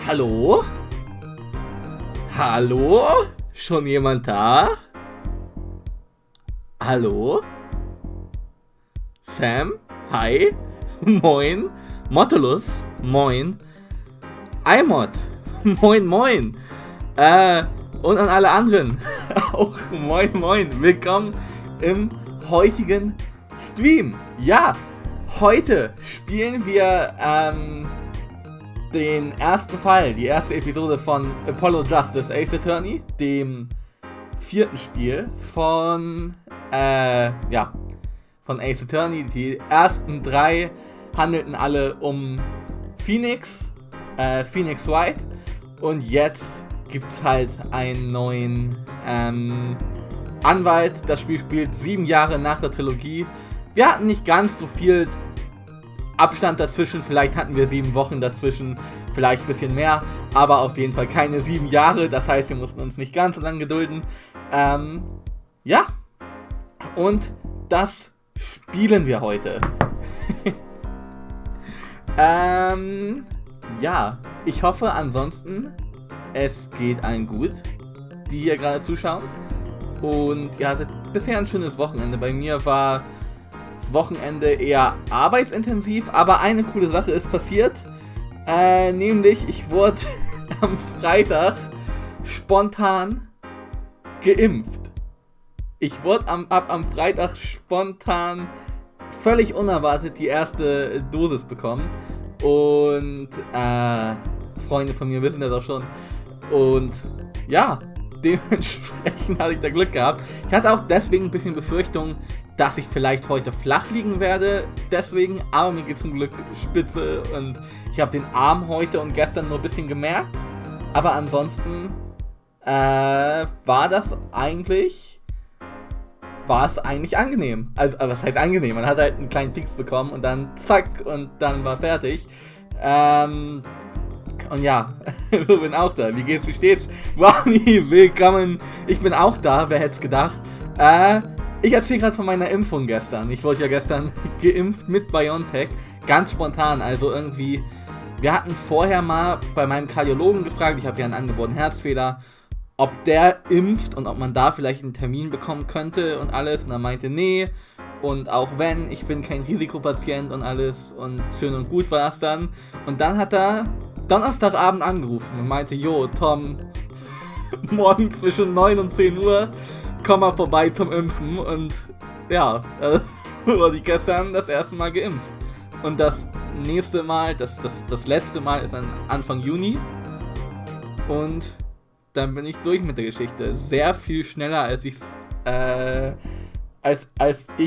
Hallo? Hallo? Schon jemand da? Hallo? Sam? Hi? Moin? Mottolus? Moin? iMod? Moin moin! Und an alle anderen auch moin moin! Willkommen im heutigen Stream! Ja, heute spielen wir den ersten Fall, die erste Episode von Apollo Justice Ace Attorney, dem vierten Spiel von Ace Attorney. Die ersten drei handelten alle um Phoenix Wright, und jetzt gibt's halt einen neuen Anwalt. Das Spiel spielt 7 Jahre nach der Trilogie. Wir hatten nicht ganz so viel Abstand dazwischen, vielleicht hatten wir 7 Wochen dazwischen, vielleicht ein bisschen mehr, aber auf jeden Fall keine 7 Jahre, das heißt, wir mussten uns nicht ganz so lange gedulden. Ja, und das spielen wir heute. Ja, ich hoffe ansonsten, es geht allen gut, die hier gerade zuschauen, und ihr hattet bisher ein schönes Wochenende. Bei mir war das Wochenende eher arbeitsintensiv, aber eine coole Sache ist passiert, nämlich ich wurde am Freitag spontan geimpft. Ich wurde am Freitag spontan, völlig unerwartet, die erste Dosis bekommen, und Freunde von mir wissen das auch schon, und ja, dementsprechend hatte ich da Glück gehabt. Ich hatte auch deswegen ein bisschen Befürchtung, dass ich vielleicht heute flach liegen werde, deswegen, aber mir geht zum Glück spitze, und ich habe den Arm heute und gestern nur ein bisschen gemerkt, aber ansonsten war es eigentlich angenehm. Also, was heißt angenehm? Man hat halt einen kleinen Pieks bekommen und dann zack, und dann war fertig. Und ja, ich bin auch da. Wie geht's, wie steht's? Brownie, willkommen. Ich bin auch da, wer hätte es gedacht. Ich erzähle gerade von meiner Impfung gestern. Ich wurde ja gestern geimpft mit BioNTech. Ganz spontan, also irgendwie. Wir hatten vorher mal bei meinem Kardiologen gefragt, ich habe ja einen angeborenen Herzfehler, ob der impft und ob man da vielleicht einen Termin bekommen könnte und alles. Und er meinte, nee. Und auch wenn, ich bin kein Risikopatient und alles. Und schön und gut war es dann. Und dann hat er Donnerstagabend angerufen und meinte, jo, Tom, morgen zwischen 9 und 10 Uhr, komm mal vorbei zum Impfen. Und ja, wurde ich gestern das erste Mal geimpft. Und das nächste Mal, das letzte Mal ist dann Anfang Juni. Und dann bin ich durch mit der Geschichte. Sehr viel schneller, als ich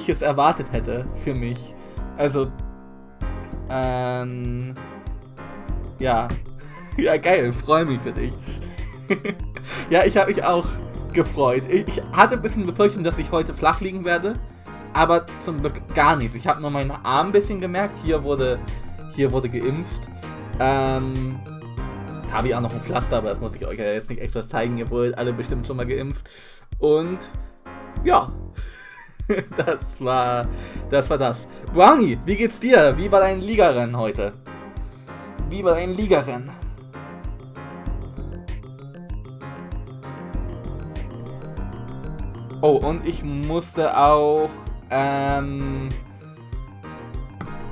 es erwartet hätte für mich. Also, ja. Ja, geil, freue mich für dich. Ja, ich habe mich auch gefreut. Ich hatte ein bisschen Befürchtung, dass ich heute flach liegen werde, aber zum Glück gar nichts. Ich habe nur meinen Arm ein bisschen gemerkt. Hier wurde geimpft. Habe ich auch noch ein Pflaster, aber das muss ich euch ja jetzt nicht extra zeigen. Ihr wurdet alle bestimmt schon mal geimpft. Und ja, das war das. Brownie, wie geht's dir? Wie war dein Ligarennen heute? Wie war dein Ligarennen? Oh, und ich musste auch,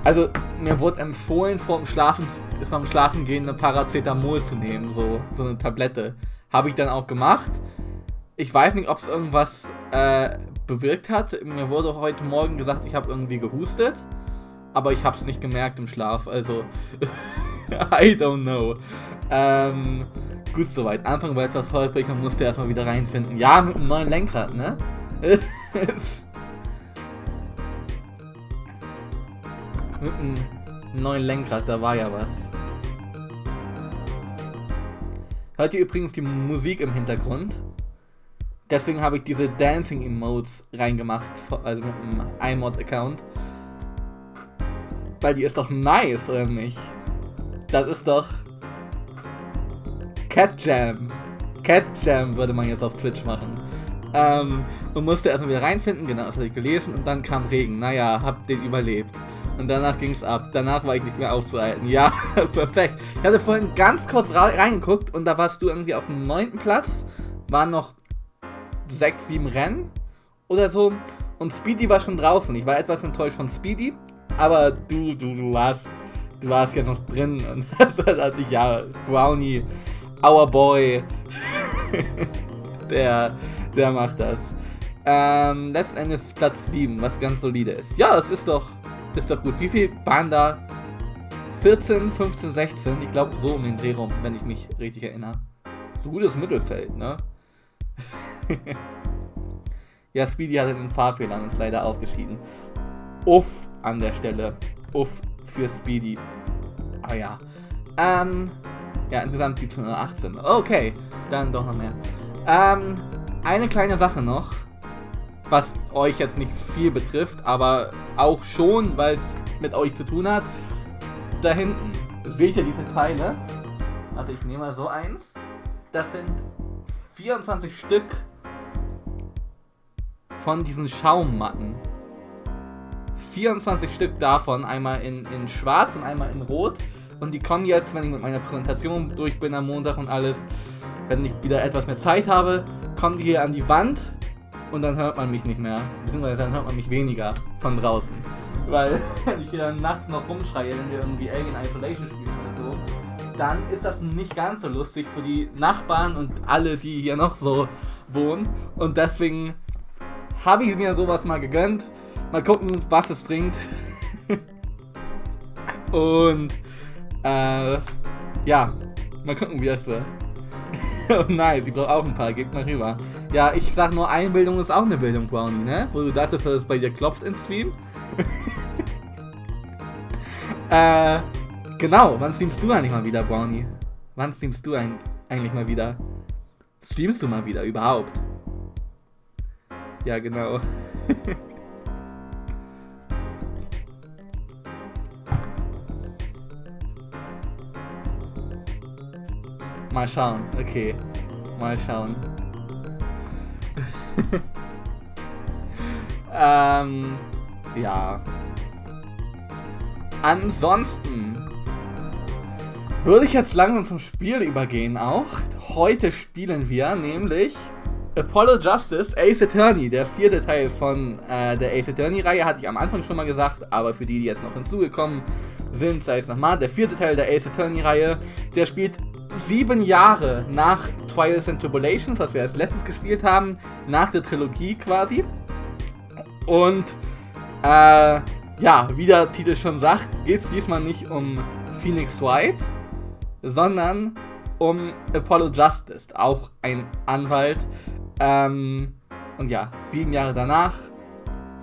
also mir wurde empfohlen, vom Schlafengehen eine Paracetamol zu nehmen, so eine Tablette. Habe ich dann auch gemacht. Ich weiß nicht, ob es irgendwas bewirkt hat. Mir wurde heute Morgen gesagt, ich habe irgendwie gehustet, aber ich habe es nicht gemerkt im Schlaf, also I don't know. Gut soweit. Anfang war etwas holprig und musste erstmal wieder reinfinden. Ja, mit einem neuen Lenkrad, ne? Mit einem neuen Lenkrad, da war ja was. Hört ihr übrigens die Musik im Hintergrund? Deswegen habe ich diese Dancing-Emotes reingemacht, also mit einem iMod-Account. Weil die ist doch nice, oder nicht? Das ist doch Cat Jam. Cat Jam würde man jetzt auf Twitch machen. Und musste erstmal wieder reinfinden, genau, das hatte ich gelesen, und dann kam Regen. Naja, hab den überlebt. Und danach ging's ab. Danach war ich nicht mehr aufzuhalten. Ja, perfekt. Ich hatte vorhin ganz kurz reingeguckt und da warst du irgendwie auf dem 9. Platz. Waren noch 6, 7 Rennen oder so. Und Speedy war schon draußen. Ich war etwas enttäuscht von Speedy. Aber du warst ja noch drin. Und das hatte ich ja. Brownie, our boy. der macht das. Letzten Endes Platz 7, was ganz solide ist. Ja, das ist doch gut. Wie viel waren da? 14, 15, 16. Ich glaube so um den Dreh rum, wenn ich mich richtig erinnere. So gutes Mittelfeld, ne? Ja, Speedy hatte den Fahrfehler und ist leider ausgeschieden. Uff an der Stelle. Uff für Speedy. Ah ja. Ja, insgesamt 17 oder 18. Okay, dann doch noch mehr. Eine kleine Sache noch, was euch jetzt nicht viel betrifft, aber auch schon, weil es mit euch zu tun hat. Da hinten seht ihr diese Teile. Warte, ich nehme mal so eins. Das sind 24 Stück von diesen Schaummatten. 24 Stück davon, einmal in schwarz und einmal in rot. Und die kommen jetzt, wenn ich mit meiner Präsentation durch bin am Montag und alles, wenn ich wieder etwas mehr Zeit habe, kommen die hier an die Wand und dann hört man mich nicht mehr. Beziehungsweise dann hört man mich weniger von draußen. Weil, wenn ich hier nachts noch rumschreie, wenn wir irgendwie Alien Isolation spielen oder so, dann ist das nicht ganz so lustig für die Nachbarn und alle, die hier noch so wohnen. Und deswegen habe ich mir sowas mal gegönnt. Mal gucken, was es bringt. Und ja, mal gucken, wie das wird. Oh nein, sie braucht auch ein paar, gebt mal rüber. Ja, ich sag nur, Einbildung ist auch eine Bildung, Brownie, ne? Wo du dachtest, dass es bei dir klopft im Stream. Genau, wann streamst du eigentlich mal wieder, Brownie? Wann streamst du eigentlich mal wieder? Streamst du mal wieder, überhaupt? Ja, genau. Mal schauen, okay. Mal schauen. Ja. Ansonsten würde ich jetzt langsam zum Spiel übergehen auch. Heute spielen wir nämlich Apollo Justice Ace Attorney, der 4. Teil von der Ace Attorney-Reihe, hatte ich am Anfang schon mal gesagt, aber für die jetzt noch hinzugekommen sind, sei es nochmal, der 4. Teil der Ace Attorney-Reihe, der spielt 7 Jahre nach Trials and Tribulations, was wir als letztes gespielt haben, nach der Trilogie quasi. Und ja, wie der Titel schon sagt, geht es diesmal nicht um Phoenix Wright, sondern um Apollo Justice, auch ein Anwalt. Und ja, 7 Jahre danach,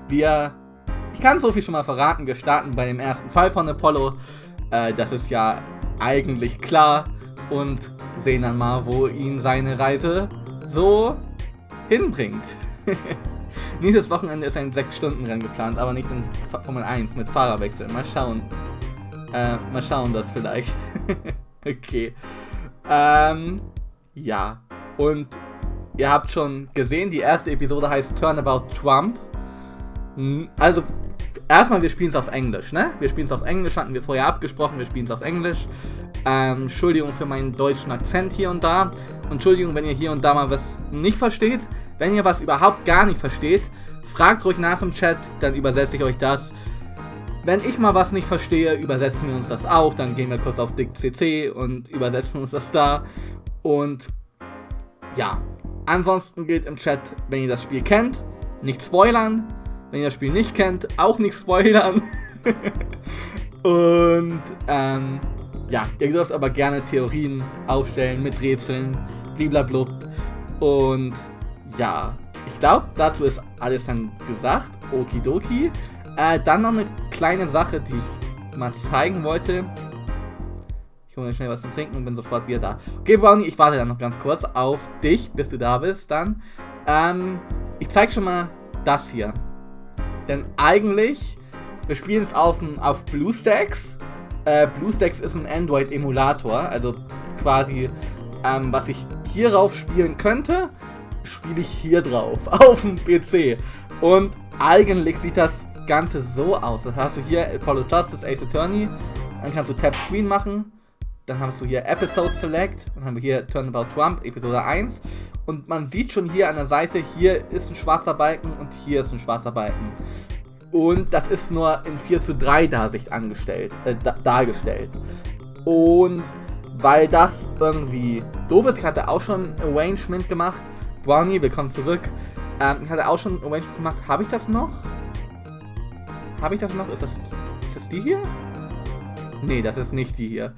ich kann so viel schon mal verraten, wir starten bei dem ersten Fall von Apollo, das ist ja eigentlich klar, und sehen dann mal, wo ihn seine Reise so hinbringt. Nächstes Wochenende ist ein 6-Stunden-Rennen geplant, aber nicht in Formel 1 mit Fahrerwechsel. Mal schauen. Mal schauen das vielleicht. Okay. Ja. Und ihr habt schon gesehen, die erste Episode heißt Turnabout Trump. Also, erstmal, wir spielen es auf Englisch, ne? Wir spielen es auf Englisch, hatten wir vorher abgesprochen, wir spielen es auf Englisch. Entschuldigung für meinen deutschen Akzent hier und da. Entschuldigung, wenn ihr hier und da mal was nicht versteht. Wenn ihr was überhaupt gar nicht versteht, fragt ruhig nach im Chat, dann übersetze ich euch das. Wenn ich mal was nicht verstehe, übersetzen wir uns das auch. Dann gehen wir kurz auf dict.cc und übersetzen uns das da. Und ja, ansonsten gilt im Chat, wenn ihr das Spiel kennt, nicht spoilern. Wenn ihr das Spiel nicht kennt, auch nicht spoilern. Und ja, ihr dürft aber gerne Theorien aufstellen mit Rätseln, bliblablub. Und ja, ich glaube, dazu ist alles dann gesagt. Okidoki. Dann noch eine kleine Sache, die ich mal zeigen wollte. Ich hole mir schnell was zu trinken und bin sofort wieder da. Okay, Brownie, ich warte dann noch ganz kurz auf dich, bis du da bist dann. Ich zeige schon mal das hier. Denn eigentlich, wir spielen es auf BlueStacks. BlueStacks ist ein Android-Emulator, also quasi, was ich hierauf spielen könnte, spiele ich hier drauf, auf dem PC. Und eigentlich sieht das Ganze so aus. Das hast du hier Apollo Justice, Ace Attorney. Dann kannst du Tap Screen machen. Dann hast du hier Episode Select. Dann haben wir hier Turnabout Trump, Episode 1. Und man sieht schon hier an der Seite, hier ist ein schwarzer Balken und hier ist ein schwarzer Balken. Und das ist nur in 4:3 dargestellt. Und weil das irgendwie doof ist, ich hatte auch schon Arrangement gemacht. Brownie, willkommen zurück. Ich hatte auch schon Arrangement gemacht. Habe ich das noch? Ist das die hier? Nee, das ist nicht die hier.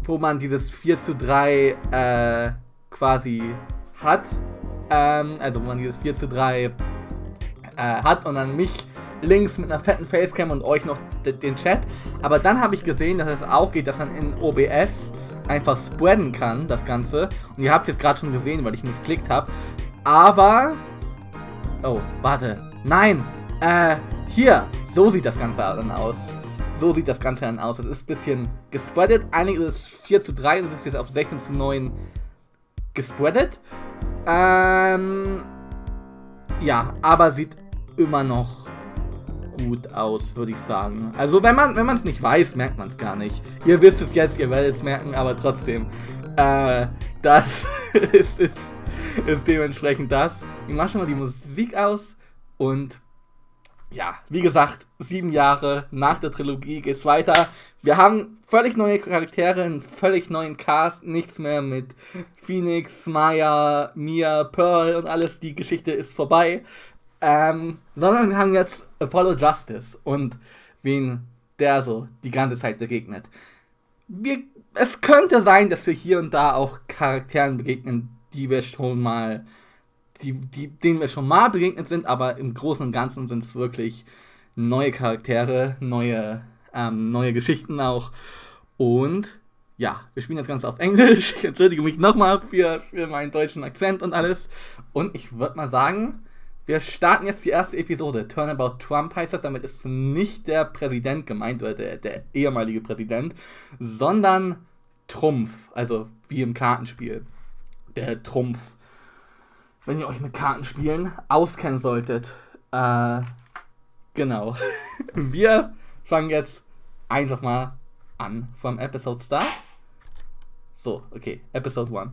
Wo man dieses 4:3 quasi hat. Also wo man dieses 4:3 hat und dann mich links mit einer fetten Facecam und euch noch den Chat. Aber dann habe ich gesehen, dass es auch geht, dass man in OBS einfach spreaden kann, das Ganze. Und ihr habt es jetzt gerade schon gesehen, weil ich missklickt habe. Aber... Oh, warte. Nein! Hier! So sieht das Ganze dann aus. Es ist ein bisschen gespreadet. Eigentlich ist es 4:3 und es ist jetzt auf 16:9 gespreadet. Ja, aber sieht immer noch gut aus, würde ich sagen. Also wenn man es nicht weiß, merkt man es gar nicht. Ihr wisst es jetzt, ihr werdet es merken, aber trotzdem. Das ist dementsprechend das. Ich mache schon mal die Musik aus und ja, wie gesagt, 7 Jahre nach der Trilogie geht's weiter. Wir haben völlig neue Charaktere, einen völlig neuen Cast, nichts mehr mit Phoenix, Maya, Mia, Pearl und alles, die Geschichte ist vorbei. Sondern wir haben jetzt Apollo Justice und wen der so die ganze Zeit begegnet. Es könnte sein, dass wir hier und da auch Charakteren begegnen, denen wir schon mal begegnet sind, aber im Großen und Ganzen sind es wirklich neue Charaktere, neue Geschichten auch. Und ja, wir spielen das Ganze auf Englisch. Ich entschuldige mich nochmal für meinen deutschen Akzent und alles. Und ich würde mal sagen, wir starten jetzt die erste Episode. Turnabout Trump heißt das, damit ist nicht der Präsident gemeint, oder der ehemalige Präsident, sondern Trumpf, also wie im Kartenspiel. Der Trumpf. Wenn ihr euch mit Kartenspielen auskennen solltet. Genau. Wir fangen jetzt einfach mal an vom Episode Start. So, okay, Episode 1.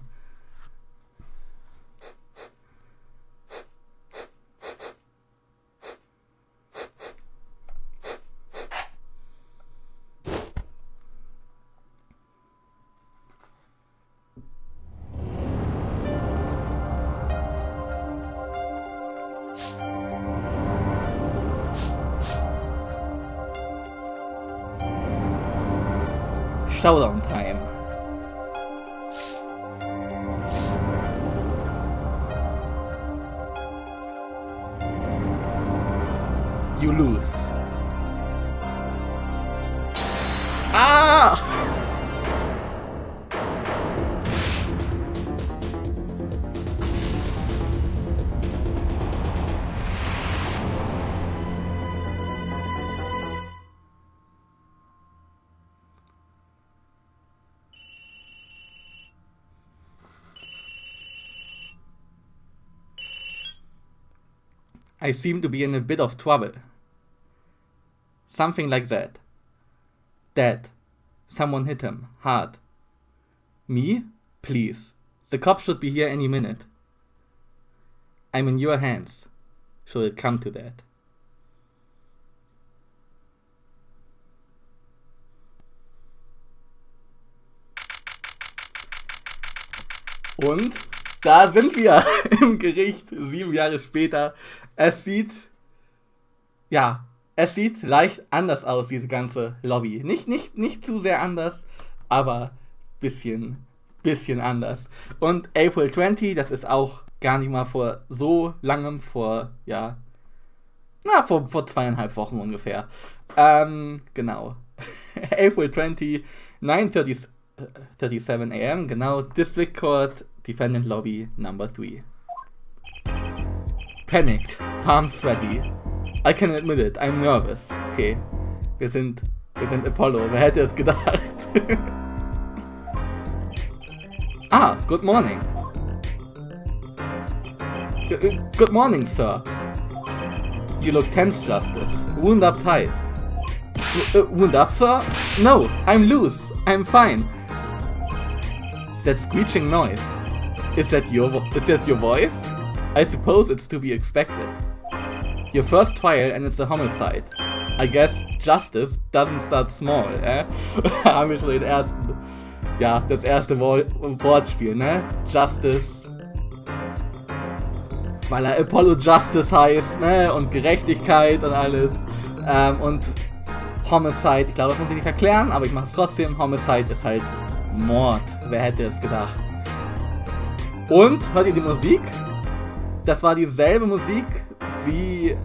Showdown time. You lose. Ah! I seem to be in a bit of trouble. Something like that. Dead. Someone hit him. Hard. Me? Please. The cops should be here any minute. I'm in your hands. Should it come to that. Und da sind wir im Gericht, 7 Jahre später. Es sieht leicht anders aus, diese ganze Lobby. Nicht zu sehr anders, aber bisschen anders. Und April 20, das ist auch gar nicht mal vor so langem, vor 2,5 Wochen ungefähr. Genau. April 20, 9:37 a.m., genau, District Court, Defendant Lobby, Number 3. Panicked, palms sweaty. I can admit it, I'm nervous. Okay, wir sind Apollo, wer hätte es gedacht? Good morning. Good morning, sir. You look tense, Justice. Wound up tight. Wound up, sir? No, I'm loose. I'm fine. That screeching noise. Is that your voice? I suppose it's to be expected. Your first trial and it's a homicide. I guess justice doesn't start small, Haben wir schon den ersten, ja, das erste Wortspiel, ne? Justice. Weil er Apollo Justice heißt, ne? Und Gerechtigkeit und alles. Und Homicide, ich glaube, das muss ich nicht erklären, aber ich mache es trotzdem. Homicide ist halt Mord. Wer hätte es gedacht? Und, hört ihr die Musik? Das war dieselbe Musik, wie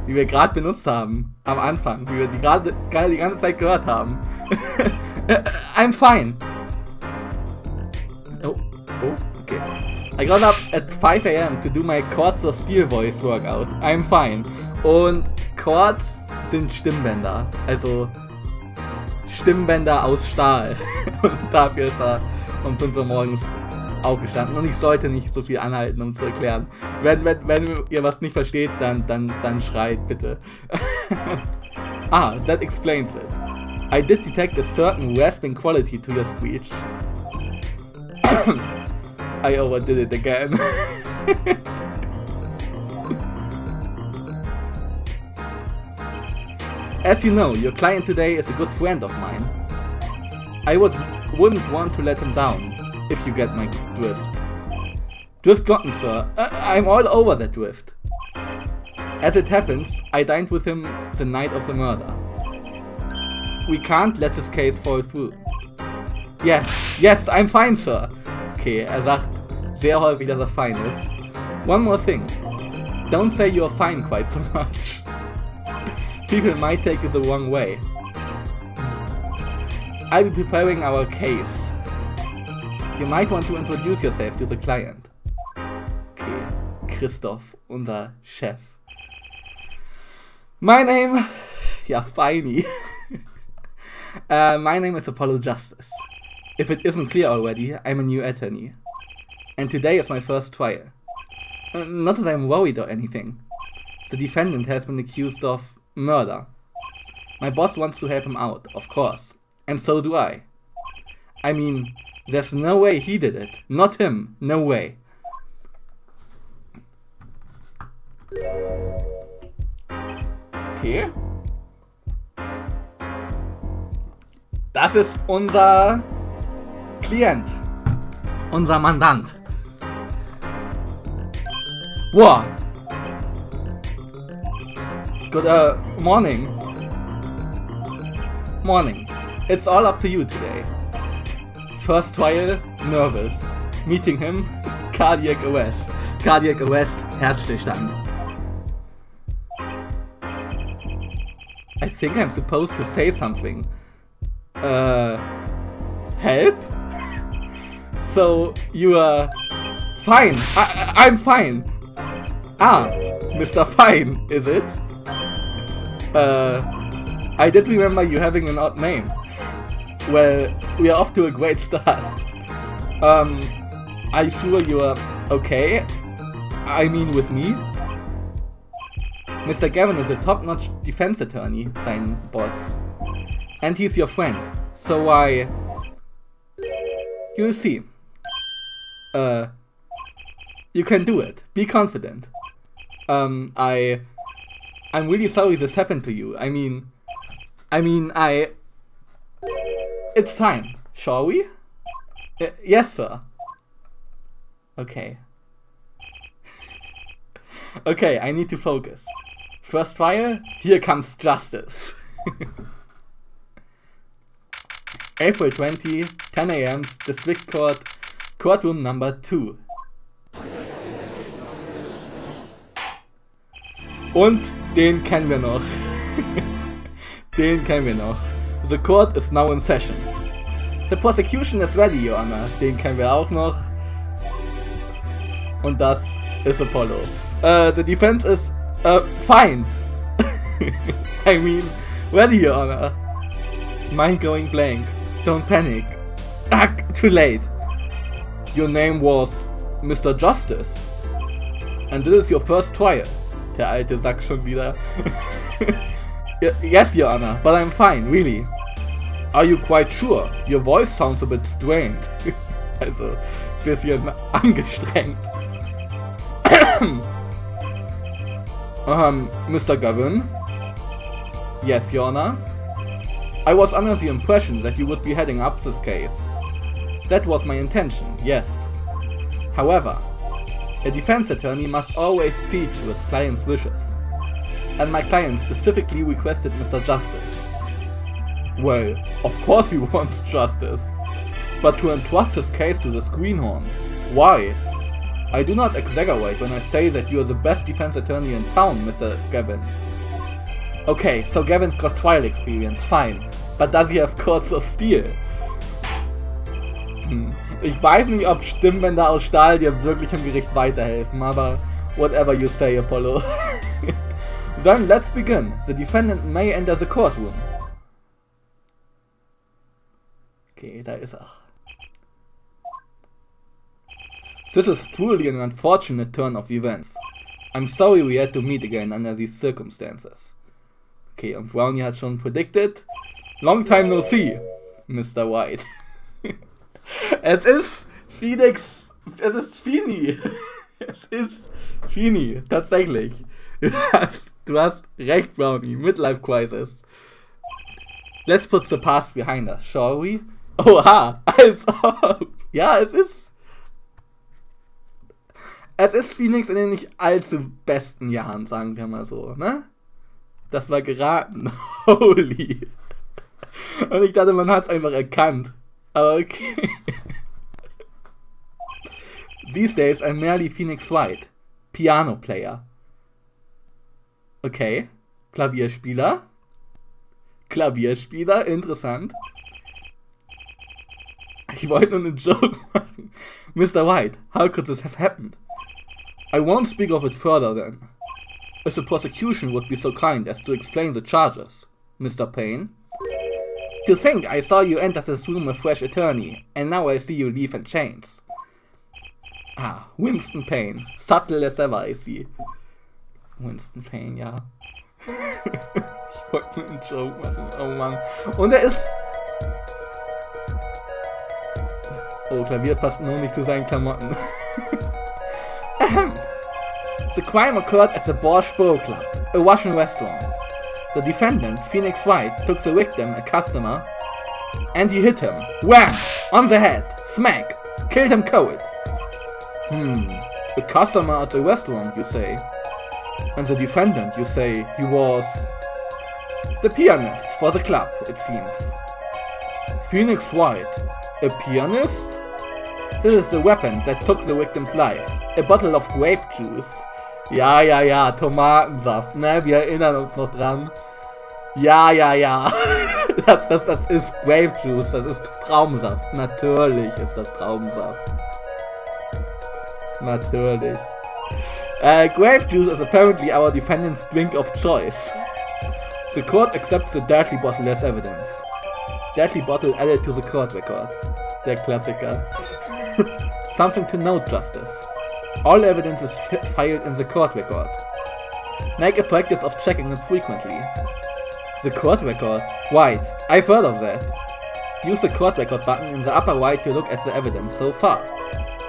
wir gerade benutzt haben. Am Anfang. Wie wir die gerade die ganze Zeit gehört haben. I'm fine. Oh, okay. I got up at 5 AM to do my Chords of Steel voice workout. I'm fine. Und Chords sind Stimmbänder. Also Stimmbänder aus Stahl. Und dafür ist er um 5 Uhr morgens aufgestanden. Und ich sollte nicht so viel anhalten, um zu erklären. Wenn ihr was nicht versteht, dann schreit bitte. That explains it. I did detect a certain rasping quality to your speech. I overdid it again. As you know, your client today is a good friend of mine. I wouldn't want to let him down, if you get my drift. Drift gotten, sir. I'm all over that drift. As it happens, I dined with him the night of the murder. We can't let this case fall through. Yes, I'm fine, sir. Okay, er sagt sehr häufig, dass er fein ist. One more thing. Don't say you're fine quite so much. People might take it the wrong way. I'll be preparing our case. You might want to introduce yourself to the client. Okay, Christoph, unser Chef. My name... Ja, feini. My name is Apollo Justice. If it isn't clear already, I'm a new attorney. And today is my first trial. Not that I'm worried or anything. The defendant has been accused of murder. My boss wants to help him out, of course. And so do I. I mean, there's no way he did it. Not him. No way. Okay. Das ist unser Klient. Unser Mandant. Wow. Good morning. Morning. It's all up to you today. First trial, nervous. Meeting him, cardiac arrest. Cardiac arrest, Herzstillstand. I think I'm supposed to say something. Help? So, you are fine. I'm fine. Mr. Fine, is it? I did remember you having an odd name. Well, we are off to a great start. Are you sure you are okay? I mean, with me? Mr. Gavin is a top-notch defense attorney, sein Boss. And he's your friend, so you'll see. You can do it. Be confident. I'm really sorry this happened to you. I mean, it's time, shall we? Yes, sir. Okay. Okay, I need to focus. First trial, here comes justice. April 20, 10 AM, District Court, Courtroom number 2. Und den kennen wir noch. Den kennen wir noch. The court is now in session. The prosecution is ready, Your Honor. Den kennen wir auch noch. Und das ist Apollo. The defense is fine. I mean, ready, Your Honor. Mind going blank. Don't panic. Too late. Your name was Mr. Justice. And this is your first trial. Der alte Sack schon wieder. Yes, Your Honor, but I'm fine, really. Are you quite sure? Your voice sounds a bit strained. Also, bisschen angestrengt. Mr. Gavin? Yes, Your Honor? I was under the impression that you would be heading up this case. That was my intention, yes. However, a defense attorney must always cede to his client's wishes. And my client specifically requested Mr. Justice. Well, of course he wants justice. But to entrust his case to the Greenhorn, why? I do not exaggerate when I say that you are the best defense attorney in town, Mr. Gavin. Okay, so Gavin's got trial experience, fine. But does he have Courts of Steel? Ich weiß nicht, ob Stimmbänder aus Stahl dir wirklich im Gericht weiterhelfen, aber whatever you say, Apollo. Then let's begin. The defendant may enter the courtroom. Okay, da ist er. This is truly an unfortunate turn of events. I'm sorry we had to meet again under these circumstances. Okay, und Brownie hat schon predicted. Long time no see, Mr. White. Es ist Phoenix. Es ist Fini. Es ist Fini, tatsächlich. Du hast recht, Brownie. Midlife Crisis. Let's put the past behind us, shall we? Oha, als ob. Ja, es ist Phoenix in den nicht allzu besten Jahren, sagen wir mal so, ne? Das war geraten. Holy. Und ich dachte, man hat es einfach erkannt. Aber okay. These days I'm merely Phoenix Wright. Piano player. Okay. Klavierspieler. Interessant. Ich wollte nur einen Joke machen. Mr. White, how could this have happened? I won't speak of it further then. If the prosecution would be so kind as to explain the charges, Mr. Payne. To think I saw you enter this room a fresh attorney, and now I see you leave in chains. Ah, Winston Payne. Subtle as ever, I see. Winston Payne, ja. Ich wollte nur einen Joke machen, oh Mann. Und er ist... Oh, Klavier passt nur nicht zu seinen Klamotten. The crime occurred at the Borscht Bowl Club, a Russian restaurant. The defendant, Phoenix Wright, took the victim, a customer, and he hit him. Wham! On the head. Smack. Killed him cold. A customer at the restaurant, you say? And the defendant, you say, he was... the pianist for the club, it seems. Phoenix Wright. A pianist? This is the weapon that took the victim's life. A bottle of grape juice. Ja, Tomatensaft, ne? Wir erinnern uns noch dran. Ja. Das ist Grape Juice, das ist Traubensaft. Natürlich ist das Traubensaft. Natürlich. Grape Juice is apparently our defendant's drink of choice. The court accepts the deadly bottle as evidence. Deadly bottle added to the court record. Der Klassiker. Something to note, Justice. All evidence is filed in the court record. Make a practice of checking it frequently. The court record? Right, I've heard of that. Use the court record button in the upper right to look at the evidence so far.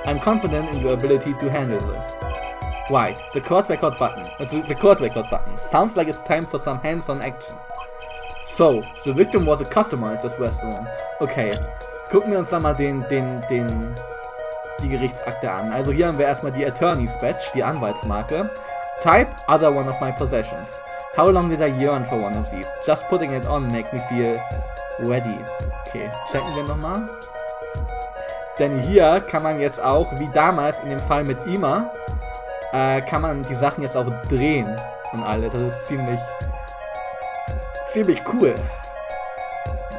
I'm confident in your ability to handle this. Right, the court record button. The court record button. Sounds like it's time for some hands-on action. So, the victim was a customer at this restaurant. Okay, gucken wir uns da mal die Gerichtsakte an. Also hier haben wir erstmal die Attorney's Badge, die Anwaltsmarke. Type, other one of my possessions. How long did I yearn for one of these? Just putting it on makes me feel ready. Okay, checken wir nochmal. Denn hier kann man jetzt auch, wie damals in dem Fall mit immer, kann man die Sachen jetzt auch drehen und alles. Das ist ziemlich cool.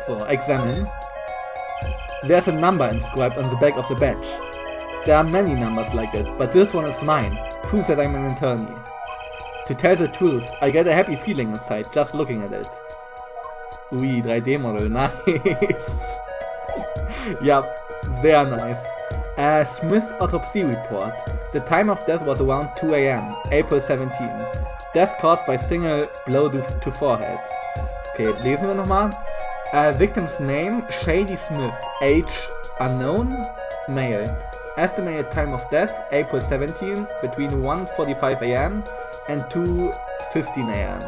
So, examine. There's a number inscribed on the back of the badge. There are many numbers like it, but this one is mine. Proves that I'm an attorney. To tell the truth, I get a happy feeling inside just looking at it. Ui, 3D-Model, nice. Ja, sehr nice. Smith Autopsy Report. The time of death was around 2 AM, April 17. Death caused by single blow to forehead. Okay, lesen wir nochmal. Victim's name, Shady Smith. Age unknown, male. Estimated time of death, April 17, between 1:45 a.m. and 2:15 a.m.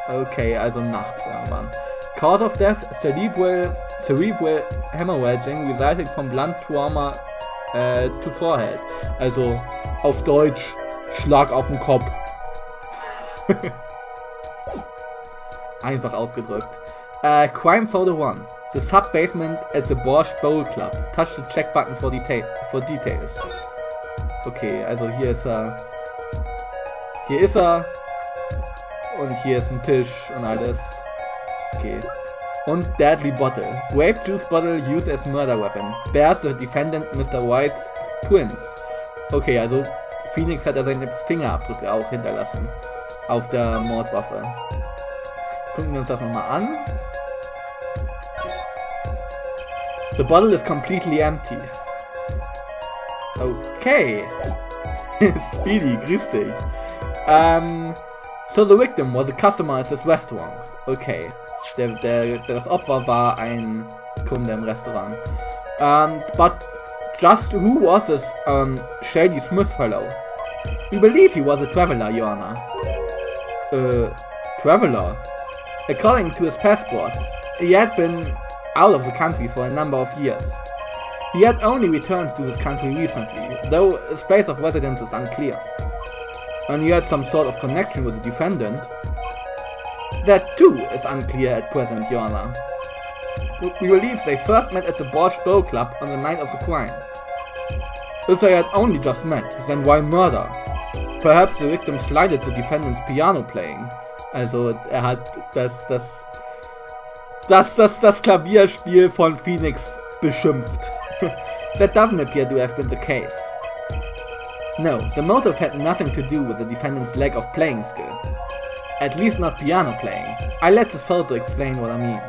Okay, also nachts aber. Cause of death, cerebral hemorrhaging resulting from blunt trauma to forehead. Also auf Deutsch, Schlag auf den Kopf. Einfach ausgedrückt. Crime photo 1. The sub-basement at the Borscht Bowl Club. Touch the check button for details. Okay, also hier ist er. Hier ist er. Und hier ist ein Tisch und alles. Okay. Und Deadly Bottle. Grape Juice Bottle used as murder weapon. Bears the defendant Mr. White's twins. Okay, also Phoenix hat seine Fingerabdrücke auch hinterlassen. Auf der Mordwaffe. Gucken wir uns das nochmal an. The bottle is completely empty. Okay. Speedy, grüß dich. So the victim was a customer at this restaurant. Okay. Das Opfer war ein Kunde im Restaurant. But just who was this Shady Smith fellow? We believe he was a traveler, Your Honor. Traveler? According to his passport, he had been out of the country for a number of years. He had only returned to this country recently, though his place of residence is unclear. And he had some sort of connection with the defendant. That too is unclear at present, Your Honor. We believe they first met at the Borscht Bowl Club on the night of the crime. If they had only just met, then why murder? Perhaps the victim slighted the defendant's piano playing. Also hat das Klavierspiel von Phoenix beschimpft. That doesn't appear to have been the case. No, the motive had nothing to do with the defendant's lack of playing skill. At least not piano playing. I'll let this photo explain what I mean.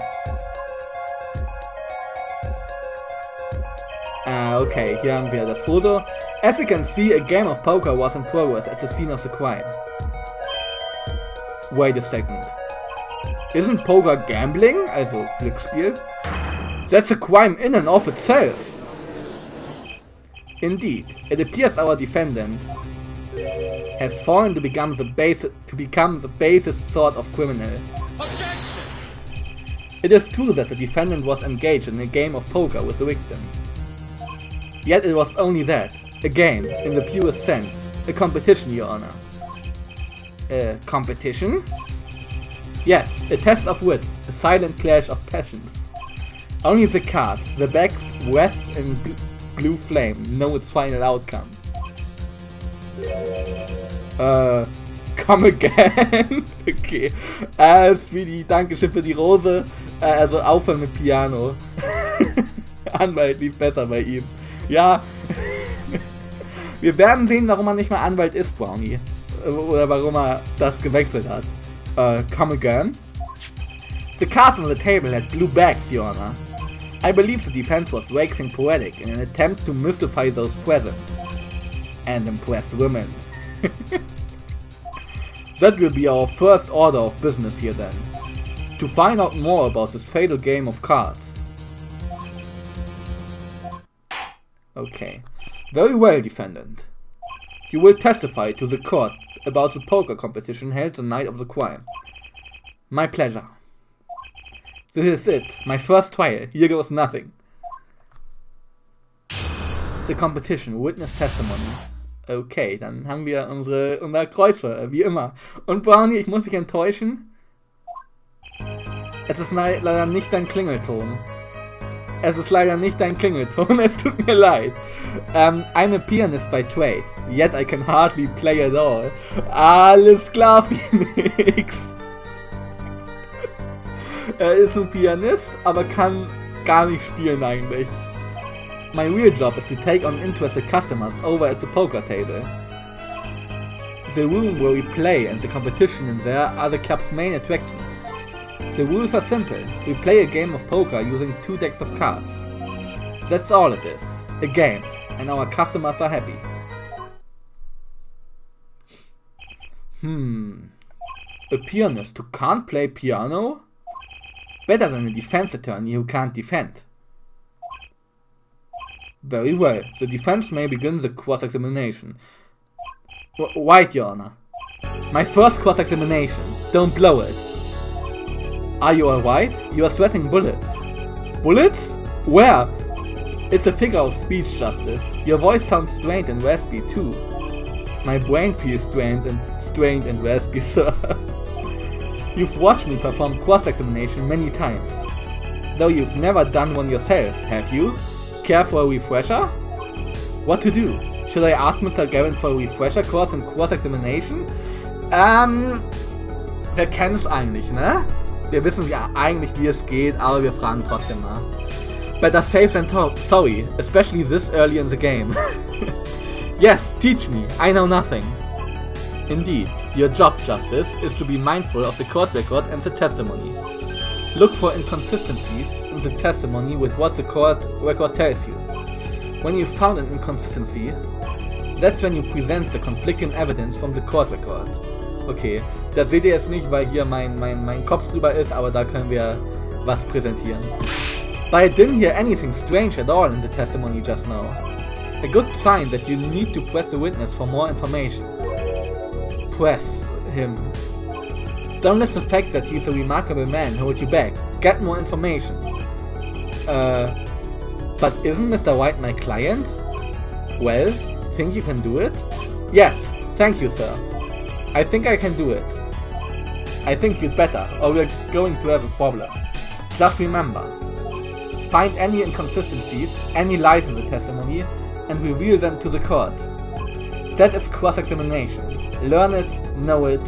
Okay, hier haben wir das Foto. As we can see, a game of poker was in progress at the scene of the crime. Wait a second. Isn't poker gambling? Also Glücksspiel? That's a crime in and of itself. Indeed, it appears our defendant has fallen to become the basest sort of criminal. It is true that the defendant was engaged in a game of poker with the victim. Yet it was only that, a game, in the purest sense, a competition, Your Honor. A competition? Yes, a test of wits, a silent clash of passions. Only the cards, the backs wrapped in blue flame, know its final outcome. Come again? Okay. Speedy, Dankeschön für die Rose. Also aufhören mit Piano. Anwalt lief besser bei ihm. Ja. Wir werden sehen, warum er nicht mehr Anwalt ist, Brownie. Oder warum er das gewechselt hat. Come again? The cards on the table had blue backs, Your Honor. I believe the defense was waxing poetic in an attempt to mystify those present. And impress women. That will be our first order of business here then. To find out more about this fatal game of cards. Okay. Very well, defendant. You will testify to the court about the poker competition held the night of the crime. My pleasure. This is it, my first trial. Here goes nothing. The competition, witness testimony. Okay, dann haben wir unser Kreuzfeuer, wie immer. Und Brownie, ich muss dich enttäuschen. Es ist leider nicht dein Klingelton. Es ist leider nicht dein Klingelton, es tut mir leid. I'm a pianist by trade, yet I can hardly play at all. Alles klar, Phoenix. Er ist ein Pianist, aber kann gar nicht spielen eigentlich. My real job is to take on interested customers over at the poker table. The room where we play and the competition in there are the club's main attractions. The rules are simple. We play a game of poker using 2 decks of cards. That's all it is. A game. And our customers are happy. A pianist who can't play piano? Better than a defense attorney who can't defend. Very well. The defense may begin the cross-examination. Right, Your Honor. My first cross-examination. Don't blow it. Are you alright? You are sweating bullets. Bullets? Where? It's a figure of speech, Justice. Your voice sounds strained and raspy, too. My brain feels strained and raspy, sir. You've watched me perform cross-examination many times. Though you've never done one yourself, have you? Care for a refresher? What to do? Should I ask Mr. Gavin for a refresher course in cross-examination? Wer kennt's eigentlich, ne? Wir wissen ja eigentlich, wie es geht, aber wir fragen trotzdem mal. Better safe than sorry, especially this early in the game. Yes, teach me, I know nothing. Indeed, your job, Justice, is to be mindful of the court record and the testimony. Look for inconsistencies in the testimony with what the court record tells you. When you've found an inconsistency, that's when you present the conflicting evidence from the court record. Okay, das seht ihr jetzt nicht, weil hier mein Kopf drüber ist, aber da können wir was präsentieren. But I didn't hear anything strange at all in the testimony just now. A good sign that you need to press the witness for more information. Press him. Don't let the fact that he's a remarkable man hold you back. Get more information. But isn't Mr. White my client? Well, think you can do it? Yes, thank you, sir. I think I can do it. I think you'd better, or we're going to have a problem. Just remember, find any inconsistencies, any lies in the testimony, and reveal them to the court. That is cross-examination. Learn it, know it,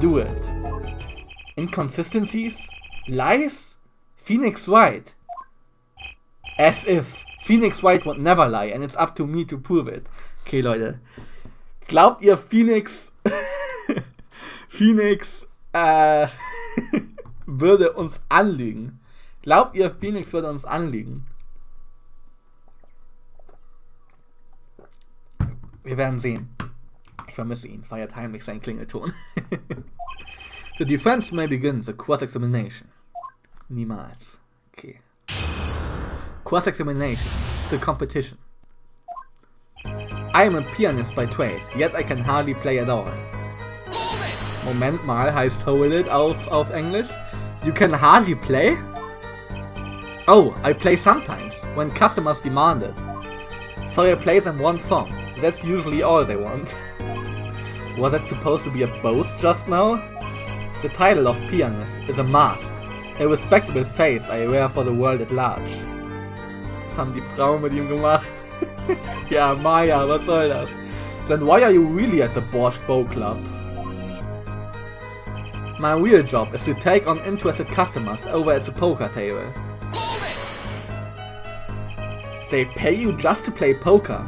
do it. Inconsistencies? Lies? Phoenix Wright. As if. Phoenix Wright would never lie, and it's up to me to prove it. Okay, Leute. Glaubt ihr, Phoenix würde uns anlügen? Glaubt ihr, Phoenix würde uns anlügen? Wir werden sehen. Ich vermisse ihn. Feiert heimlich seinen Klingelton. The defense may begin the cross-examination. Niemals. Okay. Cross-examination. The competition. I am a pianist by trade, yet I can hardly play at all. Moment mal, heißt hold it auf Englisch? You can hardly play? Oh, I play sometimes, when customers demand it. So I play them one song. That's usually all they want. Was that supposed to be a boast just now? The title of pianist is a mask, a respectable face I wear for the world at large. Was haben die Frauen mit ihm gemacht? Ja, Maya, was soll das? Then why are you really at the Borscht Bow Club? My real job is to take on interested customers over at the poker table. They pay you just to play poker?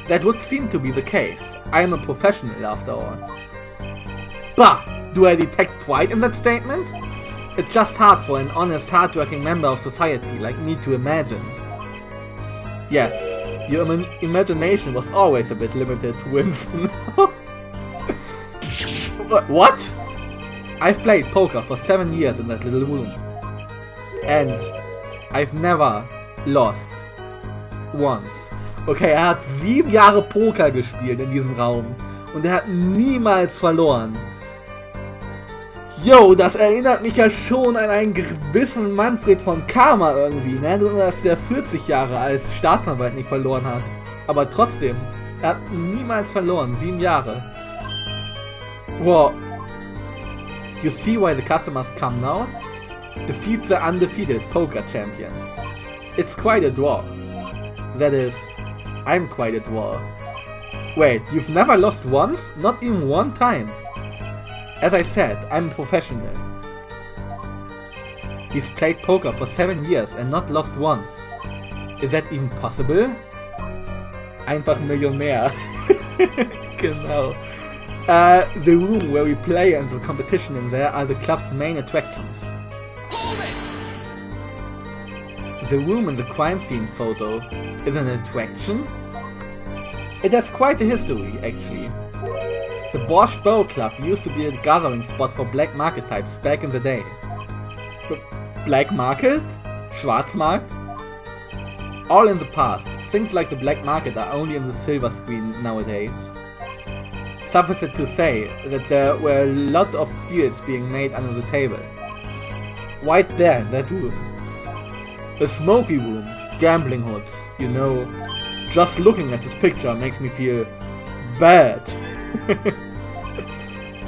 That would seem to be the case. I am a professional after all. Bah! Do I detect pride in that statement? It's just hard for an honest, hard-working member of society like me to imagine. Yes, your imagination was always a bit limited, Winston. What? I've played poker for 7 years in that little room. And I've never lost. Once. Okay, er hat 7 Jahre Poker gespielt in diesem Raum. Und er hat niemals verloren. Yo, das erinnert mich ja schon an einen gewissen Manfred von Karma irgendwie, ne? Nur, dass der 40 Jahre als Staatsanwalt nicht verloren hat. Aber trotzdem, er hat niemals verloren. 7 Jahre. Wow. You see why the customers come now? Defeat the undefeated poker champion. It's quite a draw. That is, I'm quite a draw. Wait, you've never lost once? Not even one time? As I said, I'm a professional. He's played poker for 7 years and not lost once. Is that even possible? Einfach Millionär. Genau. The room where we play and the competition in there are the club's main attractions. The room in the crime scene photo is an attraction? It has quite a history, actually. The Borscht Bow Club used to be a gathering spot for black market types back in the day. Black market? Schwarzmarkt? All in the past. Things like the black market are only in the silver screen nowadays. Suffice it to say that there were a lot of deals being made under the table. Right there in that room. A smoky room, gambling hoods, you know. Just looking at this picture makes me feel bad.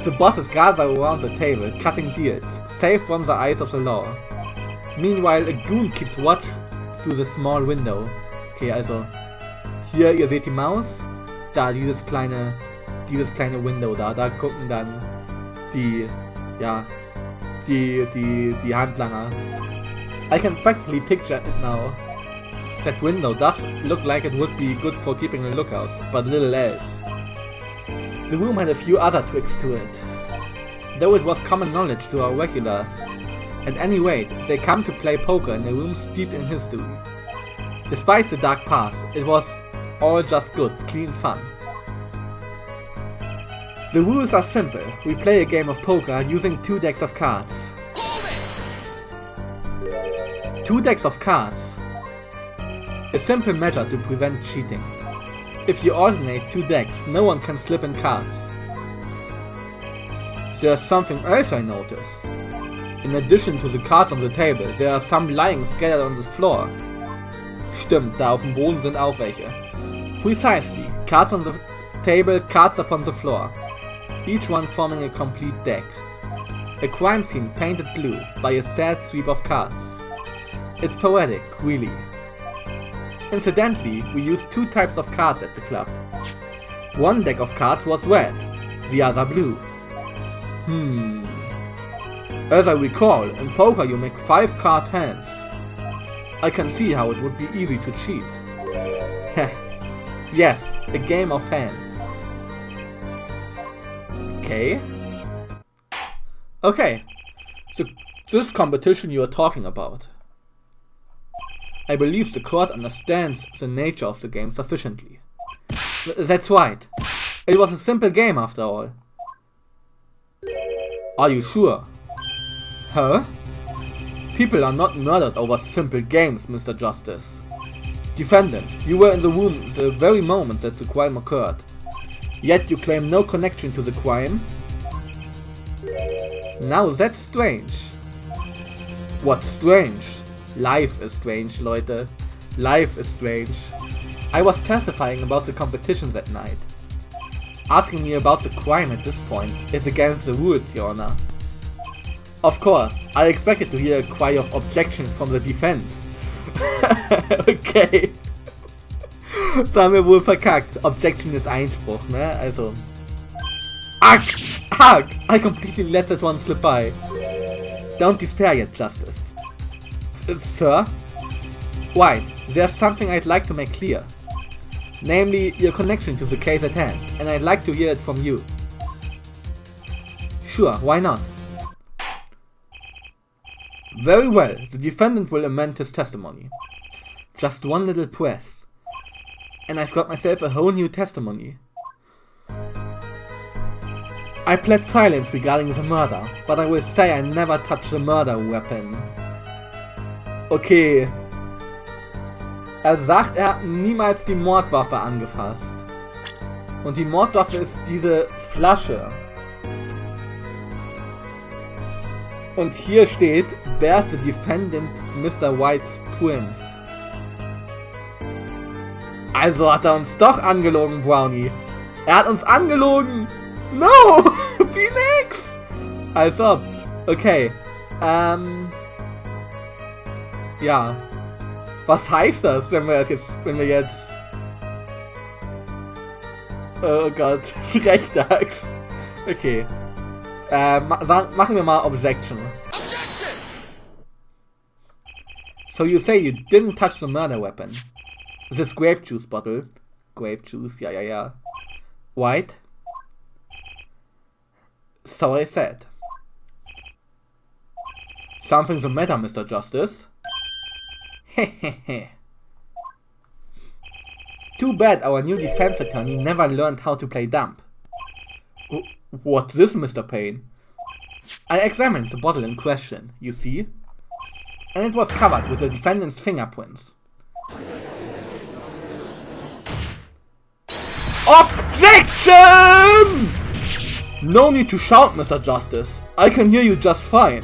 The bosses gather around the table, cutting deals, safe from the eyes of the law. Meanwhile, a goon keeps watch through the small window. Okay, also, hier, ihr seht die Maus, da dieses kleine Window da gucken dann die Handlanger. I can practically picture it now. That window does look like it would be good for keeping a lookout, but little else. The room had a few other tricks to it, though it was common knowledge to our regulars. At any rate, they come to play poker in the room steeped in history. Despite the dark past, it was all just good, clean fun. The rules are simple. We play a game of poker using 2 decks of cards. 2 decks of cards. A simple measure to prevent cheating. If you alternate 2 decks, no one can slip in cards. There's something else I noticed. In addition to the cards on the table, there are some lying scattered on the floor. Stimmt, da auf dem Boden sind auch welche. Precisely. Cards on the table, cards upon the floor. Each one forming a complete deck. A crime scene painted blue by a sad sweep of cards. It's poetic, really. Incidentally, we used 2 types of cards at the club. One deck of cards was red, the other blue. As I recall, in poker you make 5 card hands. I can see how it would be easy to cheat. Yes, a game of hands. Okay. So, this competition you are talking about. I believe the court understands the nature of the game sufficiently. That's right. It was a simple game after all. Are you sure? Huh? People are not murdered over simple games, Mr. Justice. Defendant, you were in the room the very moment that the crime occurred. Yet you claim no connection to the crime? Now that's strange. What's strange? Life is strange, Leute. Life is strange. I was testifying about the competition that night. Asking me about the crime at this point is against the rules, Your Honor. Of course, I expected to hear a cry of objection from the defense. Okay. Das haben wir wohl verkackt. Objection ist Einspruch, ne? Also. Ugh! I completely let that one slip by. Don't despair yet, Justice. Sir? Right, there's something I'd like to make clear. Namely, your connection to the case at hand, and I'd like to hear it from you. Sure, why not? Very well, the defendant will amend his testimony. Just one little press. And I've got myself a whole new testimony. I pled silence regarding the murder, but I will say I never touched the murder weapon. Okay. Er sagt, er hat niemals die Mordwaffe angefasst. Und die Mordwaffe ist diese Flasche. Und hier steht, bears the defendant Mr. White's Prince. Also hat er uns doch angelogen, Brownie. Er hat uns angelogen. No! Wie nix! Also, okay. Ja. Was heißt das, wenn wir jetzt... Oh Gott, Rechtachs. Okay. Machen wir mal Objection. So you say you didn't touch the murder weapon. This grape juice bottle. Grape juice, yeah. White? So I said. Something's the matter, Mr. Justice. Hehehe. Too bad our new defense attorney never learned how to play dumb. What's this, Mr. Payne? I examined the bottle in question, you see, and it was covered with the defendant's fingerprints. OBJECTION! No need to shout, Mr. Justice. I can hear you just fine.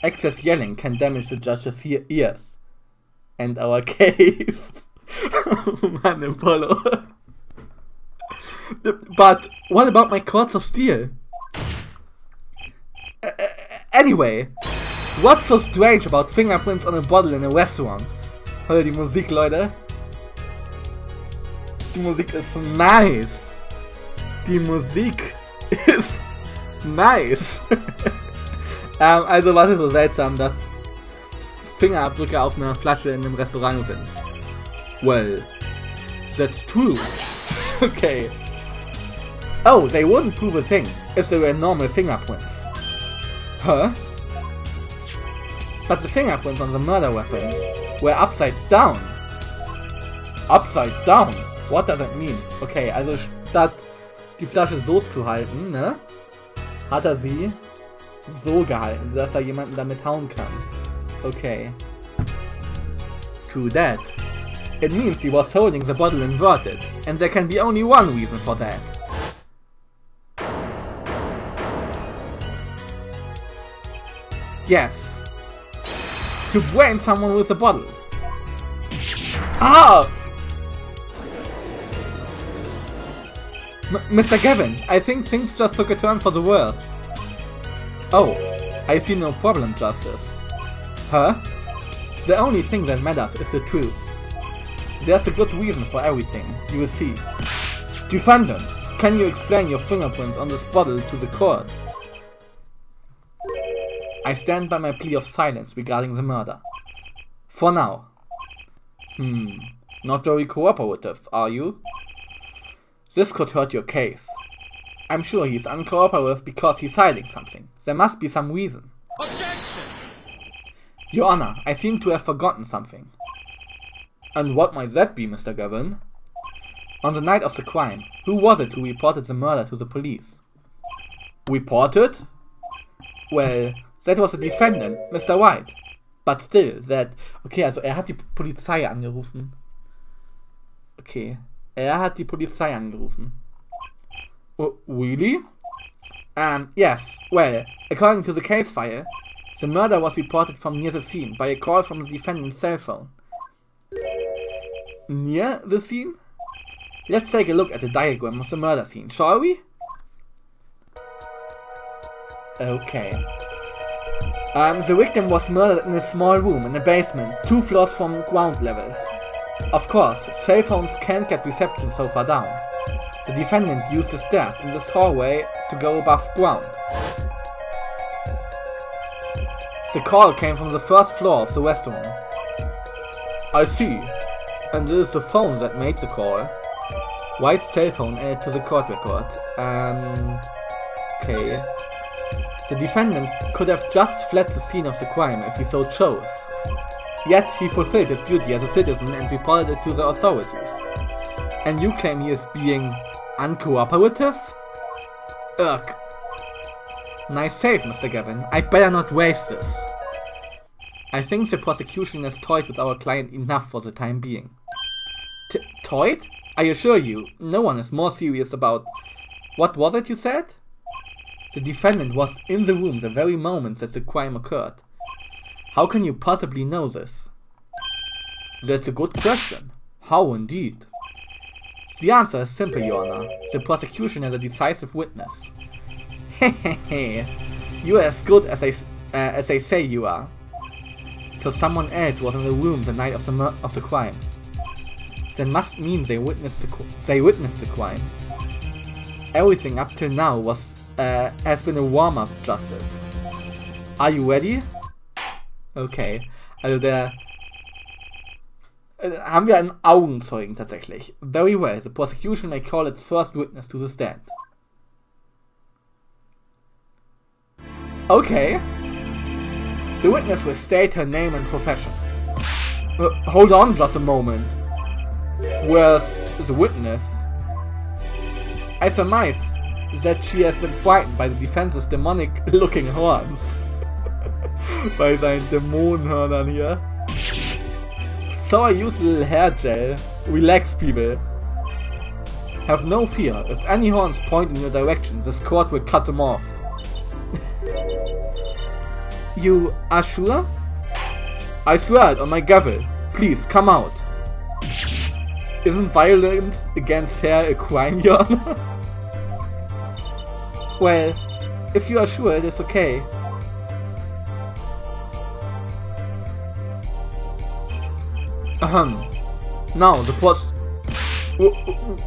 Excess yelling can damage the judge's ears. And our case. Oh man, Apollo. But what about my cords of steel? Anyway, what's so strange about fingerprints on a bottle in a restaurant? Hör die Musik, Leute. Die Musik ist nice. Die Musik ist nice. Also was ist so seltsam, dass Fingerabdrücke auf einer Flasche in einem Restaurant sind? Well, that's true. Okay. Oh, they wouldn't prove a thing if they were normal fingerprints. Huh? But the fingerprints on the murder weapon were upside down. Upside down? What does that mean? Okay, also statt die Flasche so zu halten, ne, hat er sie so gehalten, dass er jemanden damit hauen kann. Okay. True that. It means he was holding the bottle inverted, and there can be only one reason for that. Yes. To brain someone with a bottle. Ah! Mr. Gavin, I think things just took a turn for the worse. Oh, I see no problem, Justice. Huh? The only thing that matters is the truth. There's a good reason for everything, you will see. Defendant, can you explain your fingerprints on this bottle to the court? I stand by my plea of silence regarding the murder. For now. Not very cooperative, are you? This could hurt your case. I'm sure he's uncooperative because he's hiding something. There must be some reason. Objection! Your Honor, I seem to have forgotten something. And what might that be, Mr. Gavin? On the night of the crime, who was it who reported the murder to the police? Reported? Well, that was the defendant, Mr. White. But still, that... Okay, also er hat die Polizei angerufen. Okay. Er hat die Polizei angerufen. Oh, really? Yes. Well, according to the case file, the murder was reported from near the scene by a call from the defendant's cell phone. Near the scene? Let's take a look at the diagram of the murder scene, shall we? Okay. The victim was murdered in a small room in the basement, 2 floors from ground level. Of course, cell phones can't get reception so far down. The defendant used the stairs in this hallway to go above ground. The call came from the first floor of the restaurant. I see. And it is the phone that made the call. White's cell phone added to the court record. Okay. The defendant could have just fled the scene of the crime if he so chose. Yet he fulfilled his duty as a citizen and reported it to the authorities. And you claim he is being uncooperative? Ugh. Nice save, Mr. Gavin. I'd better not waste this. I think the prosecution has toyed with our client enough for the time being. Toyed? I assure you, no one is more serious about... What was it you said? The defendant was in the room the very moment that the crime occurred. How can you possibly know this? That's a good question. How indeed? The answer is simple, Your Honor. The prosecution has a decisive witness. Hehehe. You are as good as they say you are. So someone else was in the room the night of the crime. That must mean they witnessed the crime. Everything up till now has been a warm-up, Justice. Are you ready? Okay, also haben wir einen Augenzeugen tatsächlich. Very well, the prosecution may call its first witness to the stand. Okay. The witness will state her name and profession. Hold on just a moment. Where's the witness? I surmise that she has been frightened by the defense's demonic-looking horns. Bei seinen Dämonenhörnern hier. So I use a little hair gel. Relax, people. Have no fear. If any horns point in your direction, this cord will cut them off. You are sure? I swear it on my gavel. Please, come out. Isn't violence against hair a crime, Your Honor? Well, if you are sure, it is okay. Now,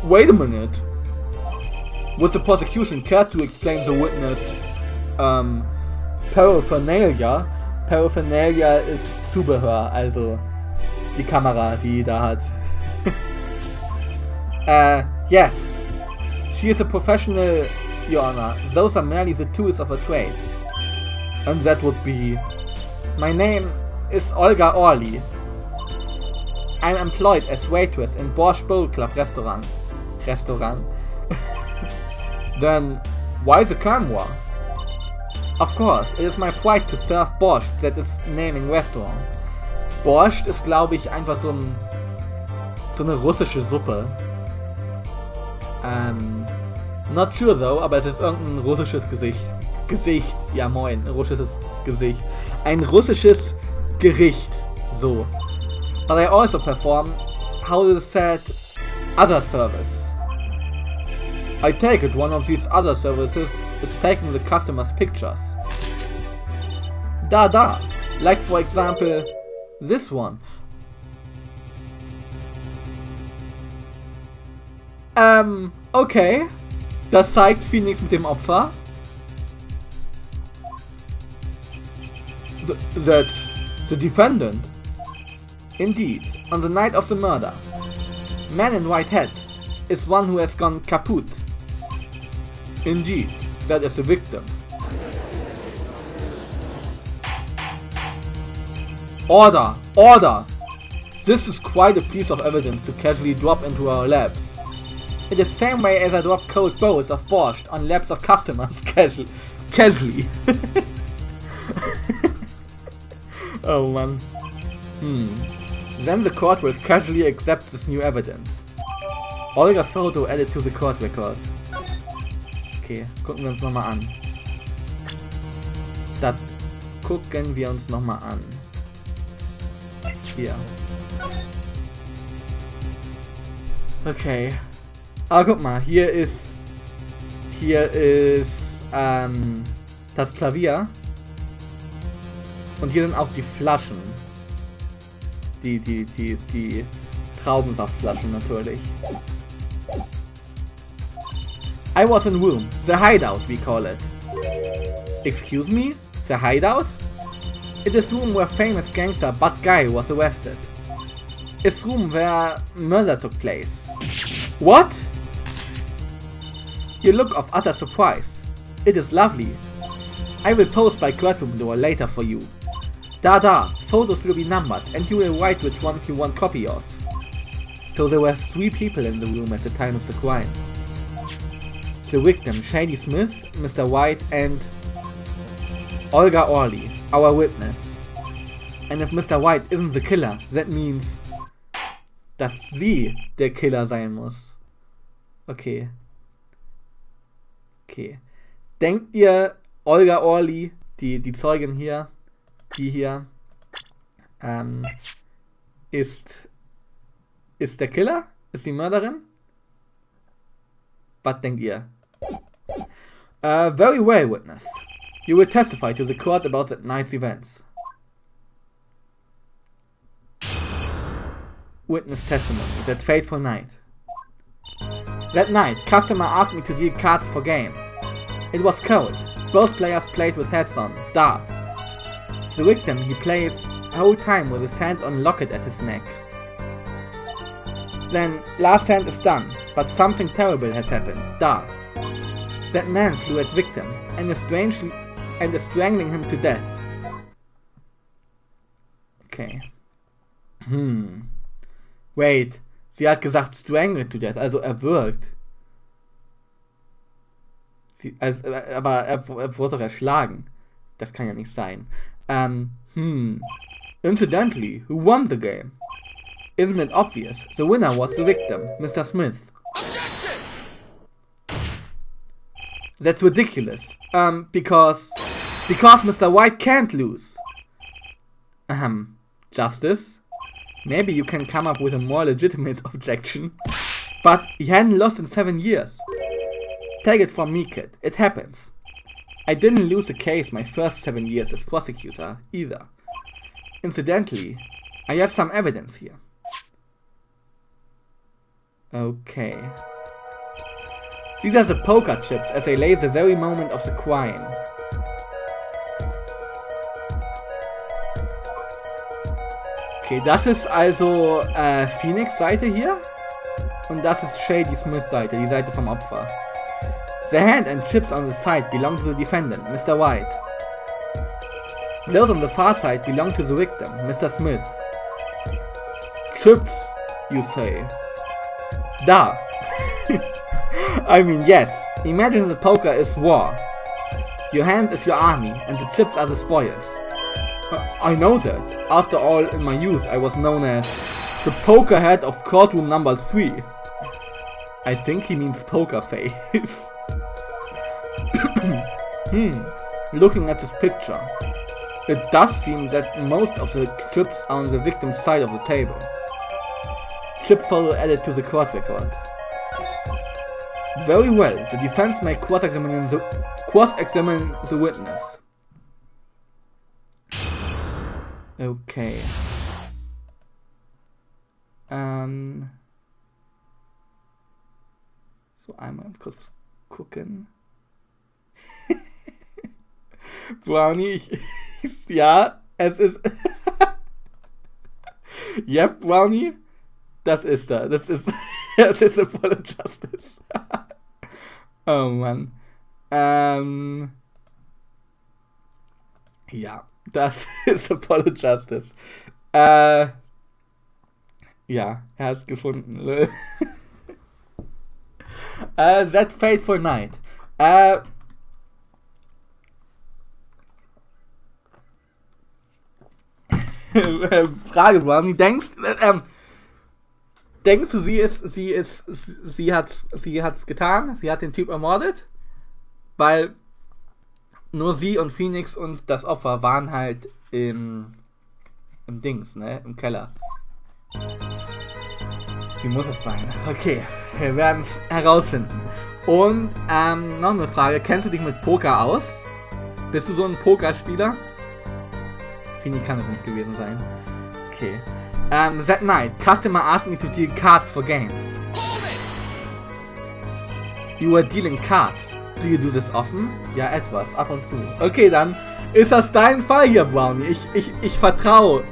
wait a minute. Would the prosecution care to explain the witness, Paraphernalia? Paraphernalia ist Zubehör, also die Kamera, die da hat. Yes. She is a professional, Your Honor. Those are merely the tools of her trade. And that would be... My name is Olga Orly. I'm employed as waitress in Borscht Bowl Club restaurant. Then, why the camera? Of course, it is my pride to serve Borscht that is naming restaurant. Borscht ist, glaube ich, einfach so eine russische Suppe. Not sure though, aber es ist irgendein russisches Gesicht, ja moin, ein russisches Gesicht. Ein russisches Gericht, so. But I also perform, how to say, other service. I take it one of these other services is taking the customer's pictures. Da, like for example, this one. Okay. Das zeigt Phoenix mit dem Opfer. That's the defendant. Indeed, on the night of the murder. Man in white hat is one who has gone kaput. Indeed, that is the victim. Order! Order! This is quite a piece of evidence to casually drop into our labs. In the same way as I drop cold bowls of borscht on laps of customers casually. Oh man. Then the court will casually accept this new evidence. Olga's photo added to the court record. Okay, gucken wir uns nochmal an. Das gucken wir uns nochmal an. Hier. Okay. Ah, guck mal, hier ist das Klavier. Und hier sind auch die Flaschen. Die Traubensaftflaschen natürlich. I was in room, the hideout we call it. Excuse me? The hideout? It is room where famous gangster Bad Guy was arrested. It's room where murder took place. What? You look of utter surprise. It is lovely. I will post by courtroom door later for you. Da, photos will be numbered and you will write which ones you want copy of. So there were 3 people in the room at the time of the crime. The victim, Shady Smith, Mr. White and Olga Orly, our witness. And if Mr. White isn't the killer, that means, dass sie der Killer sein muss. Okay. Denkt ihr, Olga Orly, die Zeugin hier, die hier, ist der Killer? Ist die Mörderin? Was denkt ihr? Very well, witness. You will testify to the court about that night's events. Witness testimony, that fateful night. That night, customer asked me to deal cards for game. It was cold. Both players played with hats on. Da. The victim, he plays the whole time with his hand on locket at his neck. Then, last hand is done, but something terrible has happened. Da. That man flew at victim and is strangling him to death. Okay. Wait. Sie hat gesagt strangled to death, also erwürgt. Aber er wurde doch erschlagen. Das kann ja nicht sein. Incidentally, who won the game? Isn't it obvious? The winner was the victim, Mr. Smith. That's ridiculous. Because Mr. White can't lose. Justice? Maybe you can come up with a more legitimate objection. But he hadn't lost in 7 years. Take it from me, kid. It happens. I didn't lose a case my first 7 years as prosecutor, either. Incidentally, I have some evidence here. Okay. These are the poker chips as they lay the very moment of the crime. Okay, das ist also Phoenix Seite hier. Und das ist Shady Smith Seite, die Seite vom Opfer. The hand and chips on the side belong to the defendant, Mr. White. Those on the far side belong to the victim, Mr. Smith. Chips, you say? Da. I mean, yes. Imagine the poker is war. Your hand is your army, and the chips are the spoils. I know that. After all, in my youth, I was known as the poker head of courtroom number 3. I think he means poker face. Looking at this picture, it does seem that most of the chips are on the victim's side of the table. Chip photo added to the court record. Very well, the defense may cross-examine the witness. Okay. So, einmal ganz kurz was gucken. Brownie, ja, es ist... Yep, Brownie, das ist er. Das ist a volle Justice. Oh Mann. Ja, das ist a volle Justice. Ja, er hat es gefunden. That fateful night. Frage, Brownie, denkst du, sie hat's getan? Sie hat den Typ ermordet? Weil nur sie und Phoenix und das Opfer waren halt im Dings, ne? Im Keller. Wie muss es sein? Okay, wir werden es herausfinden. Und noch eine Frage. Kennst du dich mit Poker aus? Bist du so ein Pokerspieler? Fini kann es nicht gewesen sein. Okay. That night, customer asked me to deal cards for game. You were dealing cards. Do you do this often? Ja, etwas, ab und zu. Okay, dann ist das dein Fall hier, Brownie. Ich vertraue.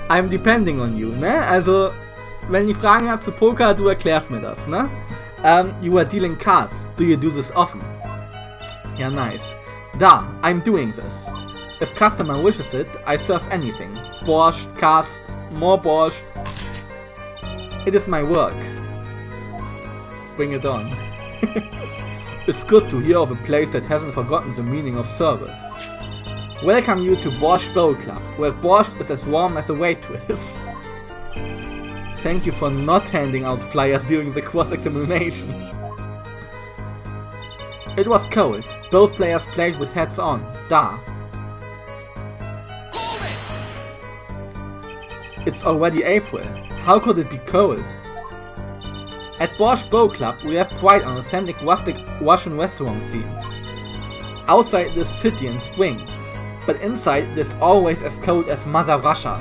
I'm depending on you, ne? Also, wenn ich Fragen habe zu Poker, du erklärst mir das, ne? You are dealing cards. Do you do this often? Ja, nice. Da, I'm doing this. If customer wishes it, I serve anything. Borscht, cards, more borscht. It is my work. Bring it on. It's good to hear of a place that hasn't forgotten the meaning of service. Welcome you to Borscht Bowl Club, where borscht is as warm as a waitress. Thank you for not handing out flyers during the cross-examination. It was cold. Both players played with hats on. Da. It's already April. How could it be cold? At Borscht Bowl Club we have quite an authentic rustic Russian restaurant theme. Outside it is city in spring, but inside it is always as cold as Mother Russia.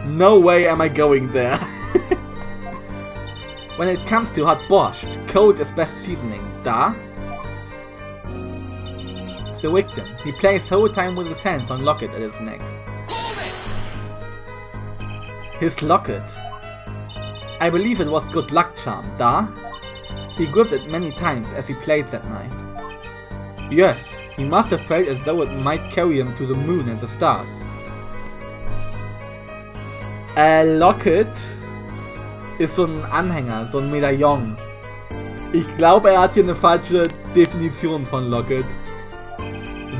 No way am I going there. When it comes to hot borscht, cold is best seasoning. Da. The victim. He plays whole time with his hands on locket at his neck. His locket. I believe it was good luck charm, da? He gripped it many times as he played that night. Yes, he must have felt as though it might carry him to the moon and the stars. Locket. ist so ein Anhänger, so ein Medaillon. Ich glaube, er hat hier eine falsche Definition von Locket.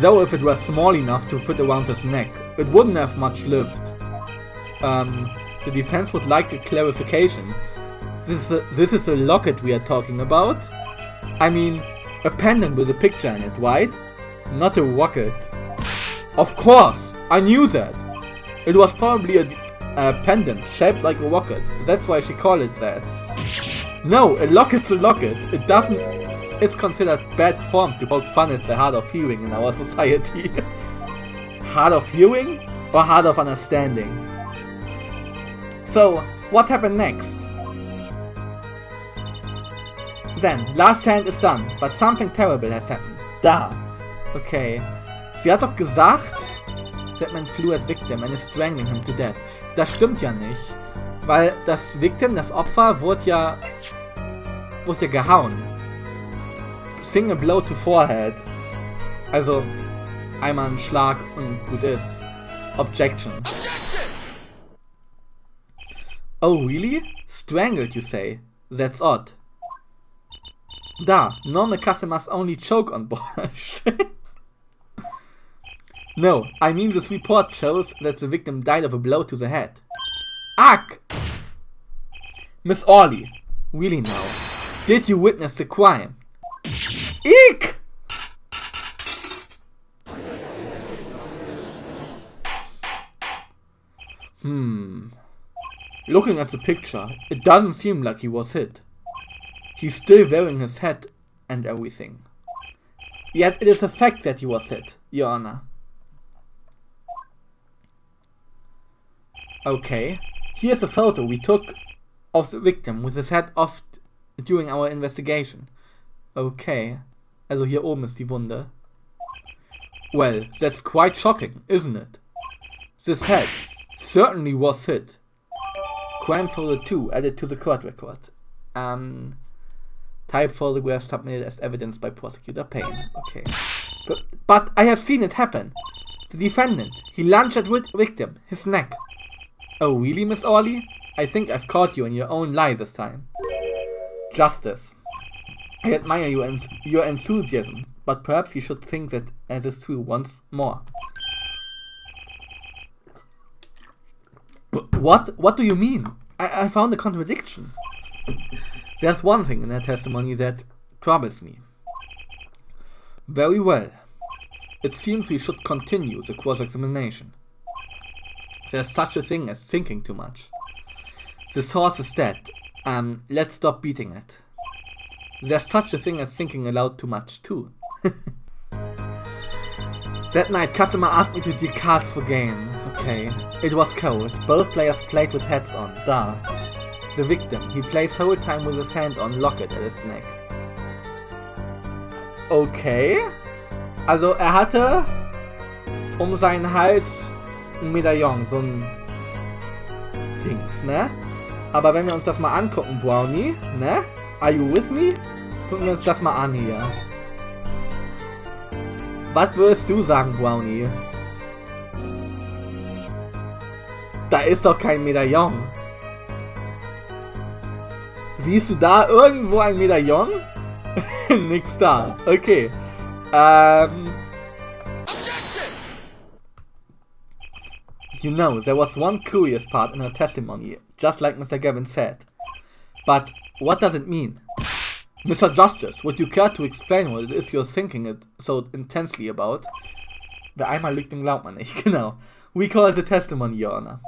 Though if it were small enough to fit around his neck, it wouldn't have much lift. The defense would like a clarification. This is a locket we are talking about? I mean, a pendant with a picture in it, right? Not a rocket. Of course! I knew that! It was probably a pendant shaped like a rocket. That's why she called it that. No, a locket's a locket. It doesn't... It's considered bad form to poke fun at the hard of hearing in our society. Hard of hearing? Or hard of understanding? So, what happened next? Then, last hand is done, but something terrible has happened. Da. Okay. Sie hat doch gesagt, that man flew at victim and is strangling him to death. Das stimmt ja nicht. Weil das Victim, das Opfer, wurde ja gehauen. Single blow to forehead. Also, einmal ein Schlag und gut ist. Objection. Oh, really? Strangled, you say? That's odd. Da, normal customers only choke on borscht. No, I mean this report shows that the victim died of a blow to the head. Ugh! Miss Orley, really now, did you witness the crime? Eek! Looking at the picture, it doesn't seem like he was hit. He's still wearing his hat and everything. Yet it is a fact that he was hit, Your Honor. Okay, here's a photo we took of the victim with his head off during our investigation. Okay, also hier oben ist die Wunde. Well, that's quite shocking, isn't it? This head certainly was hit. Crime photo 2 added to the court record. Type photograph submitted as evidence by prosecutor Payne. Okay. But I have seen it happen. The defendant, he lunged at victim, his neck. Oh really, Miss Orley? I think I've caught you in your own lie this time. Justice. I admire your enthusiasm, but perhaps you should think that as is true once more. What do you mean? I found a contradiction. There's one thing in her testimony that troubles me. Very well. It seems we should continue the cross-examination. There's such a thing as thinking too much. This horse is dead. Let's stop beating it. There's such a thing as thinking aloud too much too. That night, customer asked me to deal cards for game. Okay. It was cold. Both players played with hats on. Da. The victim, he plays whole time with his hand on locket at his neck. Okay. Also hatte um seinen Hals ein Medaillon, so ein Dings, ne? Aber wenn wir uns das mal angucken, Brownie, ne? Are you with me? Gucken wir uns das mal an hier. Was würdest du sagen, Brownie? Da ist doch kein Medaillon. Siehst du da irgendwo ein Medaillon? Nix da. Okay. You know, there was one curious part in her testimony, just like Mr. Gavin said. But what does it mean? Mr. Justice, would you care to explain what it is you're thinking it so intensely about? Wer einmal lügt, den glaubt man nicht. Genau. We call it a testimony, Your Honor.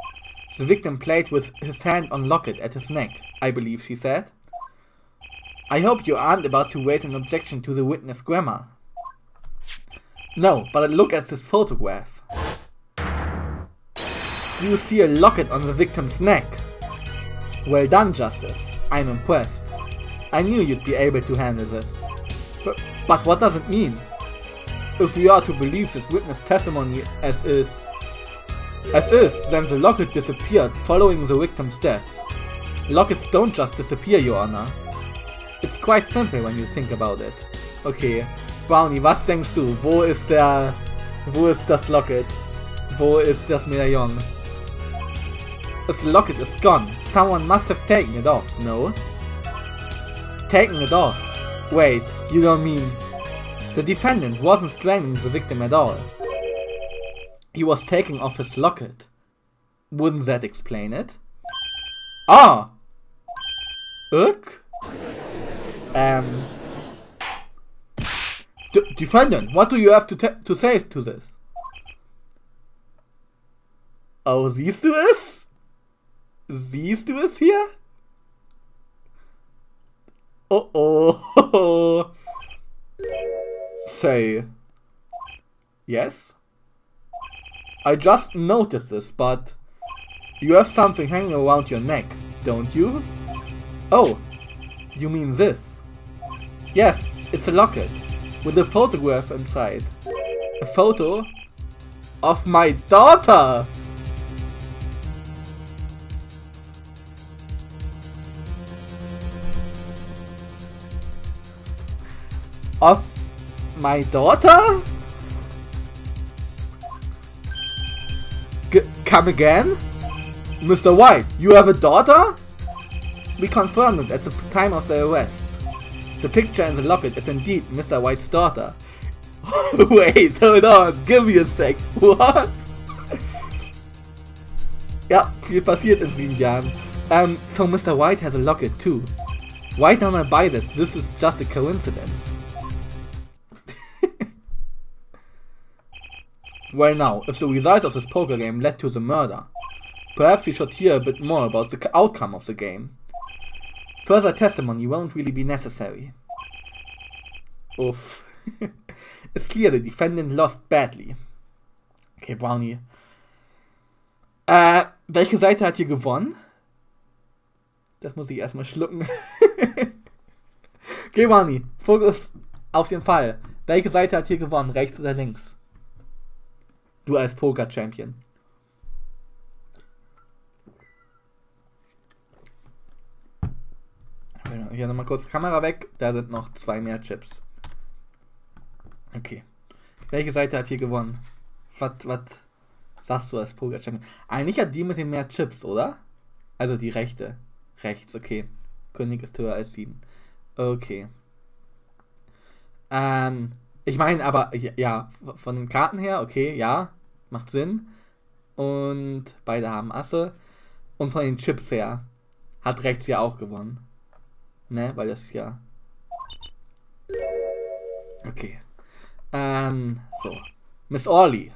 The victim played with his hand on locket at his neck, I believe she said. I hope you aren't about to raise an objection to the witness' grammar. No, but look at this photograph. Do you see a locket on the victim's neck? Well done, Justice. I'm impressed. I knew you'd be able to handle this. But what does it mean? If we are to believe this witness testimony as is, then the locket disappeared following the victim's death. Lockets don't just disappear, Your Honor. It's quite simple when you think about it. Okay, Brownie, was denkst du? Wo ist das Locket? Wo ist das Medaillon? If the locket is gone, someone must have taken it off, no? Taken it off? Wait, you don't mean... The defendant wasn't strangling the victim at all. He was taking off his locket. Wouldn't that explain it? Ah! Ugh? Defendant, what do you have to say to this? Oh, siehst du es? Siehst du es hier? Oh oh. Say. Yes? I just noticed this, but you have something hanging around your neck, don't you? Oh, you mean this? Yes, it's a locket with a photograph inside. A photo of my daughter! Of my daughter? Come again? Mr. White, you have a daughter? We confirmed it at the time of the arrest. The picture in the locket is indeed Mr. White's daughter. Wait, hold on, give me a sec. What? Ja, viel passiert in 7 Jahren. So Mr. White has a locket too. Why don't I buy that? This is just a coincidence. Well now, if the results of this poker game led to the murder, perhaps we should hear a bit more about the outcome of the game. Further testimony won't really be necessary. Uff. It's clear the defendant lost badly. Okay, Brownie. Welche Seite hat hier gewonnen? Das muss ich erstmal schlucken. Okay, Brownie. Fokus auf den Fall. Welche Seite hat hier gewonnen? Rechts oder links? Du als Poker-Champion. Hier nochmal kurz Kamera weg. Da sind noch 2 mehr Chips. Okay. Welche Seite hat hier gewonnen? Was sagst du als Poker-Champion? Eigentlich hat die mit den mehr Chips, oder? Also die rechte. Rechts, okay. König ist höher als 7. Okay. Ich meine aber, ja, von den Karten her, okay, ja, macht Sinn. Und beide haben Asse. Und von den Chips her hat rechts ja auch gewonnen. Ne, weil das ist ja... Okay. So. Miss Orley,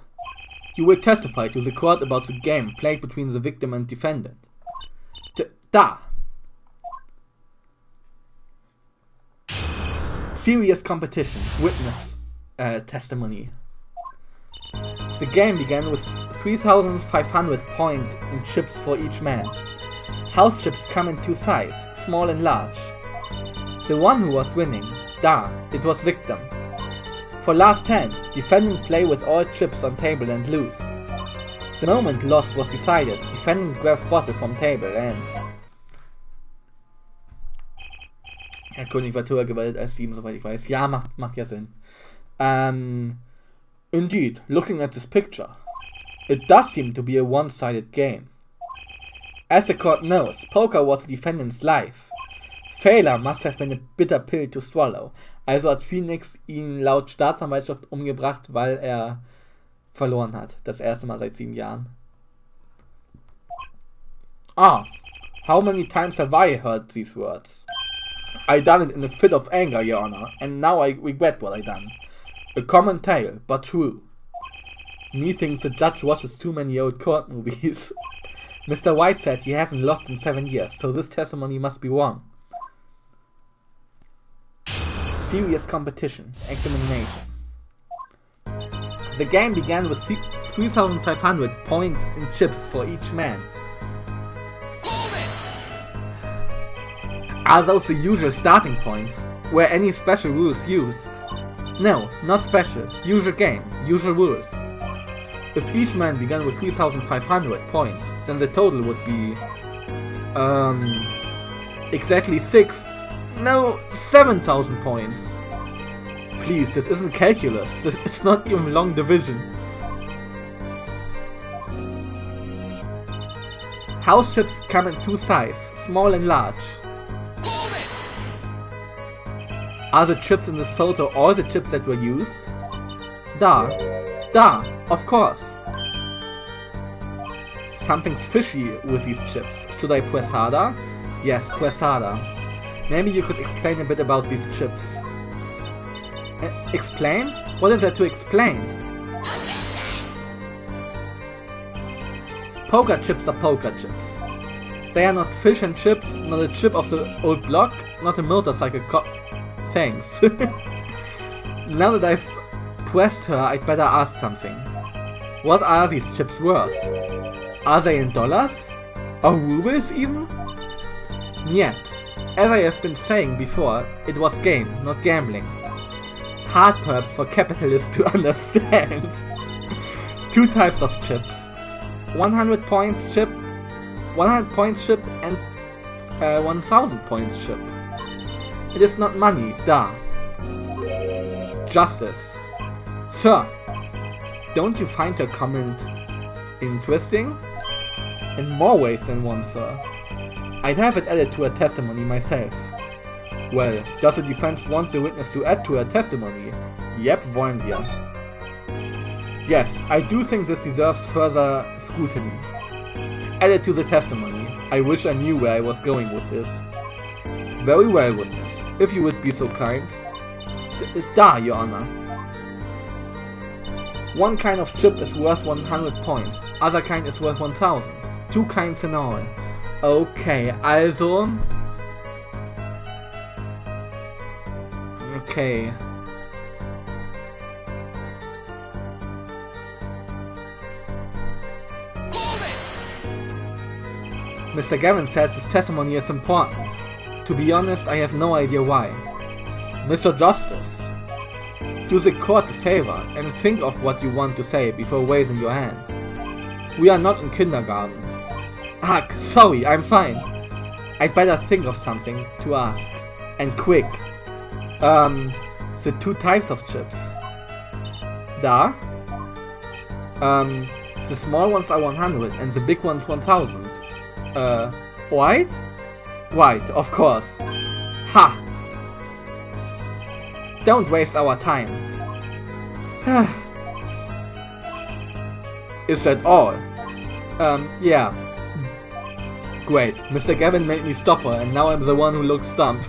you will testify to the court about the game played between the victim and defendant. Da! Serious competition. Witness testimony. The game began with 3,500 points in chips for each man. House chips come in 2 sizes, small and large. The one who was winning, da, it was victim. For last hand, defendant play with all chips on table and lose. The moment loss was decided, defendant grabbed bottle from table and... Der König war höher gewählt als 7, soweit ich weiß. Ja, macht ja Sinn. Indeed, looking at this picture, it does seem to be a one-sided game. As the court knows, poker was the defendant's life. Failure must have been a bitter pill to swallow. Also hat Phoenix ihn laut Staatsanwaltschaft umgebracht, weil er verloren hat. Das erste Mal seit 7 Jahren. Ah, how many times have I heard these words? I done it in a fit of anger, Your Honor, and now I regret what I done. A common tale, but true. Methinks the judge watches too many old court movies. Mr. White said he hasn't lost in 7 years, so this testimony must be wrong. Serious competition. Examination. The game began with 3,500 points in chips for each man. Are those the usual starting points? Were any special rules used? No, not special. Usual game, usual rules. If each man began with 3,500 points, then the total would be... exactly 7,000 points. Please, this isn't calculus. It's not even long division. House chips come in two sizes, small and large. Are the chips in this photo all the chips that were used? Da, of course. Something's fishy with these chips. Should I press harder? Yes, press harder. Maybe you could explain a bit about these chips. Explain? What is there to explain? Poker chips are poker chips. They are not fish and chips, not a chip of the old block, not a motorcycle Thanks. Now that I've pressed her, I'd better ask something. What are these chips worth? Are they in dollars? Or rubles even? Niet. As I have been saying before, it was game, not gambling. Hard perhaps for capitalists to understand. Two types of chips. 100 points chip, 100 points chip and 1000 points chip. It is not money, da. Justice. Sir, don't you find your comment interesting? In more ways than one, sir. I'd have it added to a testimony myself. Well, does the defense want the witness to add to her testimony? Yep, wollen wir. Yes, I do think this deserves further scrutiny. Add it to the testimony. I wish I knew where I was going with this. Very well, witness. If you would be so kind. Da, Your Honor. One kind of chip is worth 100 points. Other kind is worth 1000. Two kinds in all. Okay, also... Okay. Mr. Gavin says his testimony is important. To be honest, I have no idea why. Mr. Justice, do the court a favor and think of what you want to say before raising your hand. We are not in kindergarten. Ugh, sorry, I'm fine. I'd better think of something to ask. And quick. The two types of chips. Da. The small ones are 100 and the big ones 1000. White? White, of course. Ha! Don't waste our time. Is that all? Yeah. Great, Mr. Gavin made me stop her and now I'm the one who looks dumb.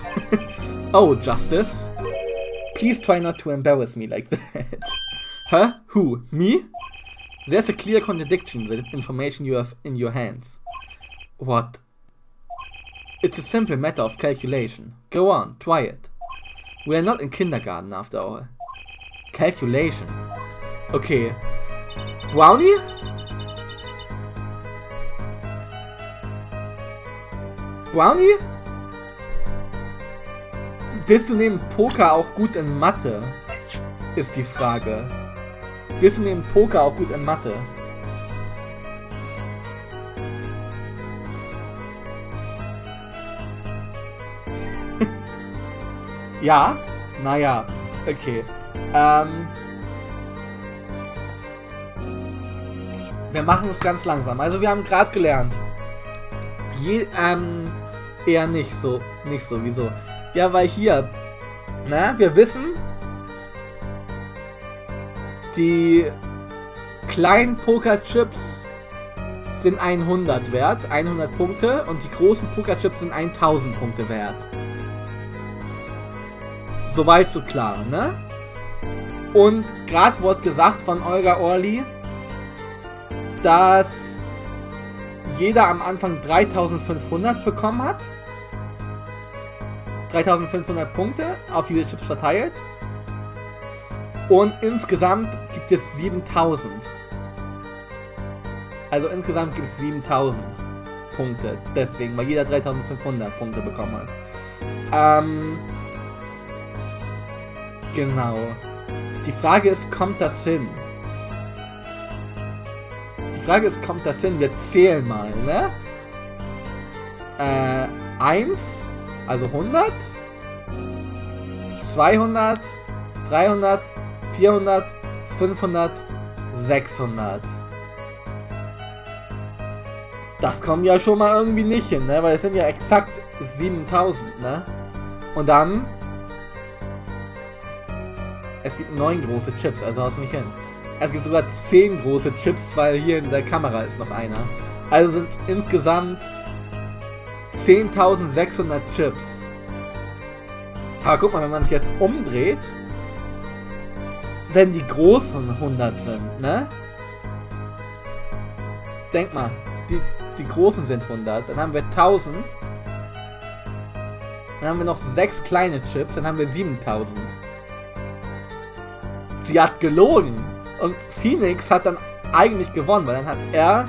Oh, Justice? Please try not to embarrass me like that. Huh? Who? Me? There's a clear contradiction in the information you have in your hands. What? It's a simple matter of calculation. Go on, try it. We are not in kindergarten after all. Calculation. Okay. Brownie? Brownie? Bist du neben Poker auch gut in Mathe? Ist die Frage. Bist du neben Poker auch gut in Mathe? Ja? Naja, okay. Wir machen es ganz langsam. Also wir haben gerade gelernt. Eher nicht so. Wieso? Ja, weil hier, wir wissen, die kleinen Pokerchips sind 100 wert, 100 Punkte, und die großen Pokerchips sind 1000 Punkte wert. Soweit so klar, ne? Und gerade wurde gesagt von Olga Orli, dass jeder am Anfang 3500 bekommen hat. 3500 Punkte auf diese Chips verteilt. Und insgesamt gibt es 7000. Also insgesamt gibt es 7000 Punkte. Deswegen, weil jeder 3500 Punkte bekommen hat. Genau. Die Frage ist, kommt das hin? Wir zählen mal, ne? 1, also 100, 200, 300, 400, 500, 600. Das kommt ja schon mal irgendwie nicht hin, ne? Weil es sind ja exakt 7000, ne? Und dann... Es gibt 9 große Chips, also haut's nicht hin. Es gibt sogar 10 große Chips, weil hier in der Kamera ist noch einer. Also sind insgesamt 10.600 Chips. Aber guck mal, wenn man es jetzt umdreht, wenn die großen 100 sind, ne? Denk mal, die großen sind 100, dann haben wir 1000. Dann haben wir noch 6 kleine Chips, dann haben wir 7000. Sie hat gelogen. Und Phoenix hat dann eigentlich gewonnen, weil dann hat er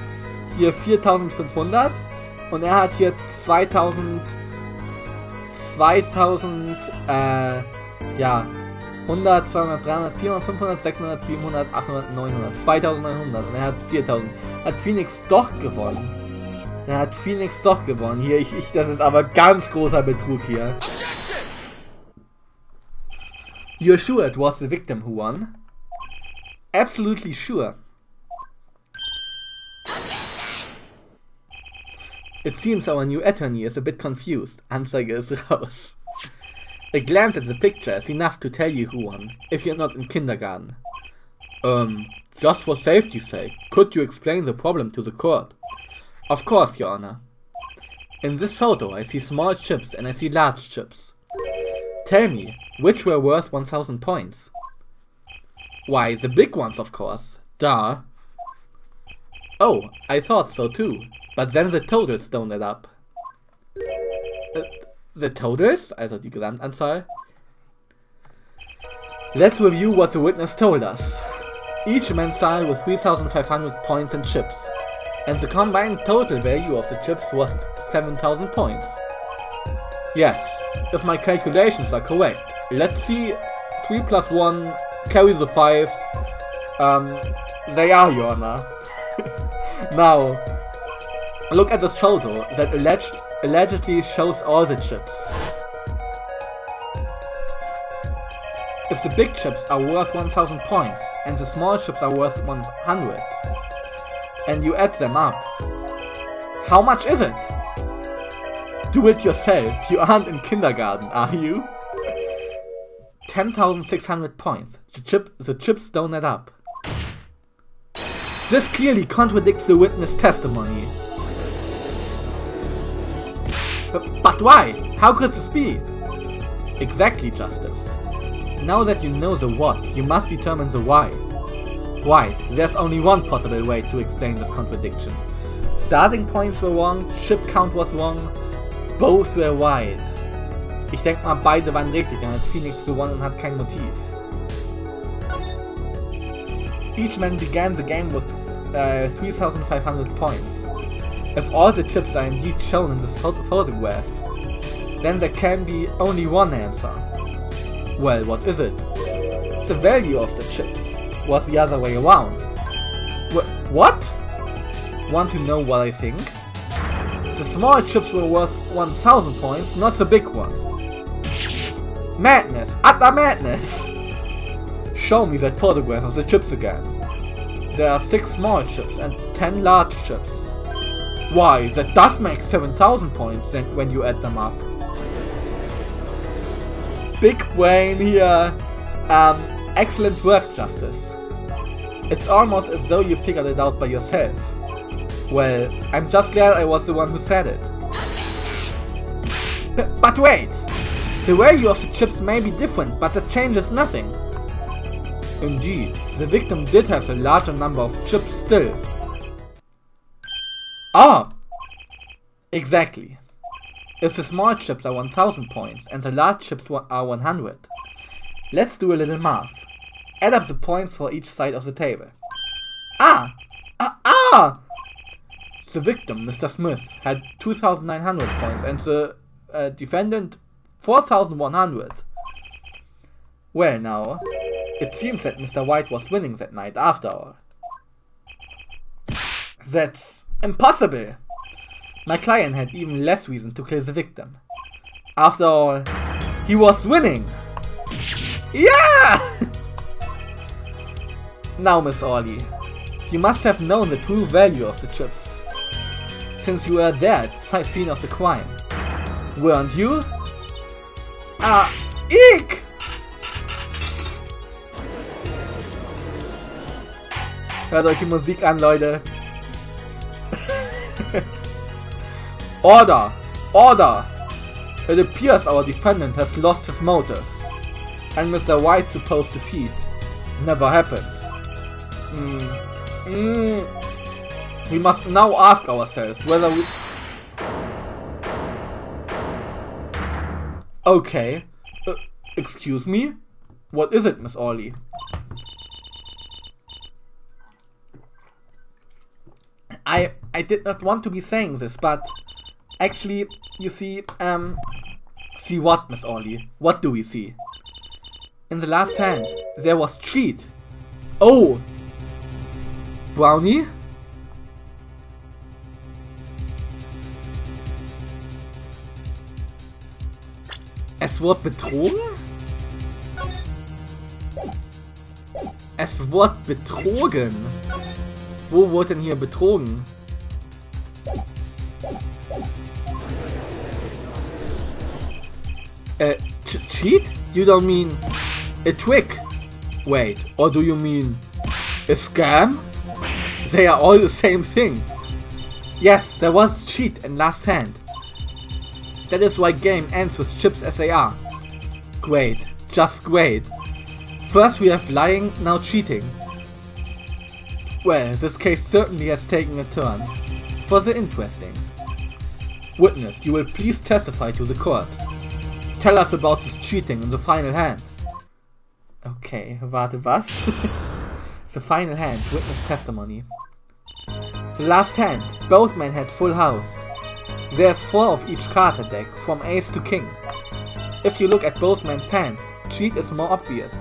hier 4500 und er hat hier 2000, ja, 100, 200, 300, 400, 500, 600, 700, 800, 900, 2900 und er hat 4000. Hat Phoenix doch gewonnen. Dann hat Phoenix doch gewonnen. Hier, das ist aber ganz großer Betrug hier. You're sure it was the victim who won? Absolutely sure. It seems our new attorney is a bit confused. Anzeige ist raus. A glance at the picture is enough to tell you who won, if you're not in kindergarten. Just for safety's sake, could you explain the problem to the court? Of course, Your Honor. In this photo I see small chips and I see large chips. Tell me, which were worth 1000 points? Why, the big ones, of course. Duh. Oh, I thought so too. But then the totals don't add up. The totals? Also die Gesamtanzahl. Let's review what the witness told us. Each man started with 3500 points in chips. And the combined total value of the chips was 7000 points. Yes, if my calculations are correct. Let's see, 3 plus 1 carries a 5. They are, Your Honor. Now, look at this photo that allegedly shows all the chips. If the big chips are worth 1000 points and the small chips are worth 100, and you add them up, how much is it? Do it yourself, you aren't in kindergarten, are you? 10,600 points. The chips don't add up. This clearly contradicts the witness testimony. But why? How could this be? Exactly, Justice. Now that you know the what, you must determine the why. Why? There's only one possible way to explain this contradiction. Starting points were wrong, chip count was wrong, both were right. Ich denke mal, beide waren richtig, dann hat Phoenix gewonnen und hat kein Motiv. Each man began the game with 3500 points. If all the chips are indeed shown in this photograph, then there can be only one answer. Well, what is it? The value of the chips was the other way around. What? Want to know what I think? The small chips were worth 1000 points, not the big ones. Madness! Utter madness! Show me that photograph of the chips again. There are 6 small chips and 10 large chips. Why, that does make 7000 points then when you add them up. Big brain here. Excellent work, Justice. It's almost as though you figured it out by yourself. Well, I'm just glad I was the one who said it. But wait! The value of the chips may be different, but that changes nothing. Indeed, the victim did have a larger number of chips still. Ah! Exactly. If the small chips are 1000 points and the large chips are 100, let's do a little math. Add up the points for each side of the table. The victim, Mr. Smith, had 2900 points and the defendant 4100. Well now, it seems that Mr. White was winning that night after all. That's impossible! My client had even less reason to kill the victim. After all, he was winning! Yeah! Now, Miss Orley, you must have known the true value of the chips. since you were there at the site scene of the crime. Weren't you? Ah, eek! Hört euch die Musik an, Leute. Order! Order! It appears our defendant has lost his motive, and Mr. White's supposed defeat never happened. We must now ask ourselves whether we... Okay. Excuse me? What is it, Miss Orley? I did not want to be saying this, but actually, you see, see what, Miss Orley? What do we see? In the last hand, there was cheat. Oh! Brownie? Es wurde betrogen? Es wurde betrogen. Wo wurde denn hier betrogen? Cheat? You don't mean a trick? Wait, or do you mean a scam? They are all the same thing. Yes, there was cheat in last hand. That is why game ends with chips as they are. Great, just great. First we have lying, now cheating. Well, this case certainly has taken a turn. For the interesting. Witness, you will please testify to the court. Tell us about this cheating in the final hand. Okay, warte, was? The final hand, witness testimony. The last hand, both men had full house. There's 4 of each card at deck, from ace to king. If you look at both men's hands, cheat is more obvious.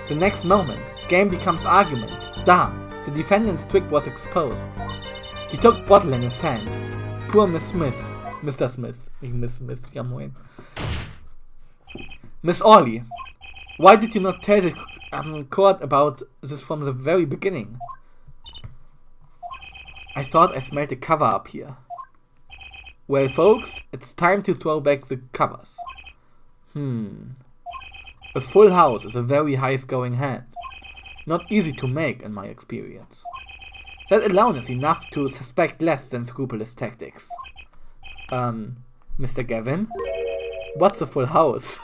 The next moment, game becomes argument. Da! The defendant's trick was exposed. He took bottle in his hand. Poor Miss Smith. Mr. Smith. Miss Smith, ja moin. Miss Orley, why did you not tell the court about this from the very beginning? I thought I smelled a cover up here. Well, folks, it's time to throw back the covers. A full house is a very high-scoring hand. Not easy to make, in my experience. That alone is enough to suspect less than scrupulous tactics. Mr. Gavin? What's a full house?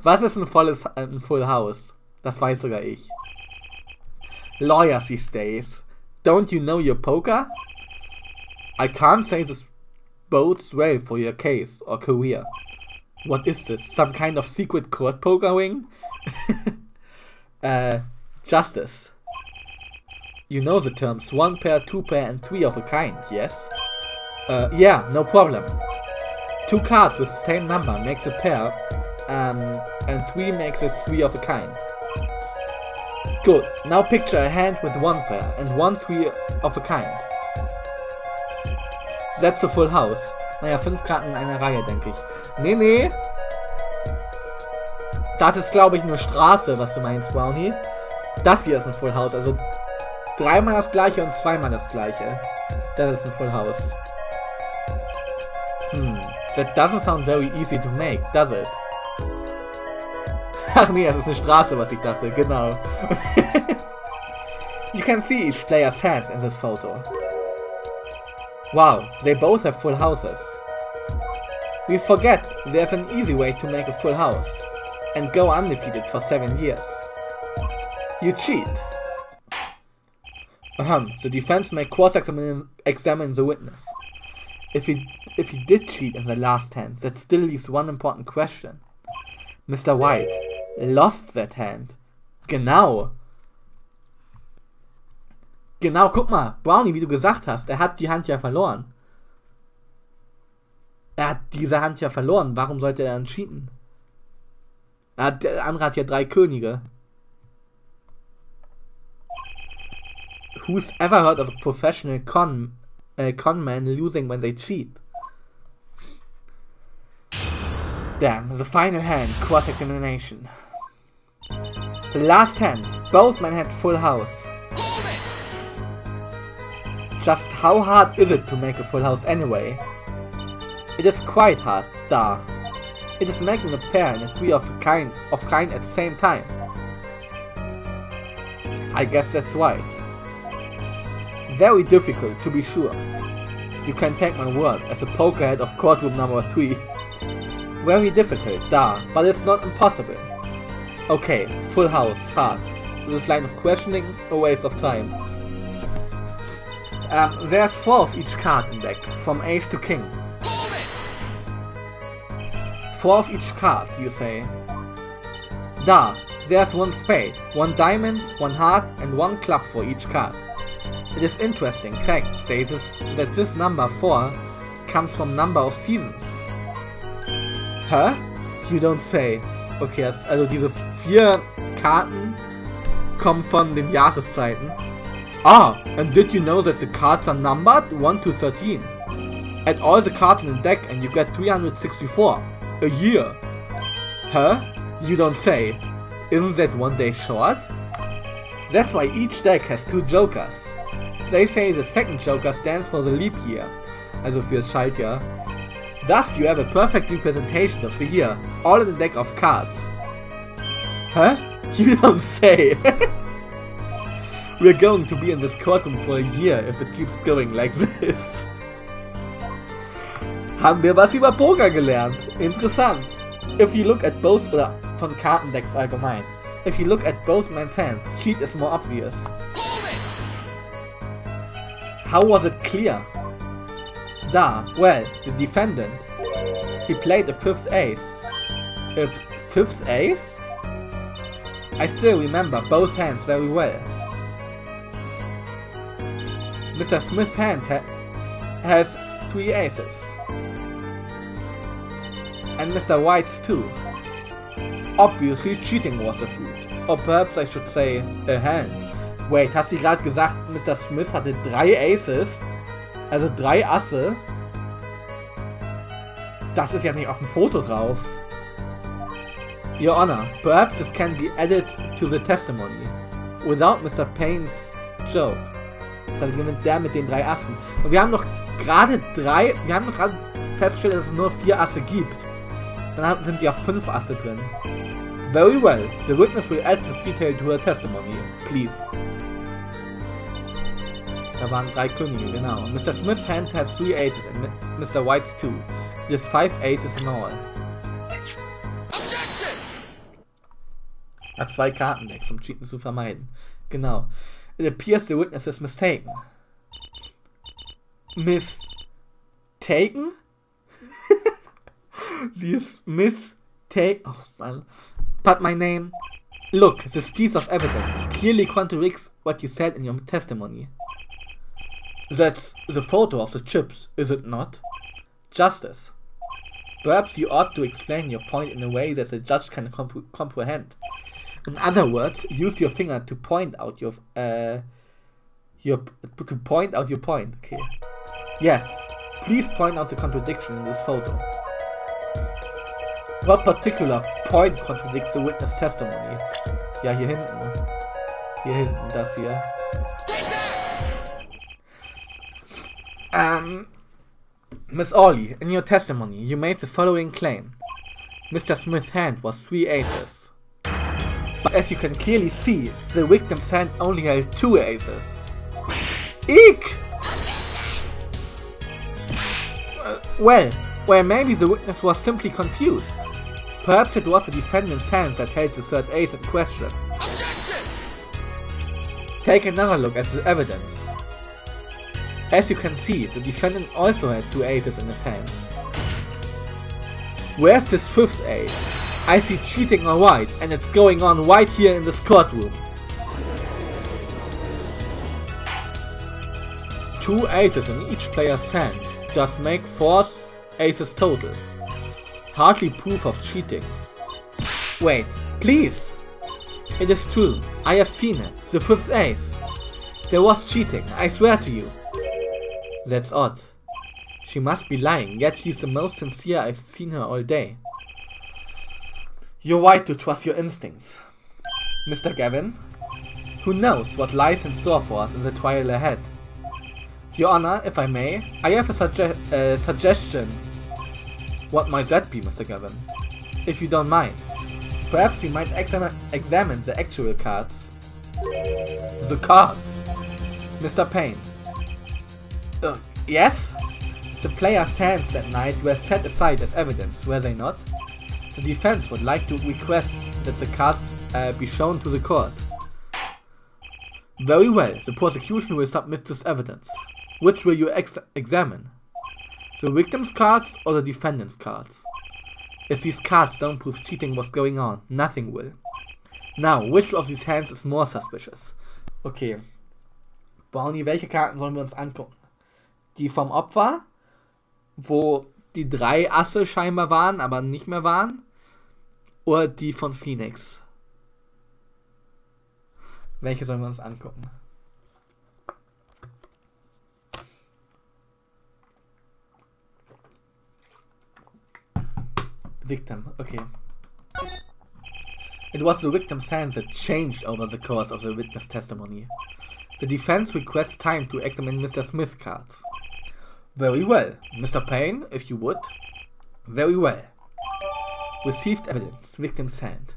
Was ist ein Full House? Das weiß sogar ich. Lawyers these days. Don't you know your poker? I can't say this bodes well for your case or career. What is this? Some kind of secret court poker ring? Justice. You know the terms 1 pair, 2 pair and 3 of a kind, yes? Yeah, no problem. 2 cards with the same number makes a pair, and 3 makes a 3 of a kind. Good, now picture a hand with 1 pair and 1 3 of a kind. That's a full house. Naja, 5 Karten in einer Reihe, denke ich. Nee. Das ist, glaube ich, eine Straße, was du meinst, Brownie. Das hier ist ein Full House, also 3-mal das gleiche und 2-mal das gleiche. Das ist ein Full House. That doesn't sound very easy to make, does it? Ach nee, das ist eine Straße, was ich dachte, genau. You can see each player's hand in this photo. Wow, they both have full houses. We forget there's an easy way to make a full house and go undefeated for 7 years. You cheat. The defense may cross-examine the witness. If he did cheat in the last hand, that still leaves one important question. Mr. White lost that hand. Genau, guck mal, Brownie, wie du gesagt hast, er hat die Hand ja verloren. Er hat diese Hand ja verloren, warum sollte er dann cheaten? Der andere hat ja 3 Könige. Who's ever heard of a professional con man losing when they cheat? Damn, the final hand, cross-examination. The last hand, both men had full house. Just how hard is it to make a full house anyway? It is quite hard, da. It is making a pair and a three of kind at the same time. I guess that's right. Very difficult, to be sure. You can take my word as a pokerhead of courtroom number 3. Very difficult, da, but it's not impossible. Okay, full house, hard. This line of questioning, a waste of time. There's 4 of each card in deck, from ace to king. 4 of each card, you say. Da, there's 1 spade, 1 diamond, 1 heart, and 1 club for each card. It is interesting fact says that this number 4 comes from number of seasons. Hä? You don't say. Okay, also diese 4 Karten kommen von den Jahreszeiten. Ah, and did you know that the cards are numbered 1 to 13? Add all the cards in the deck and you get 364. A year. Huh? You don't say. Isn't that 1 day short? That's why each deck has 2 jokers. They say the second joker stands for the leap year, also für das Schaltjahr. Thus you have a perfect representation of the year, all in the deck of cards. Huh? You don't say. We're going to be in this courtroom for a year if it keeps going like this. Haben wir was über Poker gelernt? Interessant. If you look at both, oder von Kartendecks allgemein. If you look at both men's hands, cheat is more obvious. How was it clear? Da, well, the defendant, he played a 5th ace. A 5th ace? I still remember both hands very well. Mr. Smith's hand has 3 aces. And Mr. White's too. Obviously cheating was afoot. Or perhaps I should say, a hand. Wait, hast du gerade gesagt, Mr. Smith hatte 3 Aces? Also 3 Asse? Das ist ja nicht auf dem Foto drauf. Your Honor, perhaps this can be added to the testimony. Without Mr. Payne's joke. Dann gewinnt der mit den 3 Assen. Und wir haben doch gerade festgestellt, dass es nur 4 Asse gibt. Dann sind ja 5 Asse drin. Very well, the witness will add this detail to her testimony, please. Da waren 3 Könige, genau. Mr. Smith's hand has 3 aces and Mr. White's 2. It is 5 aces in all. Hat 2 Kartendecks, um Cheaten zu vermeiden. Genau. It appears the witness is mistaken. Mistaken? Sie ist mistaken. Oh man. But my name. Look, this piece of evidence clearly contradicts what you said in your testimony. That's the photo of the chips, is it not? Justice. Perhaps you ought to explain your point in a way that the judge can comprehend. In other words, use your finger to point out your point. Okay. Yes. Please point out the contradiction in this photo. What particular point contradicts the witness testimony? Ja, hier hinten. Ne? Hier hinten, das hier. Miss Orley, in your testimony, you made the following claim. Mr. Smith's hand was 3 aces. But as you can clearly see, the victim's hand only held 2 aces. Eek! Well, maybe the witness was simply confused. Perhaps it was the defendant's hand that held the 3rd ace in question. Take another look at the evidence. As you can see, the defendant also had 2 aces in his hand. Where's this 5th ace? I see cheating alright, and it's going on right here in this courtroom. 2 aces in each player's hand does make 4 aces total. Hardly proof of cheating. Wait, please! It is true, I have seen it, the 5th ace. There was cheating, I swear to you. That's odd. She must be lying, yet she's the most sincere I've seen her all day. You're right to trust your instincts. Mr. Gavin? Who knows what lies in store for us in the trial ahead? Your Honor, if I may, I have a suggestion. What might that be, Mr. Gavin? If you don't mind. Perhaps you might examine the actual cards. The cards? Mr. Payne. Yes? The player's hands that night were set aside as evidence, were they not? The defense would like to request that the cards be shown to the court. Very well, the prosecution will submit this evidence. Which will you examine? The victim's cards or the defendant's cards? If these cards don't prove cheating was going on, nothing will. Now, which of these hands is more suspicious? Okay. Brownie, welche Karten sollen wir uns angucken? Die vom Opfer, wo die 3 Asse scheinbar waren, aber nicht mehr waren? Oder die von Phoenix? Welche sollen wir uns angucken? Victim, okay. It was the victim's hands that changed over the course of the witness testimony. The defense requests time to examine Mr. Smith's cards. Very well. Mr. Payne, if you would. Very well. Received evidence. Victim's hand.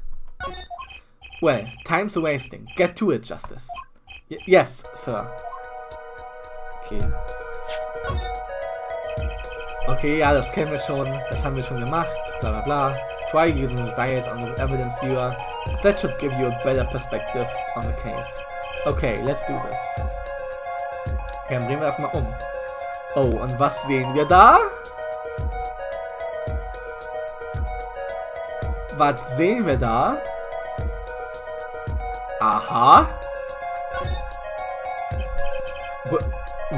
Well, time's wasting. Get to it, Justice. Yes, sir. Okay. Okay, ja, das kennen wir schon. Das haben wir schon gemacht. Bla bla bla. Try using the dials on the evidence viewer. That should give you a better perspective on the case. Okay, let's do this. Okay, dann drehen wir das mal um. Oh, und was sehen wir da? Was sehen wir da? Aha.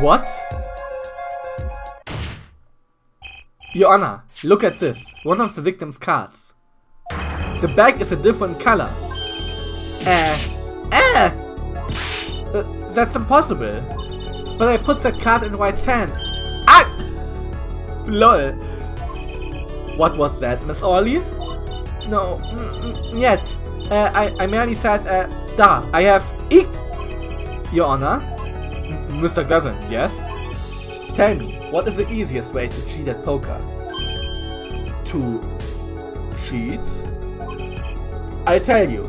What? Your Honor, look at this. One of the victim's cards. The bag is a different color. That's impossible. But I put that card in White's hand. Ah! Lol. What was that, Miss Orley? No, yet. I merely said, da, I have eek. Your Honor. Mr. Gavin, yes? Tell me, what is the easiest way to cheat at poker? To cheat? I tell you.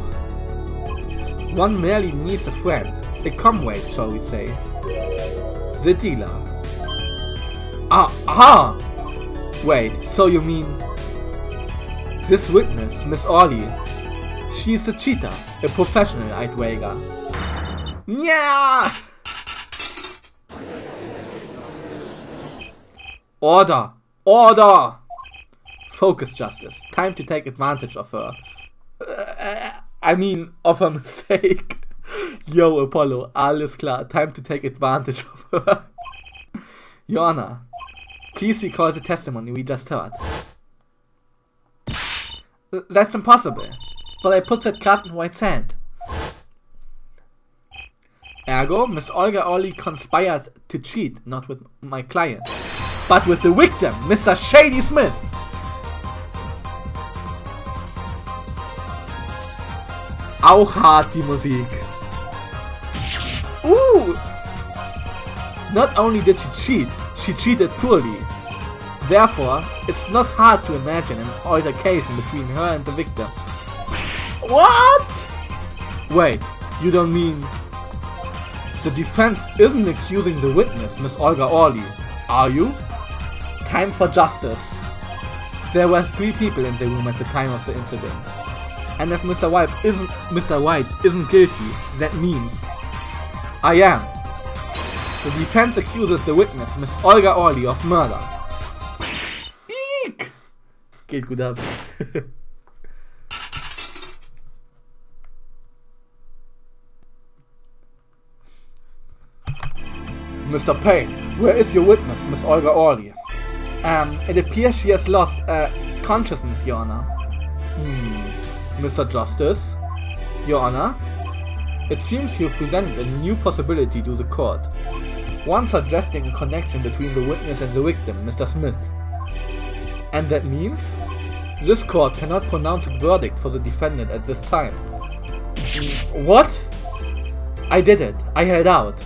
One merely needs a friend. A comrade, shall we say. The dealer. Aha! Wait, so you mean... This witness, Miss Orley, she is a cheater, a professional, I'd wager. Yeah! Order! Order! Focus, Justice. Time to take advantage of her. Of her mistake. Yo, Apollo, alles klar. Time to take advantage of her. Your Honor, please recall the testimony we just heard. That's impossible. But I put that card in White's hand. Ergo, Miss Olga Orley conspired to cheat, not with my client, but with the victim, Mr. Shady Smith. Auch hart die Musik. Ooh! Not only did she cheat, she cheated poorly. Therefore, it's not hard to imagine an altercation between her and the victim. What? Wait, you don't mean... The defense isn't accusing the witness, Miss Olga Orley, are you? Time for justice. There were 3 people in the room at the time of the incident. And if Mr. White isn't guilty, that means I am. The defense accuses the witness, Miss Olga Orley, of murder. Eek! Geht gut ab. Mr. Payne, where is your witness, Miss Olga Orley? It appears she has lost consciousness, Your Honor. Mr. Justice, Your Honor, it seems you've presented a new possibility to the court. One suggesting a connection between the witness and the victim, Mr. Smith. And that means? This court cannot pronounce a verdict for the defendant at this time. What? I did it. I held out.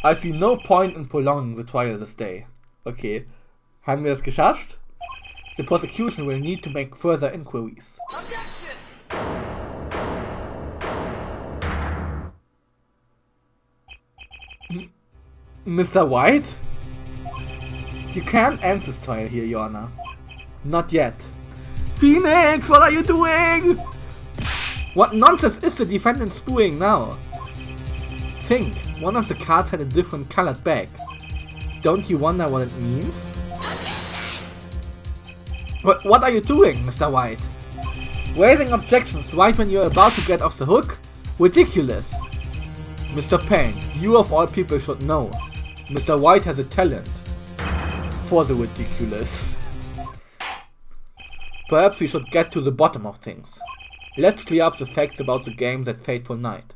I see no point in prolonging the trial this day. Okay, haben wir es geschafft? The prosecution will need to make further inquiries. Mr. White? You can't end this trial here, Your Honor. Not yet. Phoenix, what are you doing? What nonsense is the defendant spewing now? Think, one of the cards had a different colored bag. Don't you wonder what it means? What are you doing, Mr. White? Raising objections right when you're about to get off the hook? Ridiculous! Mr. Payne, you of all people should know. Mr. White has a talent for the ridiculous. Perhaps we should get to the bottom of things. Let's clear up the facts about the game that fateful night.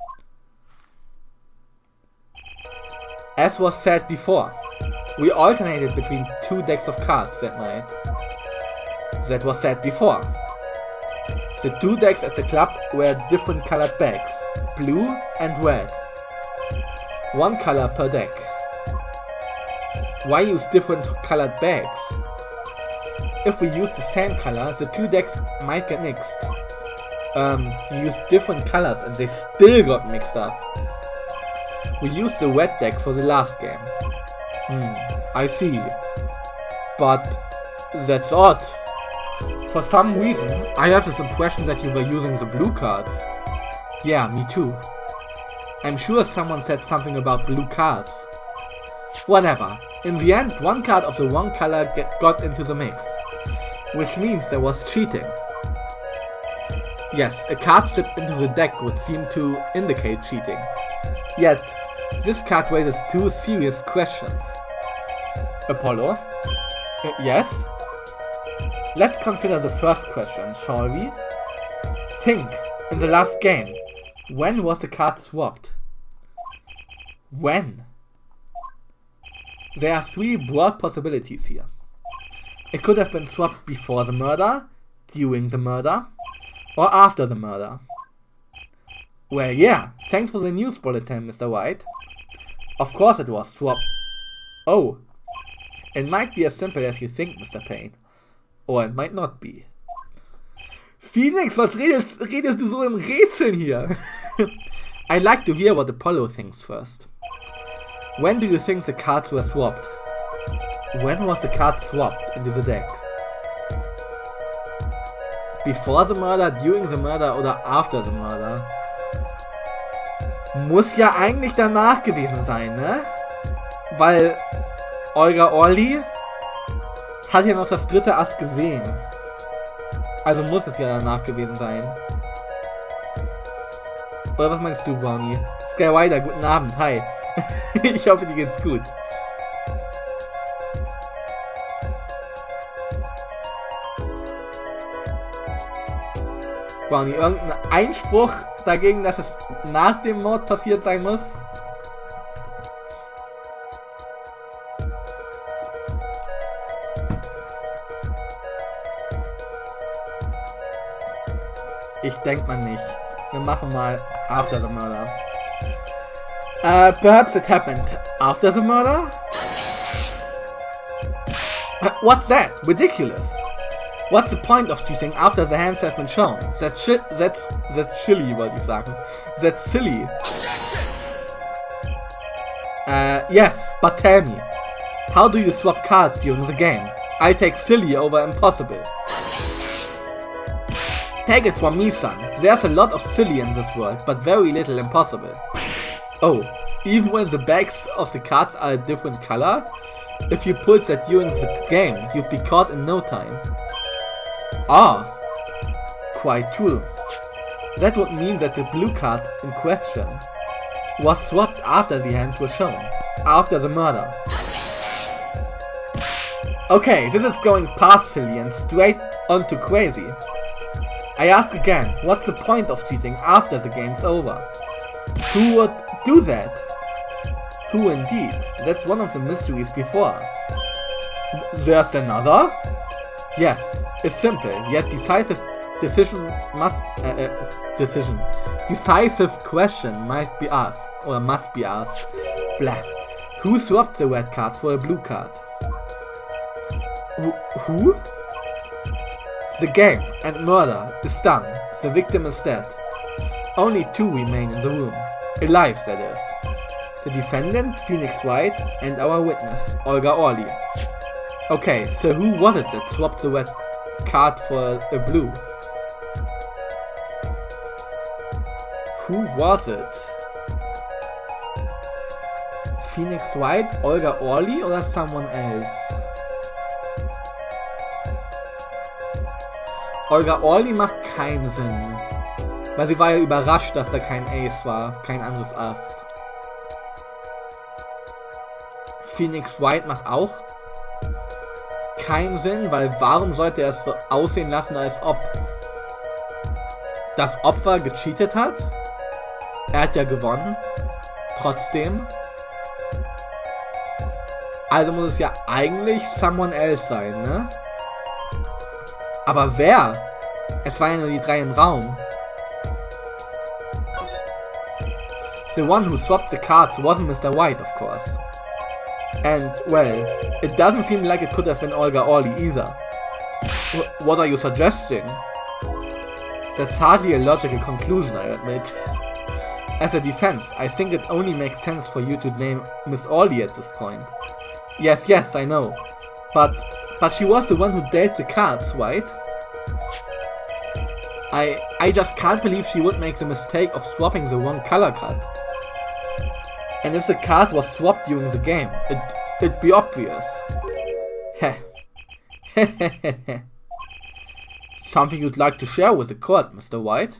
As was said before, we alternated between 2 decks of cards that night. That was said before. The 2 decks at the club were different colored bags, blue and red. 1 color per deck. Why use different colored bags? If we use the same color, the 2 decks might get mixed. You use different colors and they still got mixed up. We used the red deck for the last game. I see. But that's odd. For some reason, I have this impression that you were using the blue cards. Yeah, me too. I'm sure someone said something about blue cards. Whatever. In the end, 1 card of the wrong color got into the mix. Which means there was cheating. Yes, a card slipped into the deck would seem to indicate cheating. Yet, this card raises 2 serious questions. Apollo? Yes? Let's consider the first question, shall we? Think, in the last game, when was the card swapped? When? There are 3 broad possibilities here. It could have been swapped before the murder, during the murder, or after the murder. Well, yeah, thanks for the news bulletin, Mr. White. Of course it was swapped. Oh, it might be as simple as you think, Mr. Payne. Or it might not be. Phoenix, was redest du so in Rätseln hier? I'd like to hear what Apollo thinks first. When do you think the cards were swapped? When was the card swapped into the deck? Before the murder, during the murder oder after the murder? Muss ja eigentlich danach gewesen sein, ne? Weil Olga Orly hat ja noch das 3. Ast gesehen. Also muss es ja danach gewesen sein. Oder was meinst du, Brownie? Skyrider, guten Abend, hi. Ich hoffe, dir geht's gut. Brownie, irgendein Einspruch dagegen, dass es nach dem Mord passiert sein muss? Ich denk mal nicht. Wir machen mal after the murder. Perhaps it happened after the murder? What's that? Ridiculous. What's the point of cheating after the hands have been shown? That's silly, wollte ich sagen. That's silly. Yes, but tell me. How do you swap cards during the game? I take silly over impossible. Take it from me, son. There's a lot of silly in this world, but very little impossible. Oh, even when the backs of the cards are a different color? If you pulled that during the game, you'd be caught in no time. Ah, quite true. That would mean that the blue card in question was swapped after the hands were shown, after the murder. Okay, this is going past silly and straight onto crazy. I ask again, what's the point of cheating after the game's over? Who would do that? Who indeed? That's one of the mysteries before us. There's another? Yes, it's simple, yet decisive decisive question might be asked, or must be asked. Blah. Who swapped the red card for a blue card? Who? The game and murder is done. The victim is dead. Only two remain in the room. Alive, that is. The defendant, Phoenix Wright, and our witness, Olga Orly. Okay, so who was it that swapped the red card for a blue? Who was it? Phoenix Wright, Olga Orly oder someone else? Olga Orly macht keinen Sinn. Weil sie war ja überrascht, dass da kein Ace war, kein anderes Ass. Phoenix Wright macht auch keinen Sinn, weil warum sollte er es so aussehen lassen, als ob das Opfer gecheatet hat? Er hat ja gewonnen. Trotzdem. Also muss es ja eigentlich someone else sein, ne? Aber wer? Es waren ja nur die drei im Raum. The one who swapped the cards wasn't Mr. White, of course. And, well, it doesn't seem like it could have been Olga Orly either. What are you suggesting? That's hardly a logical conclusion, I admit. As a defense, I think it only makes sense for you to name Miss Orly at this point. Yes, I know. But she was the one who dealt the cards, right? I just can't believe she would make the mistake of swapping the wrong color card. And if the card was swapped during the game, it'd be obvious. Heh. Something you'd like to share with the court, Mr. White?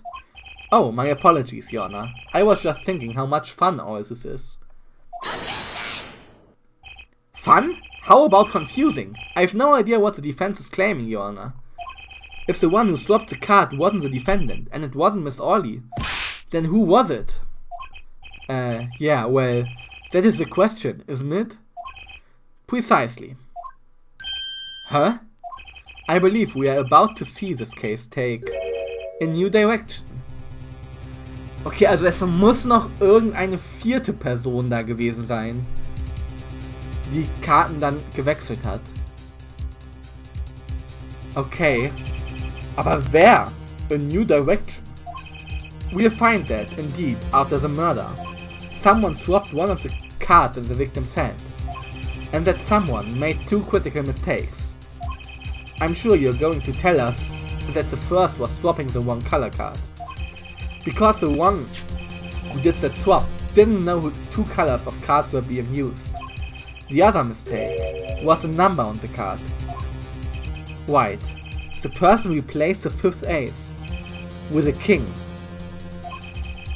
Oh, my apologies, Your Honor. I was just thinking how much fun all this is. Fun? How about confusing? I've no idea what the defense is claiming, Your Honor. If the one who swapped the card wasn't the defendant, and it wasn't Miss Orly, then who was it? Yeah, well, that is the question, isn't it? Precisely. Huh? I believe we are about to see this case take a new direction. Okay, also es muss noch irgendeine vierte Person da gewesen sein, die die Karten dann gewechselt hat. Okay. Aber wer? A new direction? We'll find that, indeed, after the murder. Someone swapped one of the cards in the victim's hand. And that someone made two critical mistakes. I'm sure you're going to tell us that the first was swapping the wrong color card. Because the one who did that swap didn't know who two colors of cards were being used. The other mistake was the number on the card. Right. The person replaced the fifth ace with a king.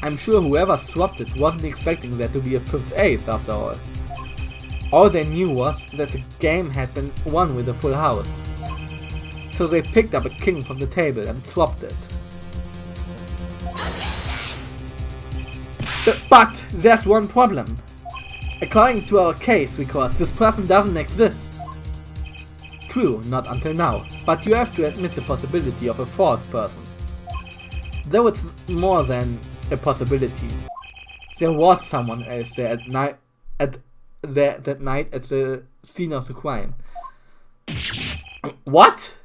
I'm sure whoever swapped it wasn't expecting there to be a fifth ace after all. All they knew was that the game had been won with a full house. So they picked up a king from the table and swapped it. But there's one problem. According to our case record, this person doesn't exist. True, not until now, but you have to admit the possibility of a fourth person. Though it's more than a possibility. There was someone else there that night at the scene of the crime. What?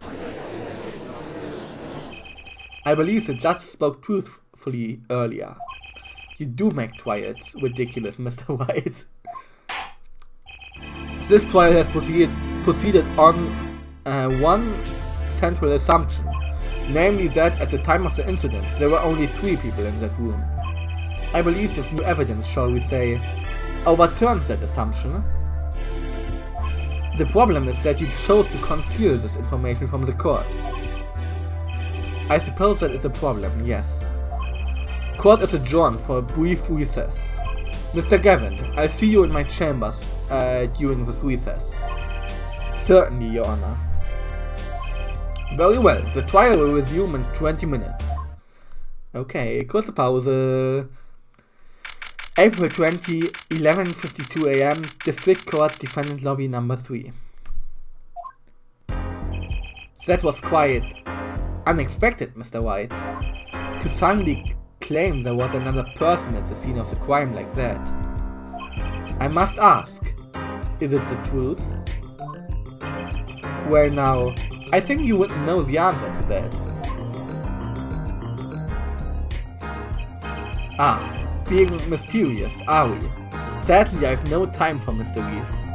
I believe the judge spoke truthfully earlier. You do make trials ridiculous, Mr. White. This trial has proceeded on one central assumption, namely that at the time of the incident there were only 3 people in that room. I believe this new evidence, shall we say, overturns that assumption. The problem is that you chose to conceal this information from the court. I suppose that is a problem, yes. Court is adjourned for a brief recess. Mr. Gavin, I'll see you in my chambers during this recess. Certainly, Your Honor. Very well, the trial will resume in 20 minutes. Okay, kurze Pause. April 20, 11:52 AM, District Court, Defendant Lobby number 3. That was quite unexpected, Mr. White. To suddenly claim there was another person at the scene of the crime like that. I must ask, is it the truth? Well now, I think you wouldn't know the answer to that. Ah, being mysterious, are we? Sadly, I have no time for mysteries.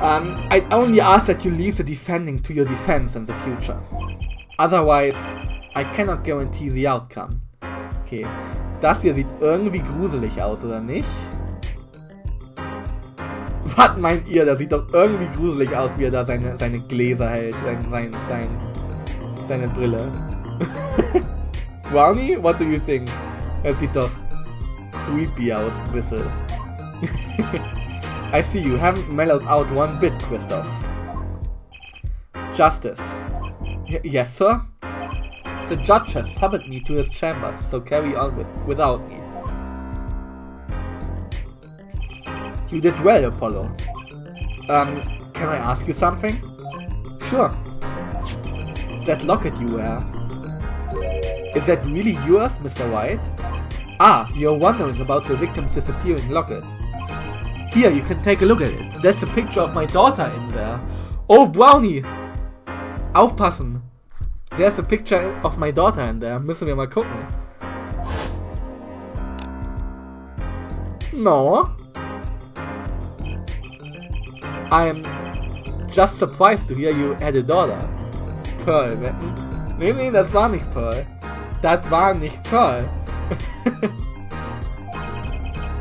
I'd only ask that you leave the defending to your defense in the future. Otherwise, I cannot guarantee the outcome. Okay, das hier sieht irgendwie gruselig aus, oder nicht? Was meint ihr? Das sieht doch irgendwie gruselig aus, wie er da seine Gläser hält, seine Brille. Brownie, what do you think? Das sieht doch creepy aus, ein bisschen. I see you haven't mellowed out one bit, Christoph. Justice. Yes, sir? The judge has summoned me to his chambers, so carry on without me. You did well, Apollo. Can I ask you something? Sure. That locket you wear. Is that really yours, Mr. White? Ah, you're wondering about the victim's disappearing locket. Here, you can take a look at it. There's a picture of my daughter in there. Oh, Brownie! Aufpassen! There's a picture of my daughter in there. Müssen wir mal gucken. No. I'm just surprised to hear you had a daughter. Pearl, wetten? Nee, das war nicht Pearl. Das war nicht Pearl.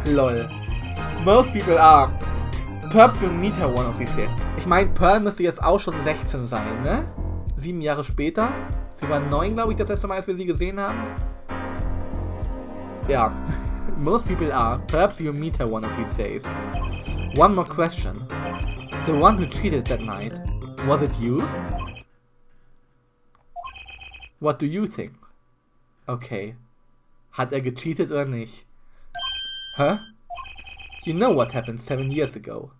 Lol. Most people are. Perhaps you'll meet her one of these days. Ich meine, Pearl müsste jetzt auch schon 16 sein, ne? 7 Jahre später. Sie war 9, glaube ich, das letzte Mal, als wir sie gesehen haben. Ja. Most people are. Perhaps you'll meet her one of these days. One more question. The one who cheated that night, was it you? What do you think? Okay. Hat er gecheatet oder nicht? Huh? You know what happened 7 years ago.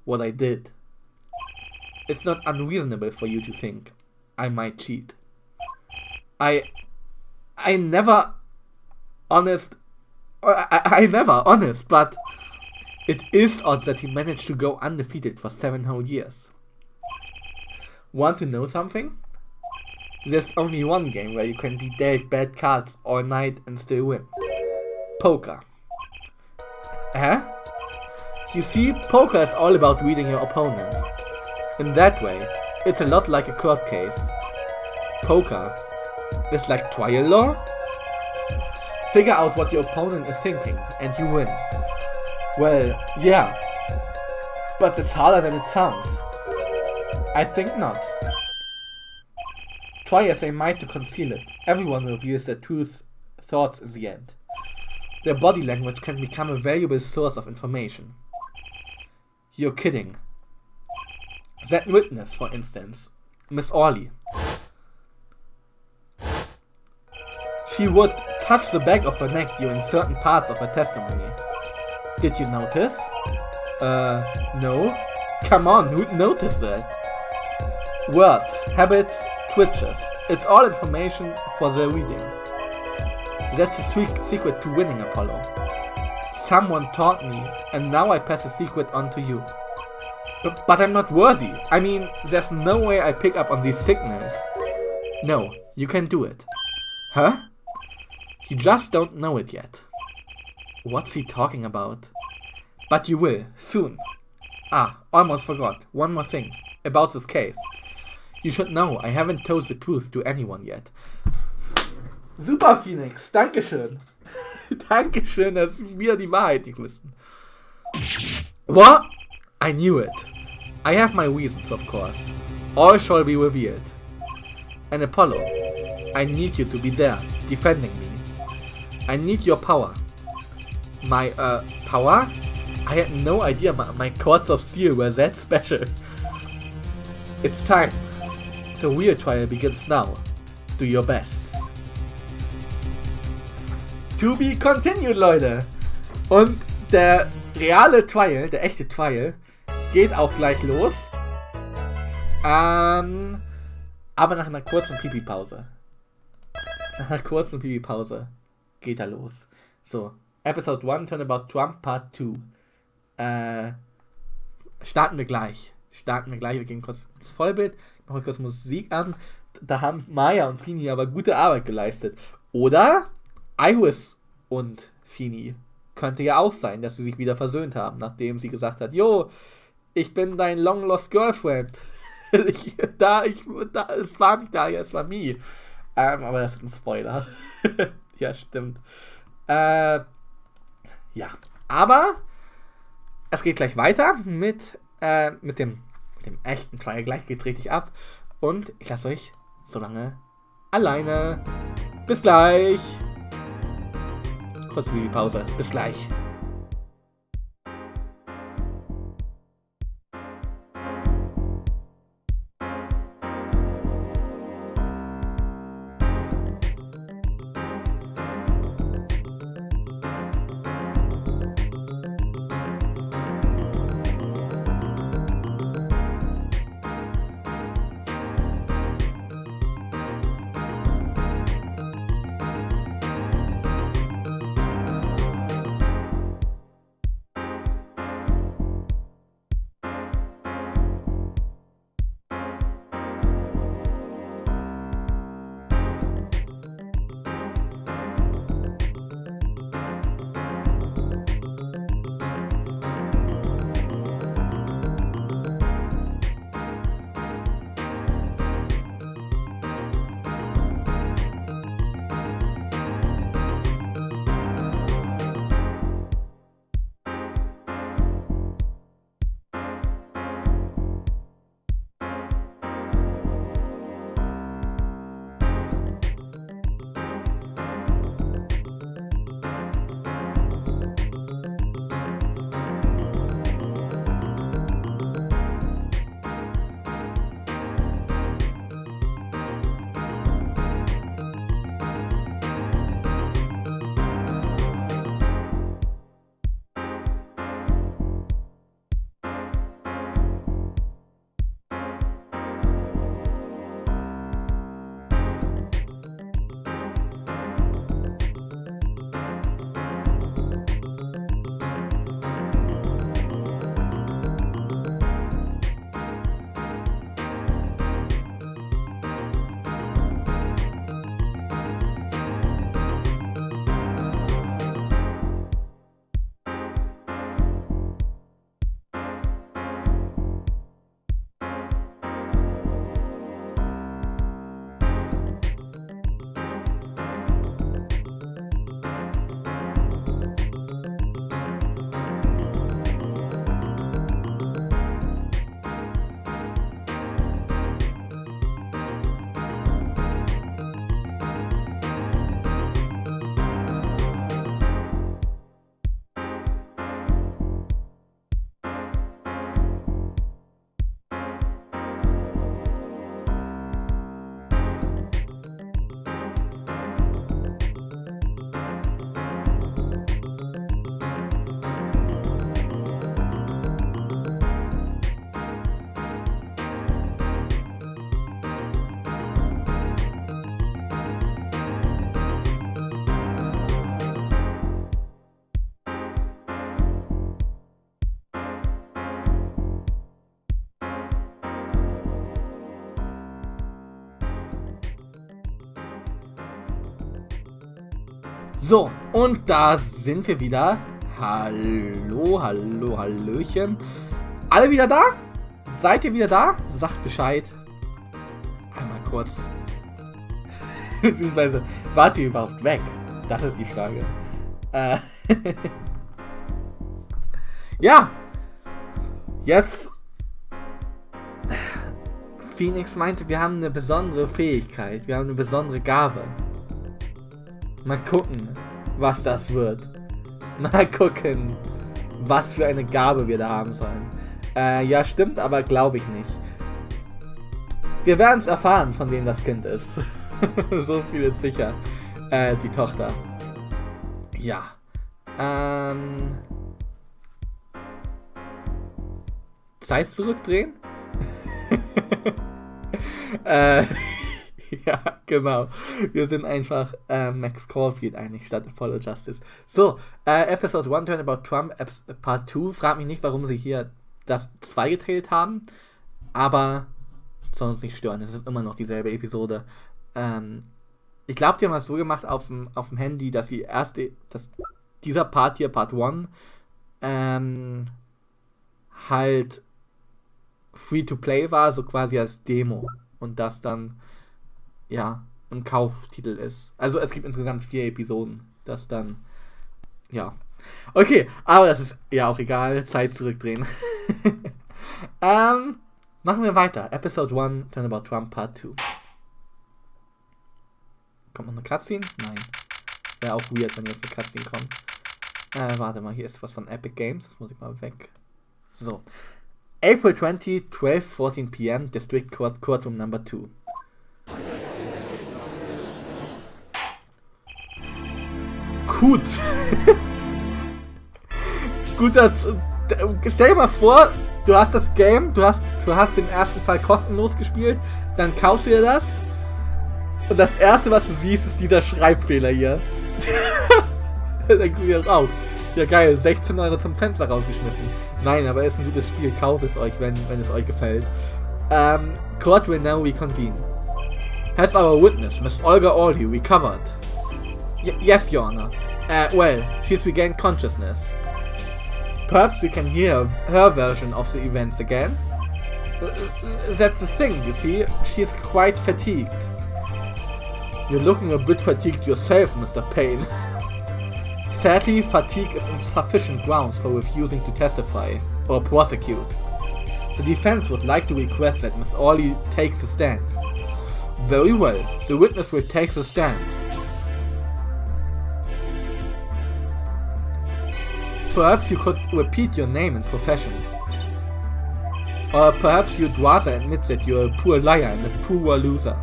What I did. It's not unreasonable for you to think I might cheat. I never honest, but it is odd that he managed to go undefeated for 7 whole years. Want to know something? There's only one game where you can be dealt bad cards all night and still win. Poker. Huh? You see, poker is all about reading your opponent. In that way, it's a lot like a court case. Poker is like trial law. Figure out what your opponent is thinking, and you win. Well, yeah, but it's harder than it sounds. I think not. Try as they might to conceal it, everyone reveals their true thoughts in the end. Their body language can become a valuable source of information. You're kidding. That witness, for instance, Miss Orley. She would touch the back of her neck during certain parts of her testimony. Did you notice? No. Come on, who'd notice that? Words, habits, twitches. It's all information for the reading. That's the secret to winning, Apollo. Someone taught me, and now I pass the secret on to you. But I'm not worthy. I mean, there's no way I pick up on these signals. No, you can do it. Huh? You just don't know it yet. What's he talking about? But you will, soon. Ah, almost forgot. One more thing. About this case. You should know, I haven't told the truth to anyone yet. Super, Phoenix. Dankeschön. Dankeschön, dass wir die Wahrheit nicht wissen. What? I knew it. I have my reasons, of course. All shall be revealed. And Apollo, I need you to be there, defending me. I need your power. My, power? I had no idea my cords of steel were that special. It's time. The real trial begins now. Do your best. To be continued, Leute. Und der reale Trial, der echte Trial, geht auch gleich los. Aber nach einer kurzen Pipi-Pause. Nach einer kurzen Pipi-Pause geht er los. So, Episode 1, Turn About Trump, Part 2. Starten wir gleich. Wir gehen kurz ins Vollbild, machen kurz Musik an. Da haben Maya und Fini aber gute Arbeit geleistet. Oder Iris und Fini. Könnte ja auch sein, dass sie sich wieder versöhnt haben, nachdem sie gesagt hat, jo, ich bin dein long lost girlfriend. Es war nicht da, es war me. Aber das ist ein Spoiler. Ja, stimmt. Ja, aber es geht gleich weiter mit dem echten Trial. Gleich geht's richtig ab. Und ich lasse euch so lange alleine. Bis gleich. Kurze Babypause. Bis gleich. So, und da sind wir wieder. Hallöchen. Alle wieder da? Seid ihr wieder da? Sagt Bescheid. Einmal kurz. Beziehungsweise, wart ihr überhaupt weg? Das ist die Frage. Ja. Jetzt. Phoenix meinte, wir haben eine besondere Fähigkeit. Wir haben eine besondere Gabe. Mal gucken, was das wird. Mal gucken, was für eine Gabe wir da haben sollen. Ja, stimmt, aber glaube ich nicht. Wir werden es erfahren, von wem das Kind ist. So viel ist sicher. Die Tochter. Ja. Zeit zurückdrehen? Ja, genau. Wir sind einfach Max Caulfield eigentlich statt Apollo Justice. So, Episode 1 Turnabout Trump, Part 2. Frag mich nicht, warum sie hier das zweigeteilt haben, aber soll uns nicht stören. Es ist immer noch dieselbe Episode. Ich glaube, die haben das so gemacht auf dem Handy, dass dieser Part hier, Part 1, halt free to play war, so quasi als Demo. Und das dann, ja, ein Kauftitel ist. Also es gibt insgesamt 4 Episoden. Das dann, ja. Okay, aber das ist ja auch egal. Zeit zurückdrehen. Machen wir weiter. Episode 1, Turnabout Trump, Part 2. Kommt noch eine Cutscene? Nein. Wäre auch weird, wenn jetzt eine Cutscene kommt. Warte mal, hier ist was von Epic Games. Das muss ich mal weg. So. April 20, 12:14 p.m. District Court, Courtroom Number 2. Gut. Gut, stell dir mal vor, du hast das Game, du hast den ersten Fall kostenlos gespielt, dann kaufst du dir das und das erste, was du siehst, ist dieser Schreibfehler hier. Dann denkst du dir auch, ja geil, 16 Euro zum Fenster rausgeschmissen. Nein, aber es ist ein gutes Spiel, kauft es euch, wenn es euch gefällt. Court will now reconvene. Has our witness, Miss Olga Orley, recovered? Yes, Your Honor. Well, she's regained consciousness. Perhaps we can hear her version of the events again? That's the thing, you see, she's quite fatigued. You're looking a bit fatigued yourself, Mr. Payne. Sadly, fatigue is insufficient grounds for refusing to testify or prosecute. The defense would like to request that Miss Orley takes the stand. Very well, the witness will take the stand. Perhaps you could repeat your name and profession. Or perhaps you'd rather admit that you're a poor liar and a poor loser.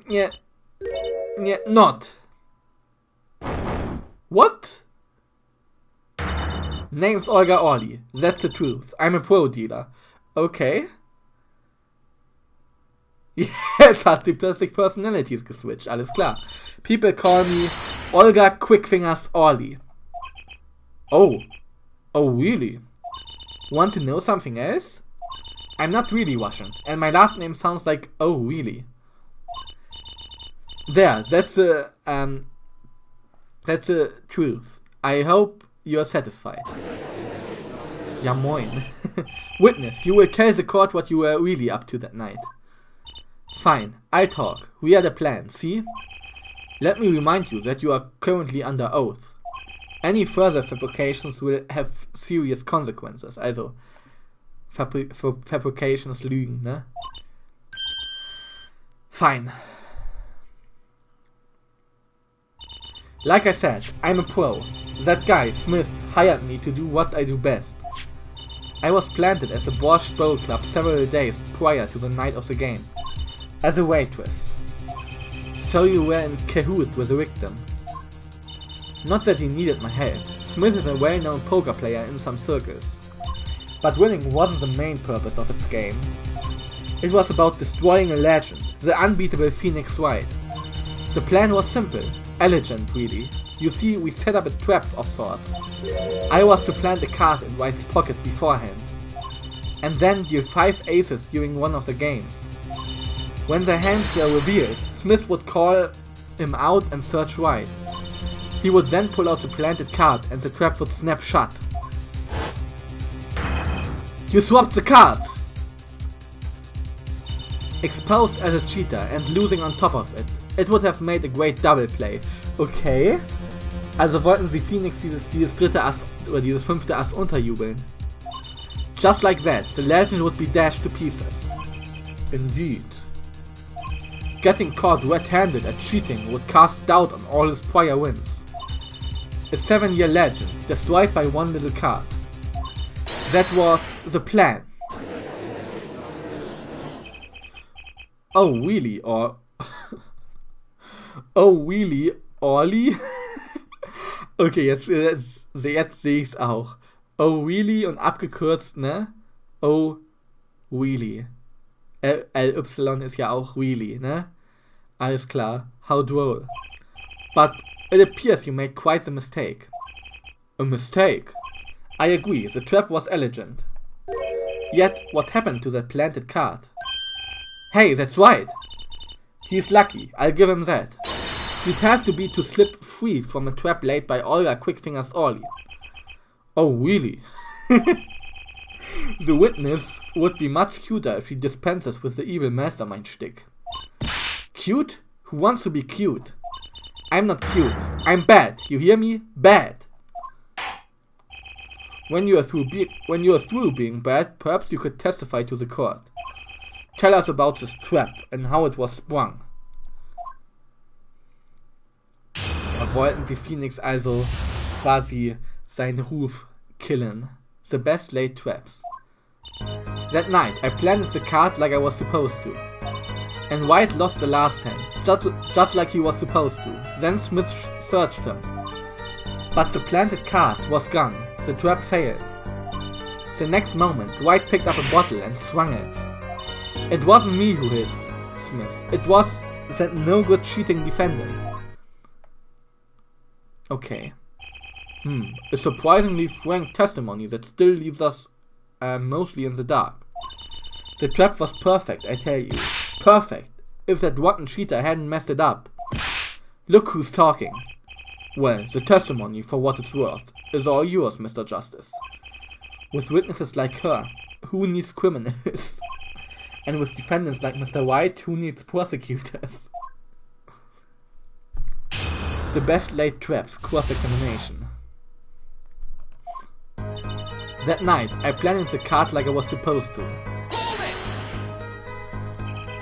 Yeah, not. What? Name's Olga Orley. That's the truth. I'm a pro dealer. Okay. Jetzt hat die plötzlich Personalities geswitcht. Alles klar. People call me Olga Quickfingers Orley. Oh. Oh, really? Want to know something else? I'm not really Russian, and my last name sounds like oh, really. There, that's the truth. I hope you're satisfied. Ja, moin. Witness, you will tell the court what you were really up to that night. Fine, I'll talk. We had a plan, see? Let me remind you that you are currently under oath. Any further fabrications will have serious consequences. Also, Fabrications lügen, ne? Fine. Like I said, I'm a pro. That guy, Smith, hired me to do what I do best. I was planted at the Borscht Bowl Club several days prior to the night of the game. As a waitress. So you were in cahoots with the victim. Not that he needed my help. Smith is a well-known poker player in some circles. But winning wasn't the main purpose of his game. It was about destroying a legend, the unbeatable Phoenix Wright. The plan was simple, elegant really. You see, we set up a trap of sorts. I was to plant a card in Wright's pocket beforehand, and then deal 5 aces during one of the games. When the hands were revealed, Smith would call him out and search Wright. He would then pull out the planted card and the trap would snap shut. You swapped the cards! Exposed as a cheater and losing on top of it. It would have made a great double play. Okay. Also wollten sie Phoenix dieses dritte Ass oder dieses 5. Ass unterjubeln. Just like that, the legend would be dashed to pieces. Indeed. Getting caught red-handed at cheating would cast doubt on all his prior wins. A 7-year legend, destroyed by one little card. That was the plan. Oh, really? Or... oh, really? Orly? Okay, jetzt sehe ich's auch. Oh, really? Und abgekürzt, ne? Oh, really. LY ist ja auch really, ne? Alles klar. How droll. But it appears you made quite a mistake. A mistake? I agree, the trap was elegant. Yet, what happened to that planted card? Hey, that's right! He's lucky, I'll give him that. You'd have to be to slip free from a trap laid by Olga Quickfingers Orly. Oh, really? The witness would be much cuter if he dispenses with the evil mastermind shtick. Cute? Who wants to be cute? I'm not cute. I'm bad. You hear me? Bad. When you are through being bad, perhaps you could testify to the court. Tell us about this trap and how it was sprung. Wollten die Phoenix also quasi seinen Ruf killen. The best laid traps. That night, I planted the card like I was supposed to. And White lost the last hand, just like he was supposed to. Then Smith searched him. But the planted card was gone. The trap failed. The next moment, White picked up a bottle and swung it. It wasn't me who hit Smith. It was that no-good cheating defendant. Okay. A surprisingly frank testimony that still leaves us mostly in the dark. The trap was perfect, I tell you. Perfect. If that rotten cheater hadn't messed it up. Look who's talking. Well, the testimony, for what it's worth, is all yours, Mr. Justice. With witnesses like her, who needs criminals? And with defendants like Mr. White, who needs prosecutors? The best laid traps, cross-examination. That night, I planted the card like I was supposed to.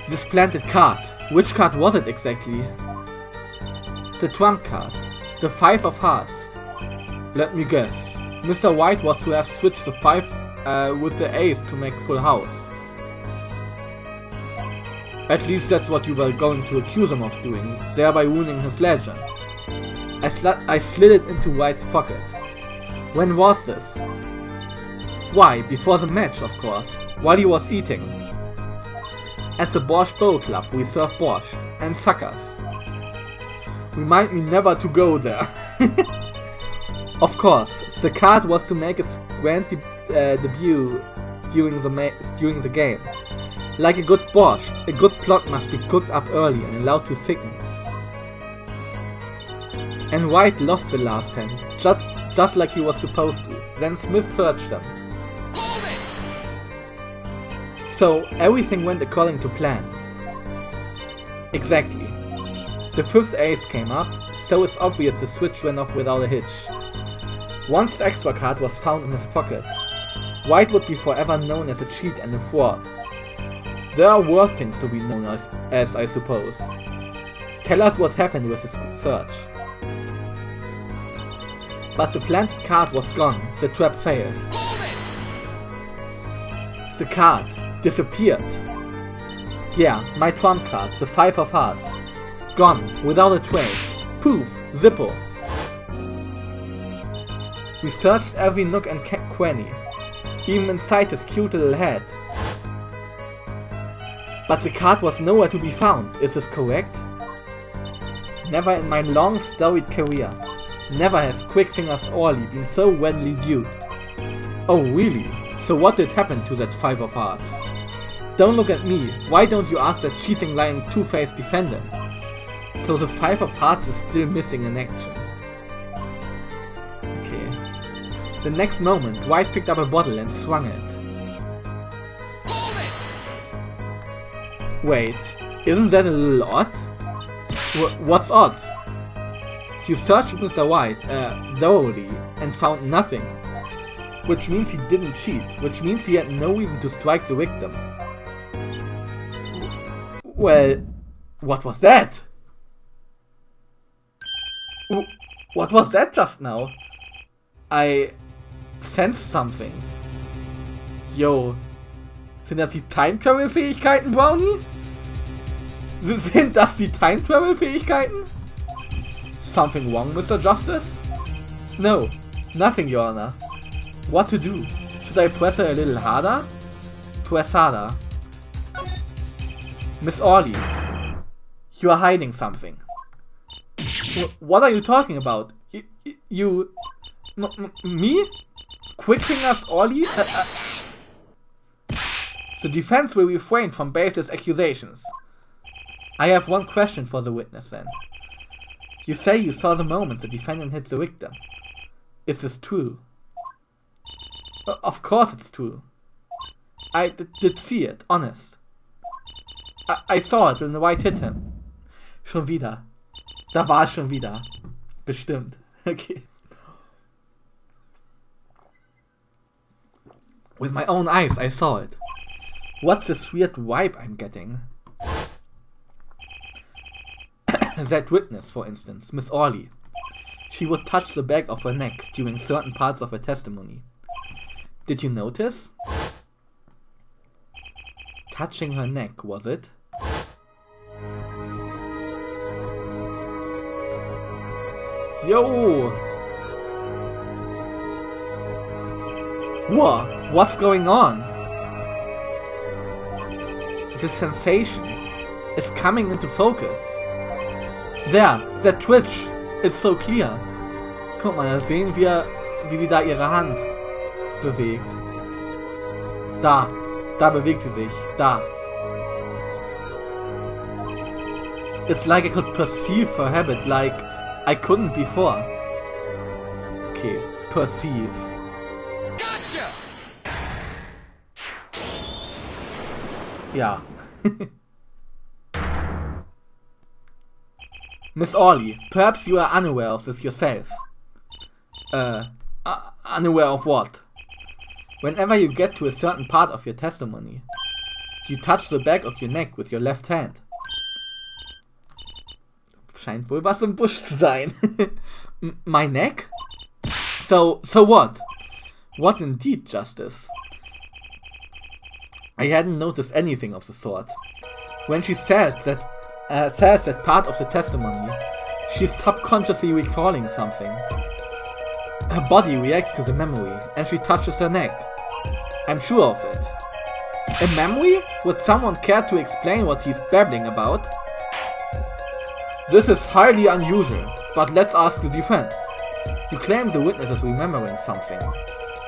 This planted card. Which card was it exactly? The trump card. The 5 of hearts. Let me guess. Mr. White was to have switched the 5 with the ace to make full house. At least that's what you were going to accuse him of doing, thereby ruining his ledger. I slid it into White's pocket. When was this? Why, before the match, of course, while he was eating. At the Borscht Bowl Club we serve borscht and suckers. Remind me never to go there. Of course, the card was to make its grand debut during the game. Like a good borscht, a good plot must be cooked up early and allowed to thicken. And White lost the last hand, just like he was supposed to. Then Smith searched him. So, everything went according to plan. Exactly. The 5th ace came up, so it's obvious the switch went off without a hitch. Once the extra card was found in his pocket, White would be forever known as a cheat and a fraud. There are worse things to be known as I suppose. Tell us what happened with his search. But the planted card was gone, the trap failed. The card disappeared. Yeah, my trump card, the 5 of hearts. Gone, without a trace. Poof, Zippo. We searched every nook and cranny, even inside his cute little head. But the card was nowhere to be found, is this correct? Never in my long storied career, never has Quickfingers Orly been so readily duped. Oh really? So what did happen to that 5 of hearts? Don't look at me, why don't you ask that cheating lying two-faced defendant? So the 5 of hearts is still missing in action. Okay. The next moment, White picked up a bottle and swung it. Wait, isn't that a little odd? What's odd? You searched Mr. White, thoroughly, and found nothing. Which means he didn't cheat, which means he had no reason to strike the victim. Well, what was that? What was that just now? I sensed something. Yo, sind das die Time-Travel-Fähigkeiten, Brownie? Sind das die Time-Travel-Fähigkeiten? Something wrong, Mr. Justice? No, nothing, Your Honor. What to do? Should I press her a little harder? Press harder. Miss Orly. You are hiding something. What are you talking about? You... Me? Quick fingers, Ollie? The defense will refrain from baseless accusations. I have one question for the witness then. You say you saw the moment the defendant hit the victim. Is this true? Of course it's true. I did see it, honest. I saw it when the white hit him. Schon wieder. Da war es schon wieder. Bestimmt. Okay. With my own eyes, I saw it. What's this weird vibe I'm getting? That witness, for instance, Miss Orley. She would touch the back of her neck during certain parts of her testimony. Did you notice? Touching her neck, was it? Yo! Whoa, what's going on? This sensation, it's coming into focus. There, that twitch, it's so clear. Guck mal, da sehen wir, wie sie da ihre Hand bewegt. Da bewegt sie sich, da. It's like I could perceive her habit like I couldn't before. Okay, perceive. Gotcha! Ja. Miss Orley, perhaps you are unaware of this yourself. Unaware of what? Whenever you get to a certain part of your testimony, you touch the back of your neck with your left hand. Scheint wohl was im Busch zu sein. My neck? So what? What indeed, Justice? I hadn't noticed anything of the sort. When she says that part of the testimony, she's subconsciously recalling something. Her body reacts to the memory, and she touches her neck. I'm sure of it. A memory? Would someone care to explain what he's babbling about? This is highly unusual, but let's ask the defense. You claim the witness is remembering something.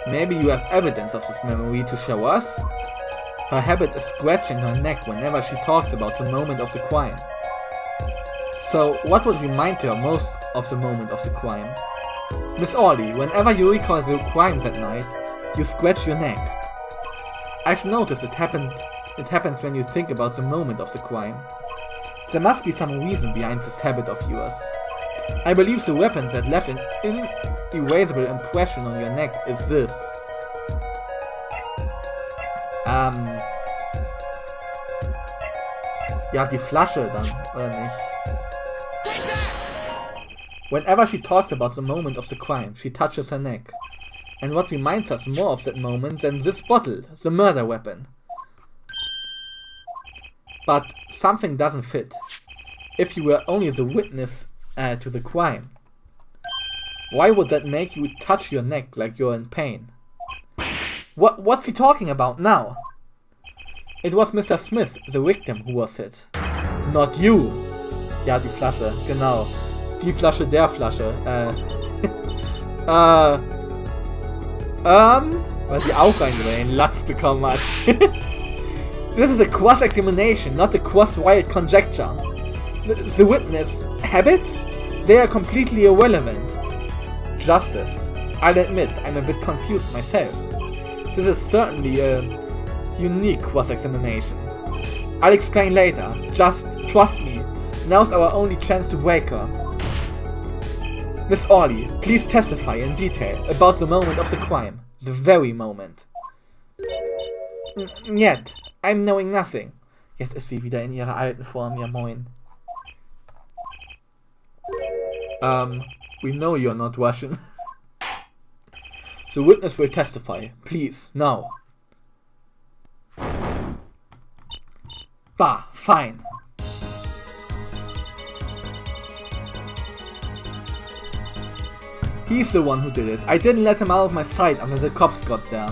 Maybe you have evidence of this memory to show us? Her habit is scratching her neck whenever she talks about the moment of the crime. So, what would remind her most of the moment of the crime? Miss Orley, whenever you recall the crime that night, you scratch your neck. I've noticed it happens when you think about the moment of the crime. There must be some reason behind this habit of yours. I believe the weapon that left an inerasable impression on your neck is this. Ja, die Flasche dann, oder nicht? Whenever she talks about the moment of the crime, she touches her neck. And what reminds us more of that moment than this bottle, the murder weapon? But something doesn't fit. If you were only the witness to the crime, why would that make you touch your neck like you're in pain? What's he talking about now? It was Mr. Smith, the victim, who was hit. Not you! Ja, die Flasche, genau. Die Flasche der Flasche. Weil sie auch einen Latz bekommen hat. This is a cross-examination, not a cross-wired conjecture. The witness habits? They are completely irrelevant. Justice. I'll admit, I'm a bit confused myself. This is certainly a unique cross-examination. I'll explain later. Just trust me. Now's our only chance to break her. Miss Orley, please testify in detail about the moment of the crime. The very moment. Yet, I'm knowing nothing. Jetzt ist sie wieder in ihrer alten Form, ja moin. We know you're not Russian. The witness will testify. Please, now. Bah, fine. He's the one who did it. I didn't let him out of my sight until the cops got there.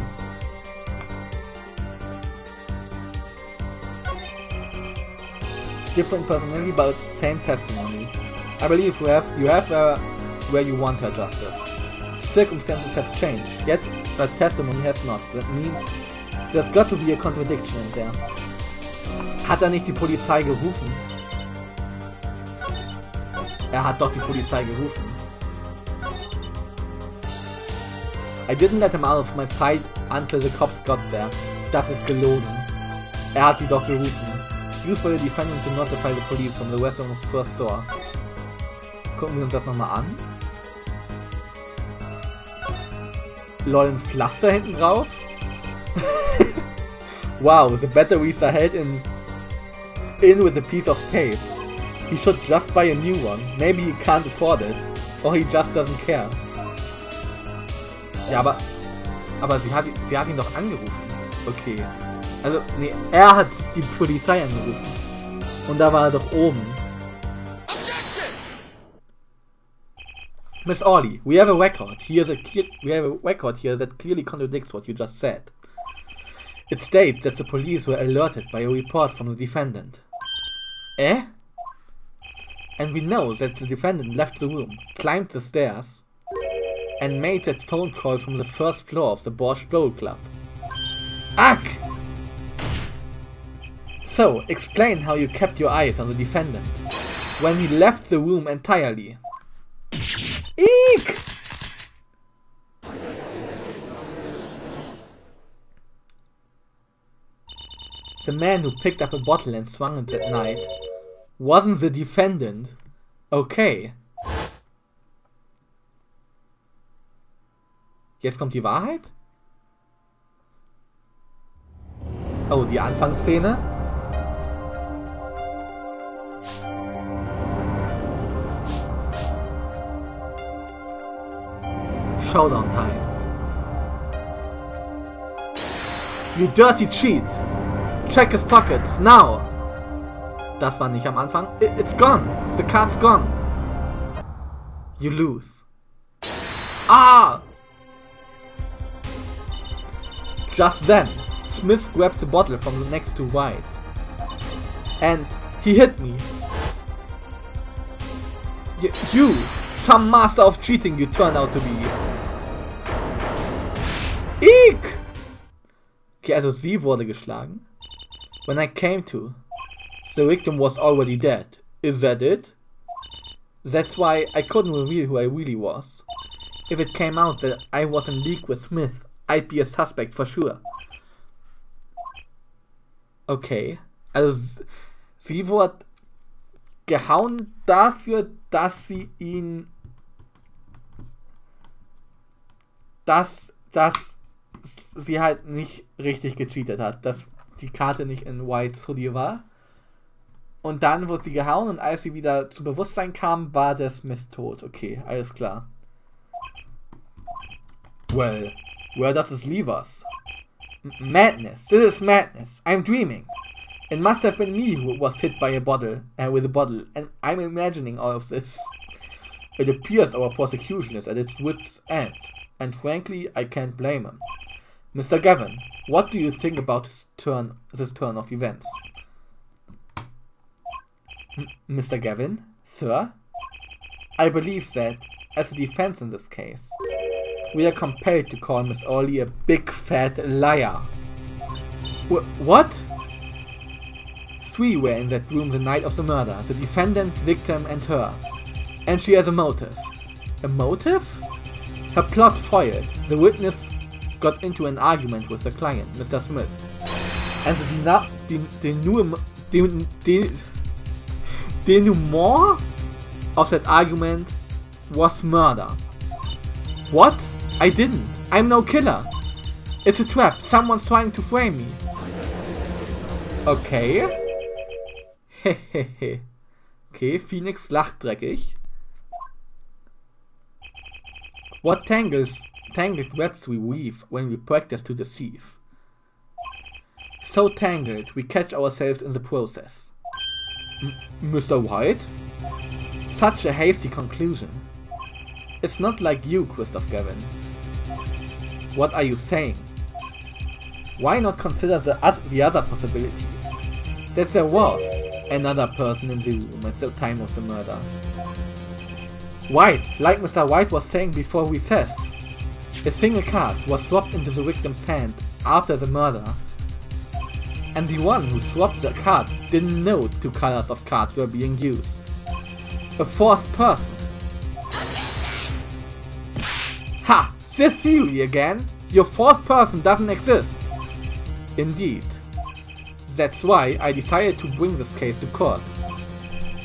different personality but same testimony. I believe you have where you want her justice. Circumstances have changed, yet her testimony has not. That means there's got to be a contradiction in there. Hat er nicht die Polizei gerufen? Er hat doch die Polizei gerufen. I didn't let him out of my sight until the cops got there. Das ist gelogen. Er hat sie doch gerufen. Used by the defendant to notify the police from the restaurant's first door. Gucken wir uns das nochmal an. Lol, ein Pflaster hinten drauf. Wow, the batteries are held in with a piece of tape. He should just buy a new one. Maybe he can't afford it. Or he just doesn't care. Ja, aber sie hat ihn doch angerufen. Okay. Also, nee, er hat die Polizei angerufen. Und da war er doch oben. Miss Orley, we have a record here that clearly contradicts what you just said. It states that the police were alerted by a report from the defendant. Eh? And we know that the defendant left the room, climbed the stairs, and made that phone call from the first floor of the Borscht Bowl Club. Ach! So, explain how you kept your eyes on the defendant when he left the room entirely. Eek! The man who picked up a bottle and swung it that night wasn't the defendant. Okay. Jetzt kommt die Wahrheit? Oh, die Anfangsszene? Showdown time. You dirty cheat! Check his pockets, now! Das war nicht am Anfang. It's gone! The card's gone! You lose. Ah! Just then, Smith grabbed the bottle from the next to White. And he hit me. You! Some master of cheating you turned out to be. Eek! Okay, also sie wurde geschlagen. When I came to, the victim was already dead. Is that it? That's why I couldn't reveal who I really was. If it came out that I was in league with Smith, I'd be a suspect for sure. Okay, also sie wurde gehauen dafür, dass sie ihn... Dass sie halt nicht richtig gecheatet hat, dass die Karte nicht in Whites Hoodie war. Und dann wurde sie gehauen und als sie wieder zu Bewusstsein kam, war der Smith tot. Okay, alles klar. Well, where does this leave us? Madness. This is madness. I'm dreaming. It must have been me who was hit by a bottle, with a bottle, and I'm imagining all of this. It appears our prosecution is at its wit's end, and frankly, I can't blame him. Mr. Gavin, what do you think about this turn of events? Mr. Gavin, sir? I believe that, as a defense in this case, we are compelled to call Miss Orley a big fat liar. What? 3 were in that room the night of the murder, the defendant, victim and her. And she has a motive. A motive? Her plot foiled. The witness got into an argument with the client, Mr. Smith. And the denouement of that argument was murder. What? I didn't. I'm no killer. It's a trap. Someone's trying to frame me. Okay. Hehehe. Okay, Phoenix lacht dreckig. What tangled webs we weave when we practice to deceive. So tangled, we catch ourselves in the process. Mr. White? Such a hasty conclusion. It's not like you, Christoph Gavin. What are you saying? Why not consider the other possibility? That there was, another person in the room at the time of the murder. White, like Mr. White was saying before recess. A single card was swapped into the victim's hand after the murder. And the one who swapped the card didn't know 2 colors of cards were being used. A 4th person. Ha! This theory again! Your 4th person doesn't exist! Indeed. That's why I decided to bring this case to court.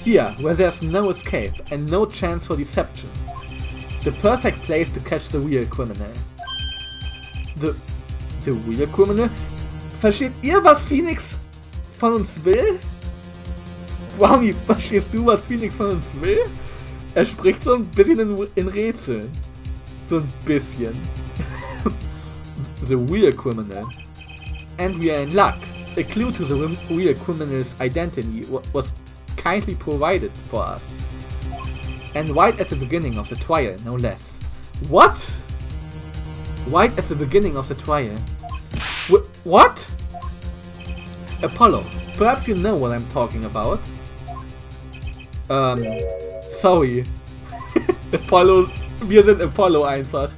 Here, where there's no escape and no chance for deception. The perfect place to catch the real criminal. The real criminal? Versteht ihr, was Phoenix von uns will? Brownie, verstehst du, was Phoenix von uns will? Er spricht so ein bisschen in Rätseln. So ein bisschen. The real criminal. And we are in luck. A clue to the real criminal's identity was kindly provided for us. And right at the beginning of the trial, no less. What? Right at the beginning of the trial. What? Apollo, perhaps you know what I'm talking about? Sorry. Apollo, wir sind Apollo einfach.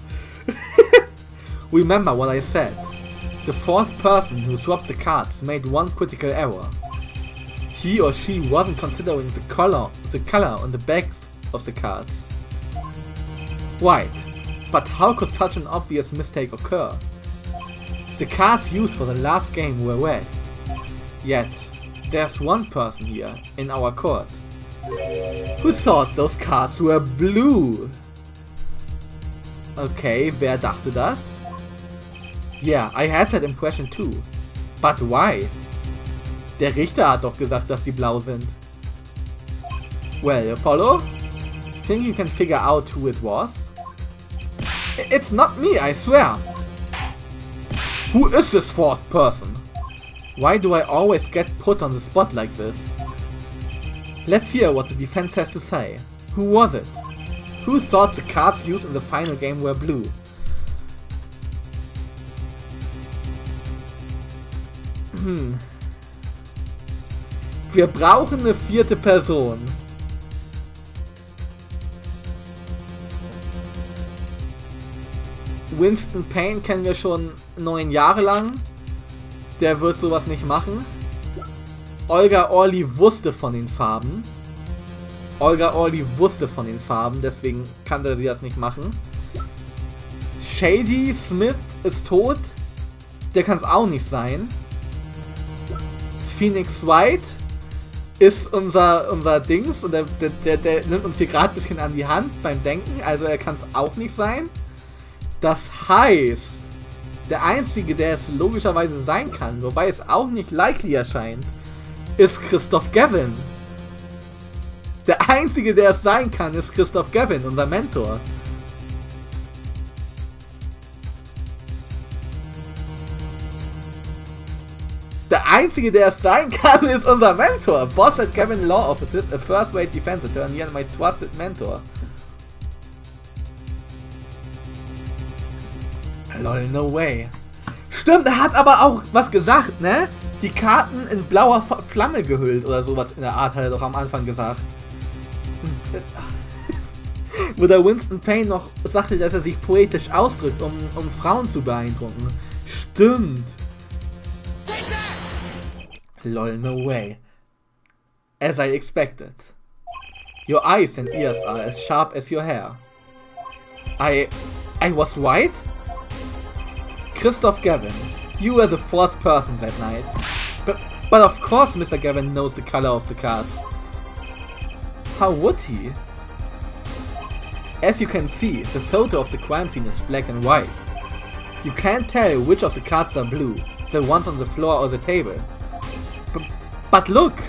Remember what I said. The 4th person who swapped the cards made one critical error. He or she wasn't considering the color on the backs of the cards. Right, but how could such an obvious mistake occur? The cards used for the last game were red. Yet, there's one person here, in our court, who thought those cards were blue. Okay, wer dachte das? Yeah, I had that impression too. But why? Der Richter hat doch gesagt, dass die blau sind. Well, Apollo? Think you can figure out who it was? It's not me, I swear! Who is this 4th person? Why do I always get put on the spot like this? Let's hear what the defense has to say. Who was it? Who thought the cards used in the final game were blue? Wir brauchen eine 4. Person. Winston Payne kennen wir schon 9 Jahre lang. Der wird sowas nicht machen. Olga Orly wusste von den Farben. Deswegen kann sie das nicht machen. Shady Smith ist tot. Der kann es auch nicht sein. Phoenix White ist unser Dings und der nimmt uns hier gerade ein bisschen an die Hand beim Denken, also er kann es auch nicht sein. Das heißt, der einzige, der es logischerweise sein kann, wobei es auch nicht likely erscheint, ist Christoph Gavin. Der einzige, der es sein kann, ist Christoph Gavin, unser Mentor. Der einzige, der es sein kann, ist unser Mentor. Boss at Gavin Law Offices, a first-rate defense attorney and my trusted mentor. Lol, no way. Stimmt, er hat aber auch was gesagt, ne? Die Karten in blauer Flamme gehüllt oder sowas in der Art, hat er doch am Anfang gesagt. Wo der Winston Payne noch sagte, dass er sich poetisch ausdrückt, um Frauen zu beeindrucken. Stimmt. Lol, no way. As I expected. Your eyes and ears are as sharp as your hair. I was right? Christoph Gavin, you were the 4th person that night. But of course Mr. Gavin knows the color of the cards. How would he? As you can see, the photo of the crime scene is black and white. You can't tell which of the cards are blue, the ones on the floor or the table. But look!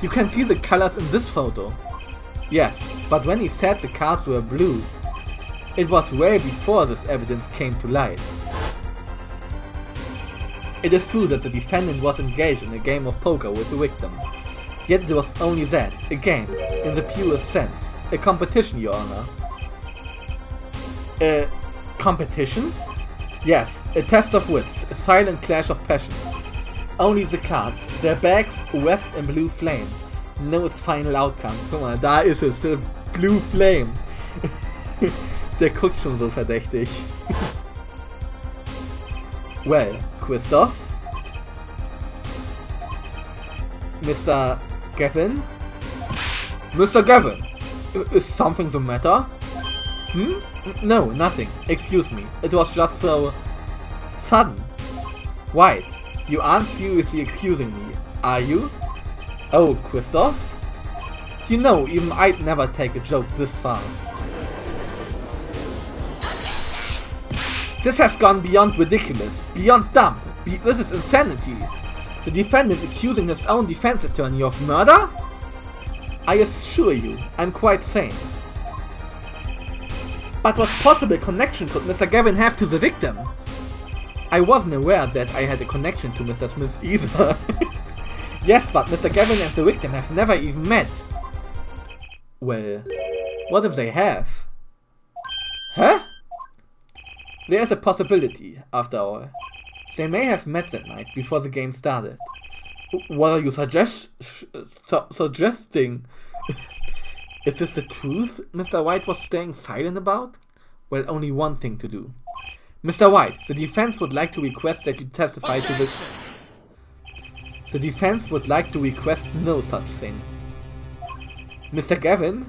You can see the colors in this photo. Yes, but when he said the cards were blue, it was way before this evidence came to light. It is true that the defendant was engaged in a game of poker with the victim. Yet it was only that, a game, in the purest sense. A competition, Your Honor. A competition? Yes, a test of wits, a silent clash of passions. Only the cards. Their bags wrapped in blue flame. Know its final outcome. Guck mal, da ist es. Der Blue Flame. Der guckt schon so verdächtig. Well, Christoph? Mr. Gavin? Mr. Gavin! Is something the matter? No, nothing. Excuse me. It was just so... sudden. White, you aren't seriously accusing me, are you? Oh, Christoph? You know, even I'd never take a joke this far. This has gone beyond ridiculous, beyond dumb. This is insanity. The defendant accusing his own defense attorney of murder? I assure you, I'm quite sane. But what possible connection could Mr. Gavin have to the victim? I wasn't aware that I had a connection to Mr. Smith either. Yes, but Mr. Gavin and the victim have never even met. Well, what if they have? Huh? There is a possibility, after all. They may have met that night before the game started. What are you suggesting? Is this the truth Mr. White was staying silent about? Well, only one thing to do. Mr. White, the defense would like to request that you testify to the... The defense would like to request no such thing. Mr. Gavin?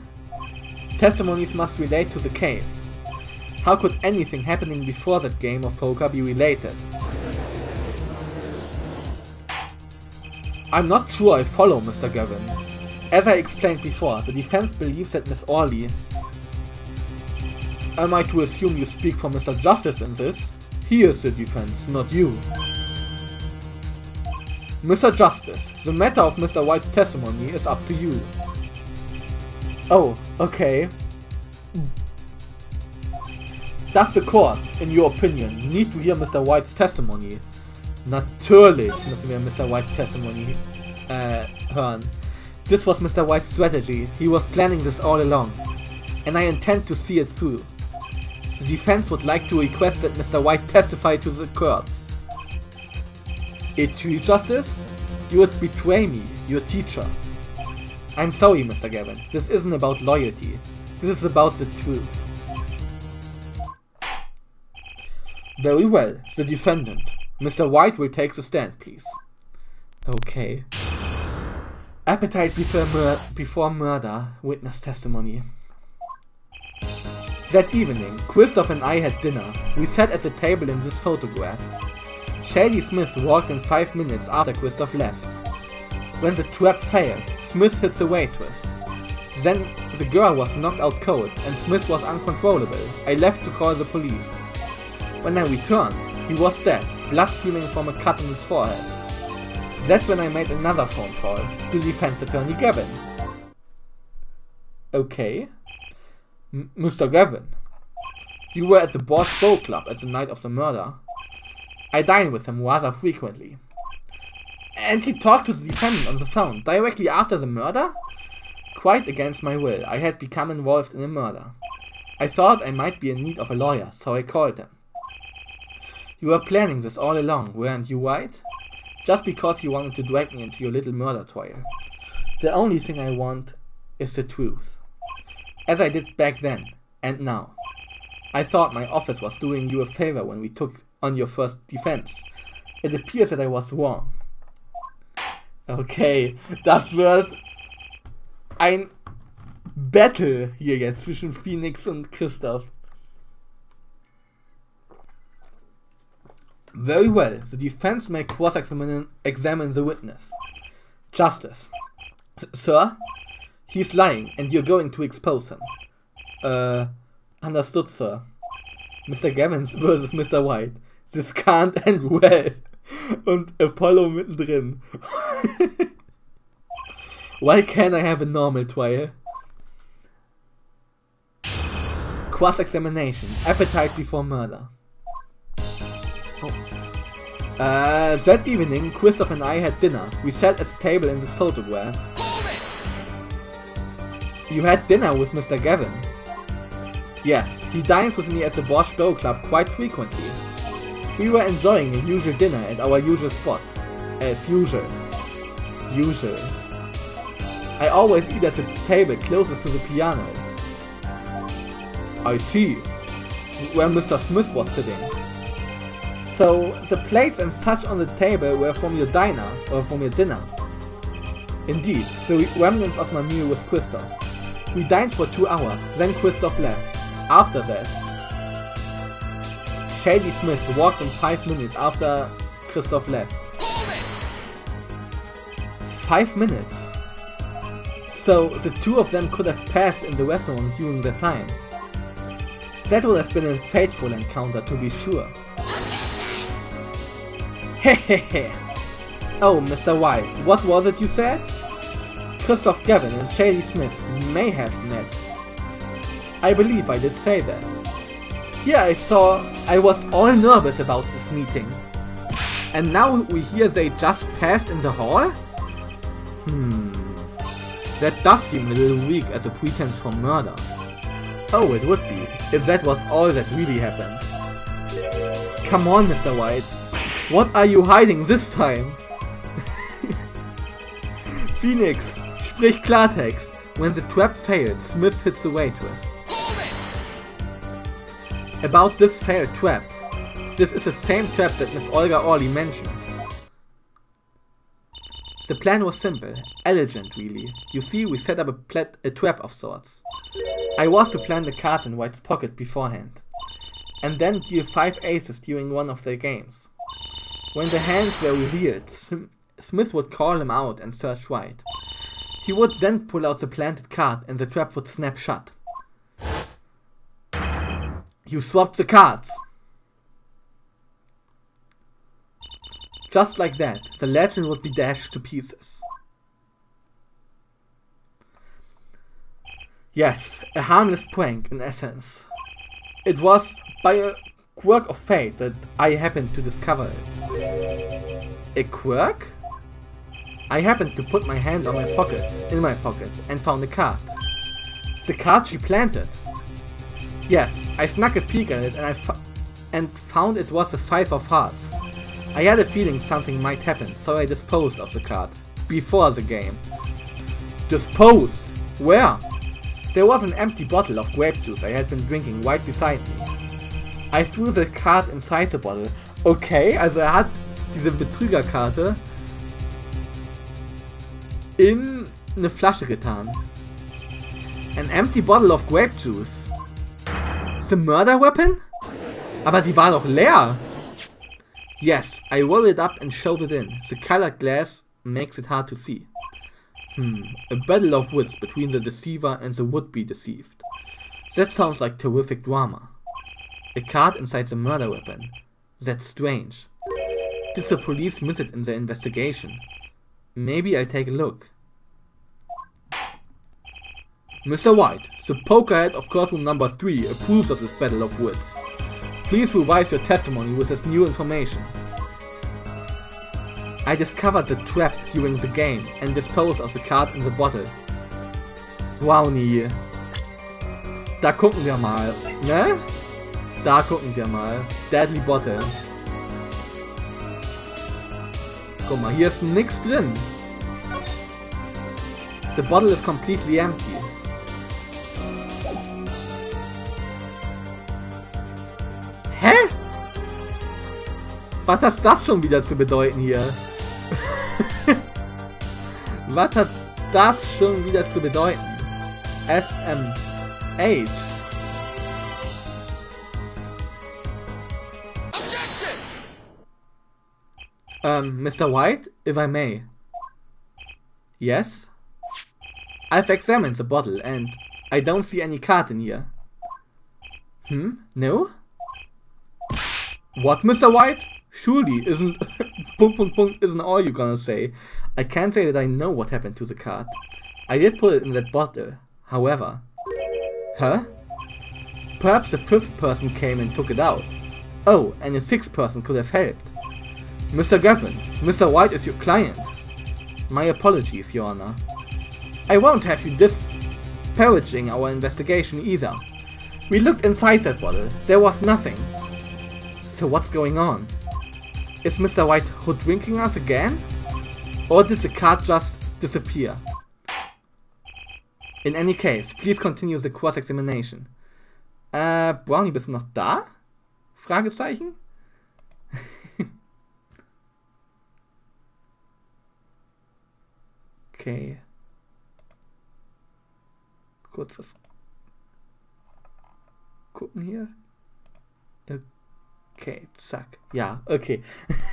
Testimonies must relate to the case. How could anything happening before that game of poker be related? I'm not sure I follow, Mr. Gavin. As I explained before, the defense believes that Miss Orley... Am I to assume you speak for Mr. Justice in this? He is the defense, not you. Mr. Justice, the matter of Mr. White's testimony is up to you. Oh, okay. Does the court, in your opinion, need to hear Mr. White's testimony? Natürlich müssen wir Mr. White's testimony hören. This was Mr. White's strategy. He was planning this all along. And I intend to see it through. The defense would like to request that Mr. White testify to the court. A true justice? You would betray me, your teacher. I'm sorry, Mr. Gavin. This isn't about loyalty. This is about the truth. Very well, the defendant. Mr. White will take the stand, please. Okay. Appetite before murder. Witness testimony. That evening, Christoph and I had dinner. We sat at the table in this photograph. Shady Smith walked in 5 minutes after Christoph left. When the trap failed, Smith hit the waitress. Then the girl was knocked out cold and Smith was uncontrollable. I left to call the police. When I returned, he was dead, blood streaming from a cut in his forehead. That's when I made another phone call to defense attorney Gavin. Okay. Mr. Gavin, you were at the Board's Bow Club at the night of the murder. I dine with him rather frequently. And he talked to the defendant on the phone directly after the murder? Quite against my will, I had become involved in a murder. I thought I might be in need of a lawyer, so I called him. You were planning this all along, weren't you, White? Just because you wanted to drag me into your little murder trial. The only thing I want is the truth. As I did back then, and now. I thought my office was doing you a favor when we took on your first defense. It appears that I was wrong. Okay, das wird ein Battle hier jetzt zwischen Phoenix und Christoph. Very well, the defense may cross-examine the witness. Justice. Sir? He's lying, and you're going to expose him. Understood, sir. Mr. Gavin versus Mr. White. This can't end well. Und Apollo mittendrin. Why can't I have a normal trial? Cross-examination. Appetite before murder. That evening, Christoph and I had dinner. We sat at the table in this photograph. You had dinner with Mr. Gavin? Yes, he dines with me at the Bosch Bow Club quite frequently. We were enjoying a usual dinner at our usual spot. As usual. Usual. I always eat at the table closest to the piano. I see. Where Mr. Smith was sitting. So, the plates and such on the table were from your diner, or from your dinner. Indeed, the remnants of my meal with Christoph. We dined for 2 hours, then Christoph left. After that, Shady Smith walked in 5 minutes after Christoph left. 5 minutes? So, the 2 of them could have passed in the restaurant during that time. That would have been a fateful encounter, to be sure. Hehehe. Oh, Mr. White, what was it you said? Christoph Gavin and Shady Smith may have met. I believe I did say that. Here I was all nervous about this meeting. And now we hear they just passed in the hall? That does seem a little weak as a pretense for murder. Oh, it would be, if that was all that really happened. Come on, Mr. White. What are you hiding this time? Phoenix, sprich Klartext. When the trap failed, Smith hits the waitress. About this failed trap. This is the same trap that Miss Olga Orley mentioned. The plan was simple, elegant really. You see, we set up a trap of sorts. I was to plant the card in White's pocket beforehand, and then deal 5 aces during one of their games. When the hands were revealed, Smith would call him out and search White. He would then pull out the planted card and the trap would snap shut. You swapped the cards! Just like that, the legend would be dashed to pieces. Yes, a harmless prank in essence. It was by a quirk of fate that I happened to discover it. A quirk? I happened to put my hand in my pocket, and found a card. The card she planted. Yes, I snuck a peek at it and found it was the 5 of hearts. I had a feeling something might happen, so I disposed of the card. Before the game. Disposed? Where? There was an empty bottle of grape juice I had been drinking right beside me. I threw the card inside the bottle. Okay, also hat diese Betrügerkarte in eine Flasche getan. An empty bottle of grape juice. The murder weapon? Aber die war doch leer. Yes, I rolled it up and showed it in. The colored glass makes it hard to see. A battle of wits between the deceiver and the would-be deceived. That sounds like terrific drama. A card inside the murder weapon. That's strange. Did the police miss it in their investigation? Maybe I'll take a look. Mr. White, the pokerhead of courtroom number 3 approves of this battle of wits. Please revise your testimony with this new information. I discovered the trap during the game and disposed of the card in the bottle. Brownie. Da gucken wir mal, ne? Da gucken wir mal. Deadly Bottle. Guck mal, hier ist nix drin. The bottle is completely empty. Hä? Was hat das schon wieder zu bedeuten hier? Was hat das schon wieder zu bedeuten? SMH. Mr. White, if I may. Yes? I've examined the bottle and I don't see any card in here. No? What, Mr. White? Surely isn't isn't all you're gonna say. I can't say that I know what happened to the card. I did put it in that bottle, however. Huh? Perhaps a 5th person came and took it out. Oh, and a 6th person could have helped. Mr. Gavin, Mr. White is your client. My apologies, Your Honor. I won't have you disparaging our investigation either. We looked inside that bottle. There was nothing. So what's going on? Is Mr. White hoodwinking us again? Or did the card just disappear? In any case, please continue the cross-examination. Brownie, bist du noch da? Fragezeichen? Okay. Kurz was gucken hier. Okay, zack. Ja, okay.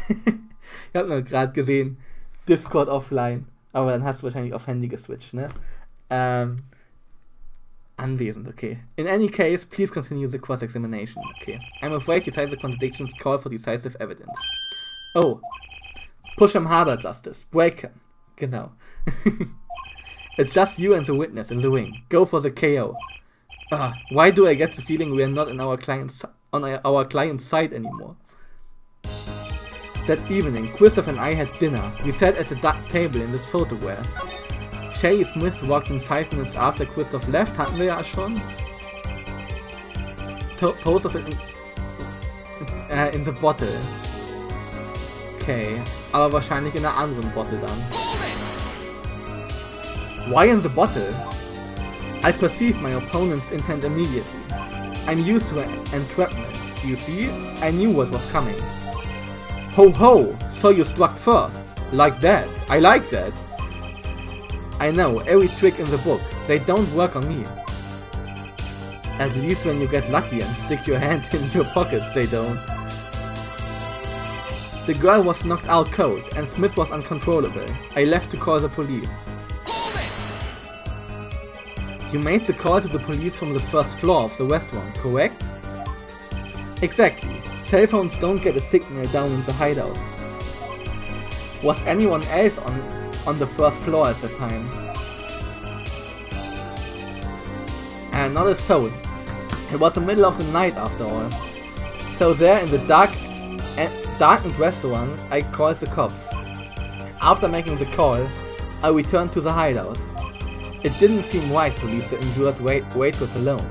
Ich hab nur gerade gesehen, Discord offline. Aber dann hast du wahrscheinlich auf Handy geswitcht, ne? Anwesend, okay. In any case, please continue the cross-examination. Okay. I'm afraid decisive contradictions call for decisive evidence. Oh. Push him harder, Justice. Break him. Genau. It's just you and the witness in the ring. Go for the KO. Why do I get the feeling we are not in our client's side anymore? That evening, Christoph and I had dinner. We sat at the table in this photograph. Shelly Smith walked in 5 minutes after Christoph left, hatten wir ja schon. Pose of it in the bottle. Okay, aber wahrscheinlich in einer anderen Bottle dann. Why in the bottle? I perceived my opponent's intent immediately. I'm used to entrapment, you see? I knew what was coming. Ho ho! So you struck first. Like that. I like that. I know, every trick in the book. They don't work on me. At least when you get lucky and stick your hand in your pocket, they don't. The girl was knocked out cold, and Smith was uncontrollable. I left to call the police. You made the call to the police from the first floor of the restaurant, correct? Exactly. Cell phones don't get a signal down in the hideout. Was anyone else on the first floor at the time? And not a soul. It was the middle of the night after all. So there in the darkened restaurant, I called the cops. After making the call, I returned to the hideout. It didn't seem right to leave the injured waitress alone.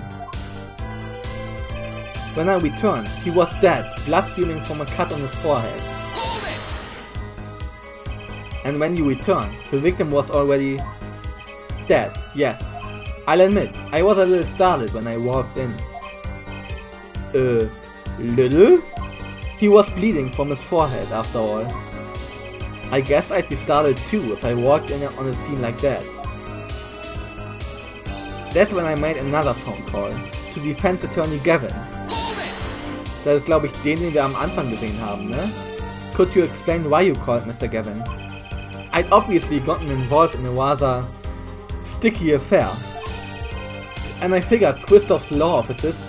When I returned, he was dead, blood streaming from a cut on his forehead. And when you returned, the victim was already dead, yes. I'll admit, I was a little startled when I walked in. Little? He was bleeding from his forehead after all. I guess I'd be startled too if I walked in on a scene like that. That's when I made another phone call to Defense Attorney Gavin. Das ist, glaube ich, den wir am Anfang gesehen haben, ne? Could you explain why you called Mr. Gavin? I'd obviously gotten involved in a rather sticky affair. And I figured Christoph's law offices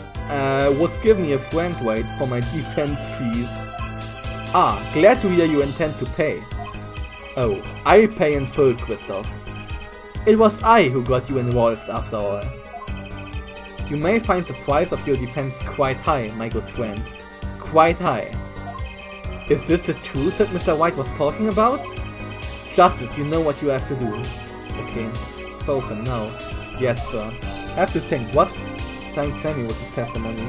would give me a friend rate for my defense fees. Ah, glad to hear you intend to pay. Oh, I pay in full, Christoph. It was I who got you involved after all. You may find the price of your defense quite high, my good friend. Quite high. Is this the truth that Mr. White was talking about? Justice, you know what you have to do. Okay, expose him now. Yes, sir. I have to think, what? Tell me what his testimony.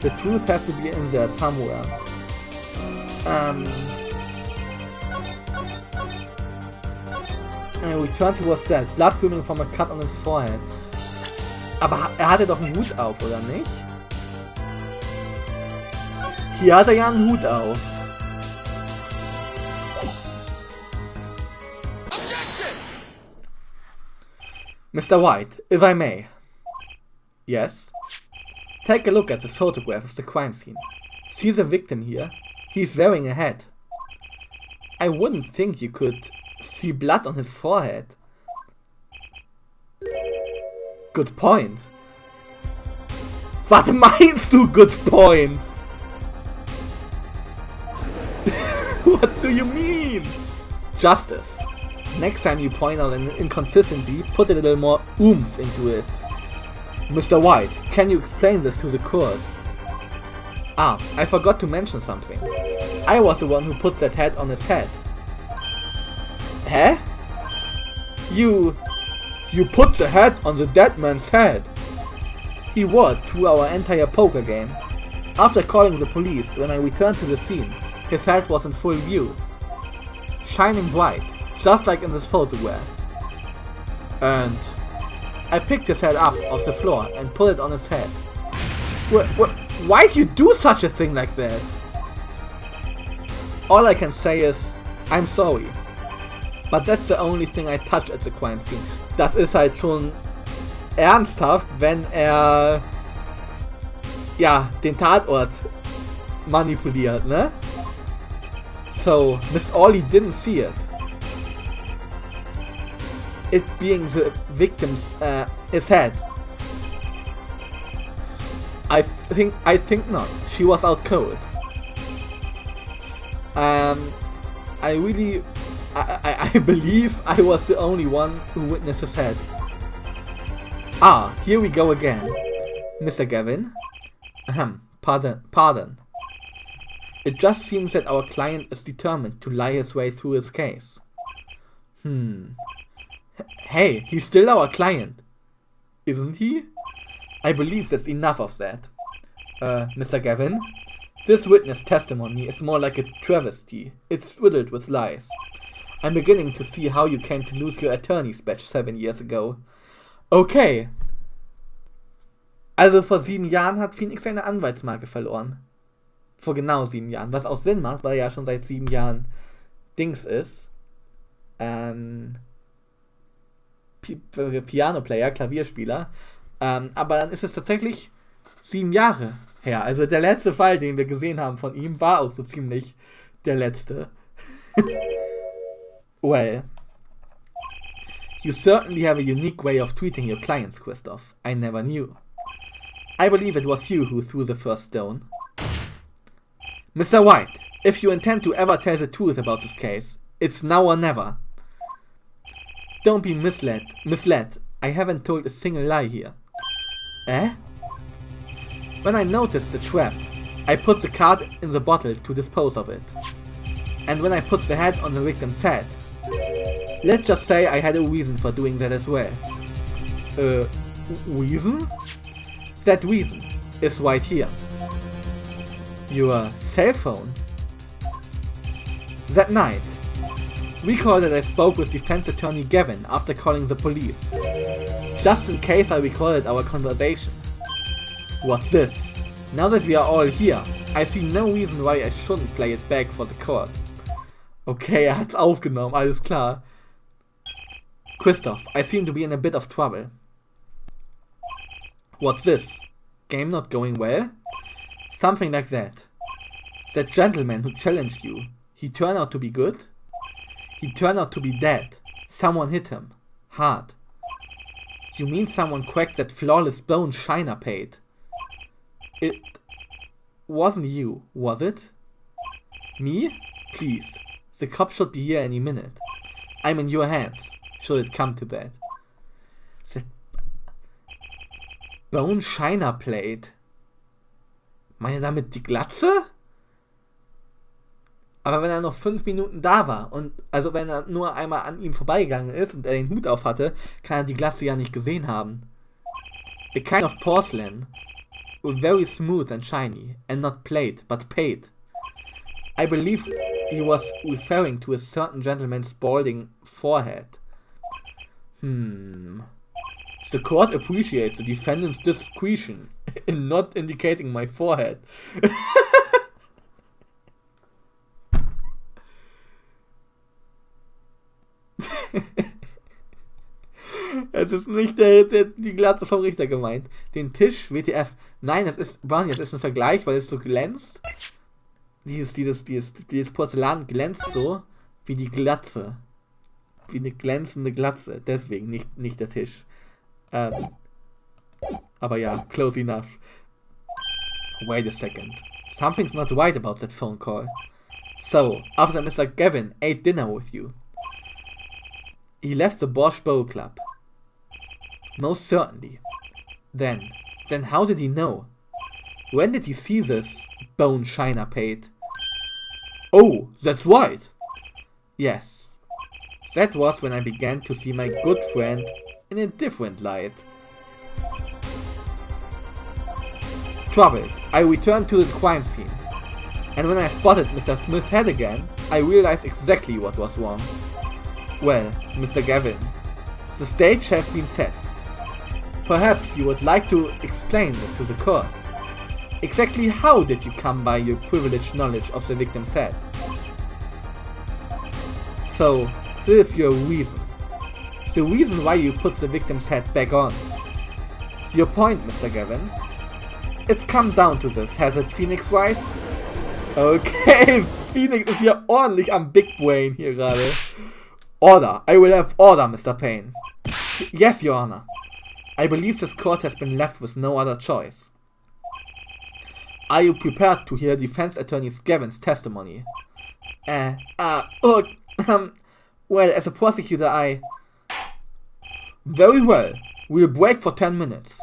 The truth has to be in there somewhere. I returned, he was dead. Blood streaming from a cut on his forehead. Aber er hatte doch einen Hut auf, oder nicht? Hier hat er ja einen Hut auf. Mr. White, if I may. Yes? Take a look at this photograph of the crime scene. See the victim here? He's wearing a hat. I wouldn't think you could see blood on his forehead. Good point. Was meinst du, good point? What do you mean? Justice. Next time you point out an inconsistency, put a little more oomph into it. Mr. White, can you explain this to the court? Ah, I forgot to mention something. I was the one who put that hat on his head. Huh? You put the hat on the dead man's head. He was through our entire poker game. After calling the police, when I returned to the scene, His head was in full view, shining bright, just like in this photograph. And I picked his head up off the floor and put it on his head. Why'd you do such a thing like that? All I can say is, I'm sorry. But that's the only thing I touched at the crime scene. Das ist halt schon ernsthaft, wenn er ja den Tatort manipuliert, ne? So, Miss Orley didn't see it. It being the victim's his head. I think not. She was out cold. I believe I was the only one who witnessed his head. Ah, here we go again. Mr. Gavin? Pardon. It just seems that our client is determined to lie his way through his case. Hey, he's still our client. Isn't he? I believe that's enough of that. Mr. Gavin? This witness testimony is more like a travesty. It's riddled with lies. I'm beginning to see how you came to lose your attorney's badge 7 years ago. Okay. Also vor 7 Jahren hat Phoenix seine Anwaltsmarke verloren. Vor genau 7 Jahren. Was auch Sinn macht, weil er ja schon seit 7 Jahren Dings ist. Piano-Player, Klavierspieler. Aber dann ist es tatsächlich 7 Jahre her. Also der letzte Fall, den wir gesehen haben von ihm, war auch so ziemlich der letzte. Well, you certainly have a unique way of treating your clients, Christoph. I never knew. I believe it was you who threw the first stone. Mr. White, if you intend to ever tell the truth about this case, it's now or never. Don't be misled. I haven't told a single lie here. Eh? When I noticed the trap, I put the card in the bottle to dispose of it. And when I put the head on the victim's head, let's just say I had a reason for doing that as well. Reason? That reason is right here. Your cell phone? That night, recall that I spoke with defense attorney Gavin after calling the police. Just in case I recorded our conversation. What's this? Now that we are all here, I see no reason why I shouldn't play it back for the court. Okay, er hat's aufgenommen, alles klar. Christoph, I seem to be in a bit of trouble. What's this? Game not going well? Something like that. That gentleman who challenged you, he turned out to be good? He turned out to be dead. Someone hit him. Hard. You mean someone cracked that flawless bone Shiner paid? It wasn't you, was it? Me? Please. The cops should be here any minute. I'm in your hands, should it come to that. That Bone Shiner Plate. Meine damit die Glatze? Aber wenn er noch 5 Minuten da war und also wenn er nur einmal an ihm vorbeigegangen ist und er den Hut auf hatte, kann er die Glatze ja nicht gesehen haben. A kind of porcelain, very smooth and shiny, and not plate, but paid. I believe he was referring to a certain gentleman's balding forehead. The court appreciates the defendant's discretion in not indicating my forehead. Es ist nicht die Glatze vom Richter gemeint. Den Tisch, WTF. Nein, das ist ein Vergleich, weil es so glänzt. Dieses Porzellan glänzt so wie die Glatze. Wie eine glänzende Glatze. Deswegen nicht der Tisch. Aber ja, close enough. Wait a second. Something's not right about that phone call. So, after Mr. Gavin ate dinner with you, he left the Bosch Bowl Club. Most certainly. Then how did he know? When did he see this bone Shiner paid? Oh, that's right. Yes. That was when I began to see my good friend in a different light. Troubled, I returned to the crime scene. and when I spotted Mr. Smith's head again, I realized exactly what was wrong. Well, Mr. Gavin, the stage has been set. Perhaps you would like to explain this to the court. Exactly how did you come by your privileged knowledge of the victim's head? So, this is your reason. The reason why you put the victim's head back on. Your point, Mr. Gavin? It's come down to this, has it, Phoenix, right? Okay, Phoenix ist hier ordentlich am Big Brain hier gerade. Order. I will have order, Mr. Payne. Yes, Your Honor. I believe this court has been left with no other choice. Are you prepared to hear defense attorney Gavin's testimony? Well, as a prosecutor, I... Very well. We'll break for 10 minutes.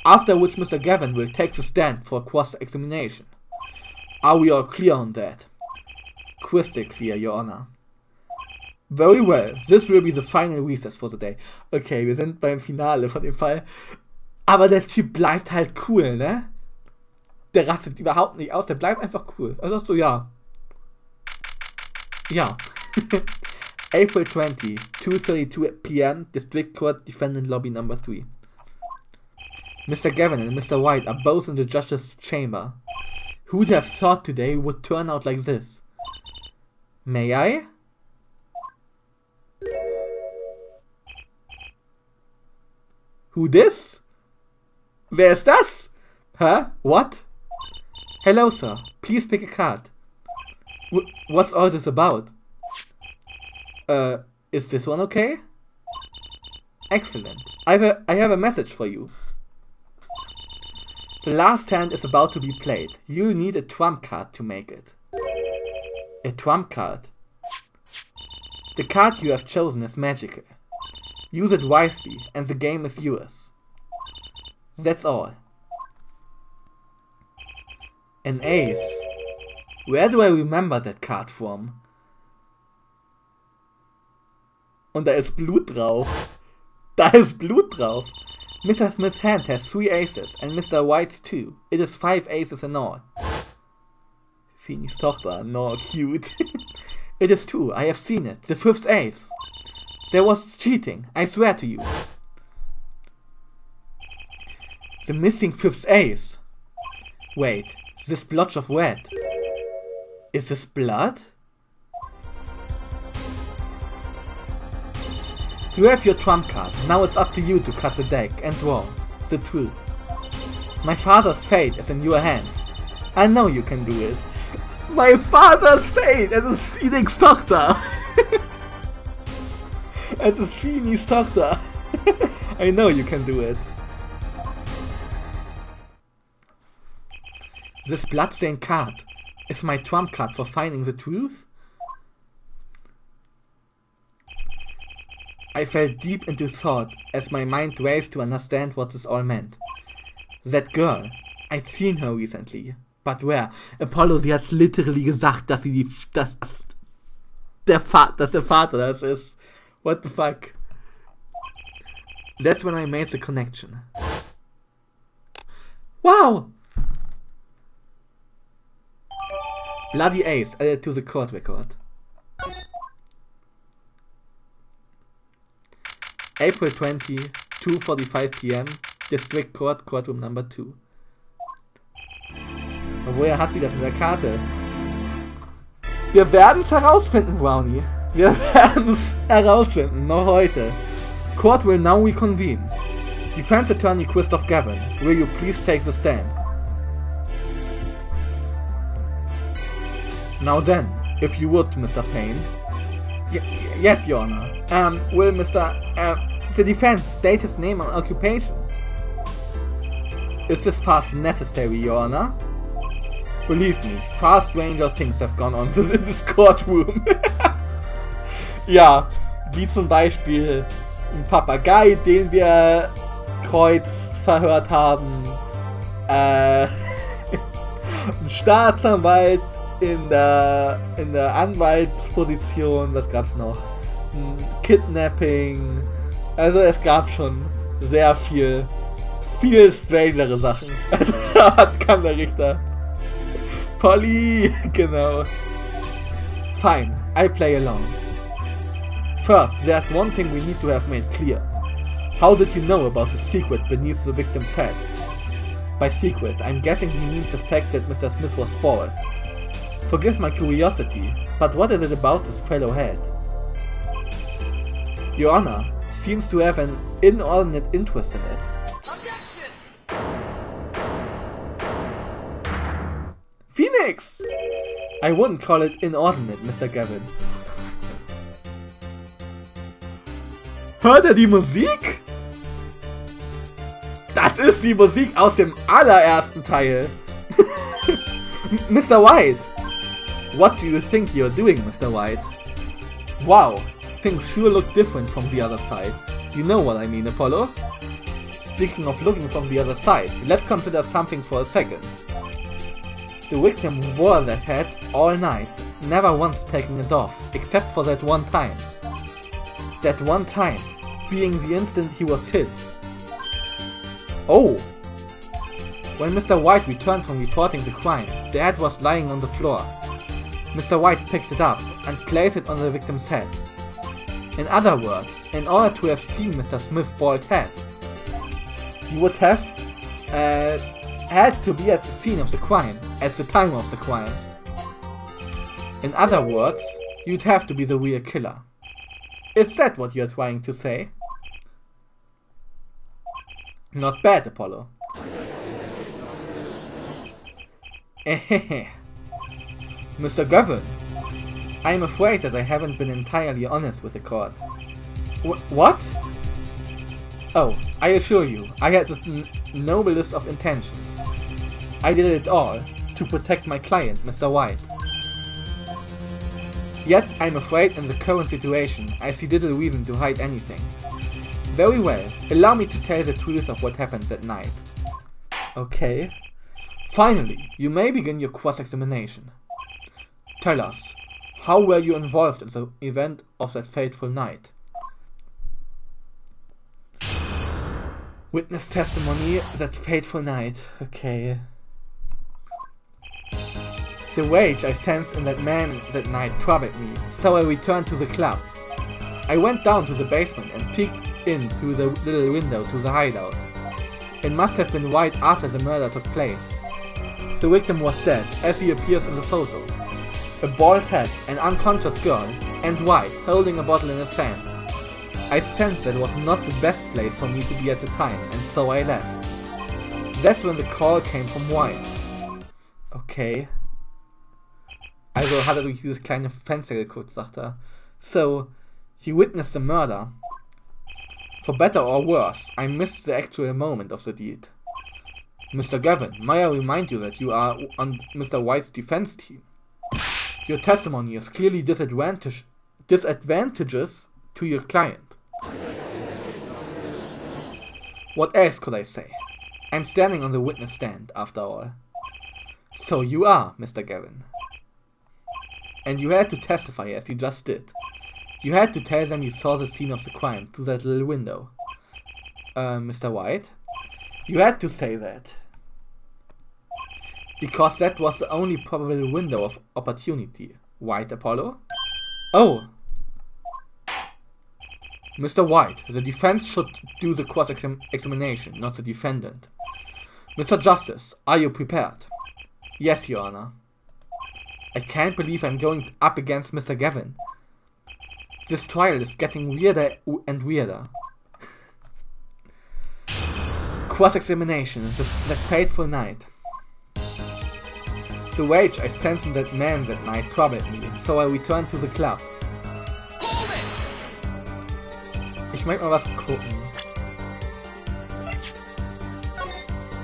After which Mr. Gavin will take the stand for cross-examination. Are we all clear on that? Crystal clear, Your Honor. Very well, this will be the final recess for the day. Okay, wir sind beim Finale von dem Fall. Aber der Typ bleibt halt cool, ne? Der rastet überhaupt nicht aus, der bleibt einfach cool. Er sagt so, ja. Ja. April 20, 2:32 p.m. District Court Defendant Lobby Number 3. Mr. Gavin and Mr. White are both in the judge's chamber. Who'd have thought today would turn out like this? May I? Who this? Wer ist das? Huh? What? Hello, sir. Please pick a card. What's all this about? Is this one okay? Excellent. I have a message for you. The last hand is about to be played. You'll need a trump card to make it. A trump card? The card you have chosen is magical. Use it wisely, and the game is yours. That's all. An ace. Where do I remember that card from? Und da ist Blut drauf. Da ist Blut drauf. Mr. Smith's hand has 3 aces, and Mr. White's 2. It is 5 aces in all. Finis Tochter, no, cute. It is 2, I have seen it. The 5th ace. There was cheating, I swear to you. The missing 5th ace. Wait, this blotch of red. Is this blood? You have your trump card, now it's up to you to cut the deck and draw the truth. My father's fate is in your hands. I know you can do it. My father's fate! Es ist Phoenix Tochter! Es ist Finis Tochter! I know you can do it. This bloodstained card is my trump card for finding the truth? I fell deep into thought as my mind raced to understand what this all meant. That girl, I'd seen her recently. But where? Apollo, sie hat literally gesagt, dass sie dass der Vater das ist. What the fuck? That's when I made the connection. Wow! Bloody ace added to the court record. April 20, 2:45 p.m. District Court, Courtroom Number 2. Woher hat sie das mit der Karte? Wir werden's herausfinden, Brownie. Wir werden's herausfinden, noch heute. Court will now reconvene. Defense Attorney Christoph Gavin, will you please take the stand? Now then, if you would, Mr. Payne. Yes, Your Honor. Will the defense state his name and occupation? Is this fast necessary, Your Honor? Believe me, far stranger things have gone on in this courtroom. Ja, wie zum Beispiel ein Papagei, den wir kreuz verhört haben, ein Staatsanwalt in der Anwaltsposition, was gab's noch? Ein Kidnapping, also es gab schon sehr viel strangere Sachen. Also da kann der Richter Polly! Genau. Fine, I play along. First, there's one thing we need to have made clear. How did you know about the secret beneath the victim's head? By secret, I'm guessing he means the fact that Mr. Smith was spoiled. Forgive my curiosity, but what is it about this fellow head? Your Honor seems to have an inordinate interest in it. Phoenix! I wouldn't call it inordinate, Mr. Gavin. Hört die Musik? Das ist die Musik aus dem allerersten Teil. Mr. White! What do you think you're doing, Mr. White? Wow, things sure look different from the other side. You know what I mean, Apollo? Speaking of looking from the other side, let's consider something for a second. The victim wore that hat all night, never once taking it off, except for that one time. That one time being the instant he was hit. Oh! When Mr. White returned from reporting the crime, the hat was lying on the floor. Mr. White picked it up and placed it on the victim's head. In other words, in order to have seen Mr. Smith's bald head, he would have had to be at the scene of the crime, at the time of the crime. In other words, you'd have to be the real killer. Is that what you're trying to say? Not bad, Apollo. Mr. Gavin, I'm afraid that I haven't been entirely honest with the court. What? Oh, I assure you, I had the noblest of intentions. I did it all to protect my client, Mr. White. Yet, I'm afraid in the current situation, I see little reason to hide anything. Very well, allow me to tell the truth of what happened that night. Okay. Finally, you may begin your cross-examination. Tell us, how were you involved in the event of that fateful night? Witness testimony that fateful night. Okay. The rage I sensed in that man that night troubled me, so I returned to the club. I went down to the basement and peeked in through the little window to the hideout. It must have been right after the murder took place. The victim was dead, as he appears in the photo. A bald head, an unconscious girl, and White, holding a bottle in his hand. I sensed that it was not the best place for me to be at the time, and so I left. That's when the call came from White. Okay. Also hat er durch dieses kleine Fenster geguckt, sagt er. So, he witnessed the murder. For better or worse, I missed the actual moment of the deed. Mr. Gavin, may I remind you that you are on Mr. White's defense team. Your testimony is clearly disadvantageous to your client. What else could I say? I'm standing on the witness stand, after all. So you are, Mr. Gavin. And you had to testify as you just did. You had to tell them you saw the scene of the crime through that little window. Mr. White? You had to say that. Because that was the only probable window of opportunity. White, Apollo? Oh! Mr. White, the defense should do the cross-examination, not the defendant. Mr. Justice, are you prepared? Yes, Your Honor. I can't believe I'm going up against Mr. Gavin. This trial is getting weirder and weirder. Cross-examination, that fateful night. The rage I sensed in that man that night troubled me, so I returned to the club. Ich möchte mal was gucken.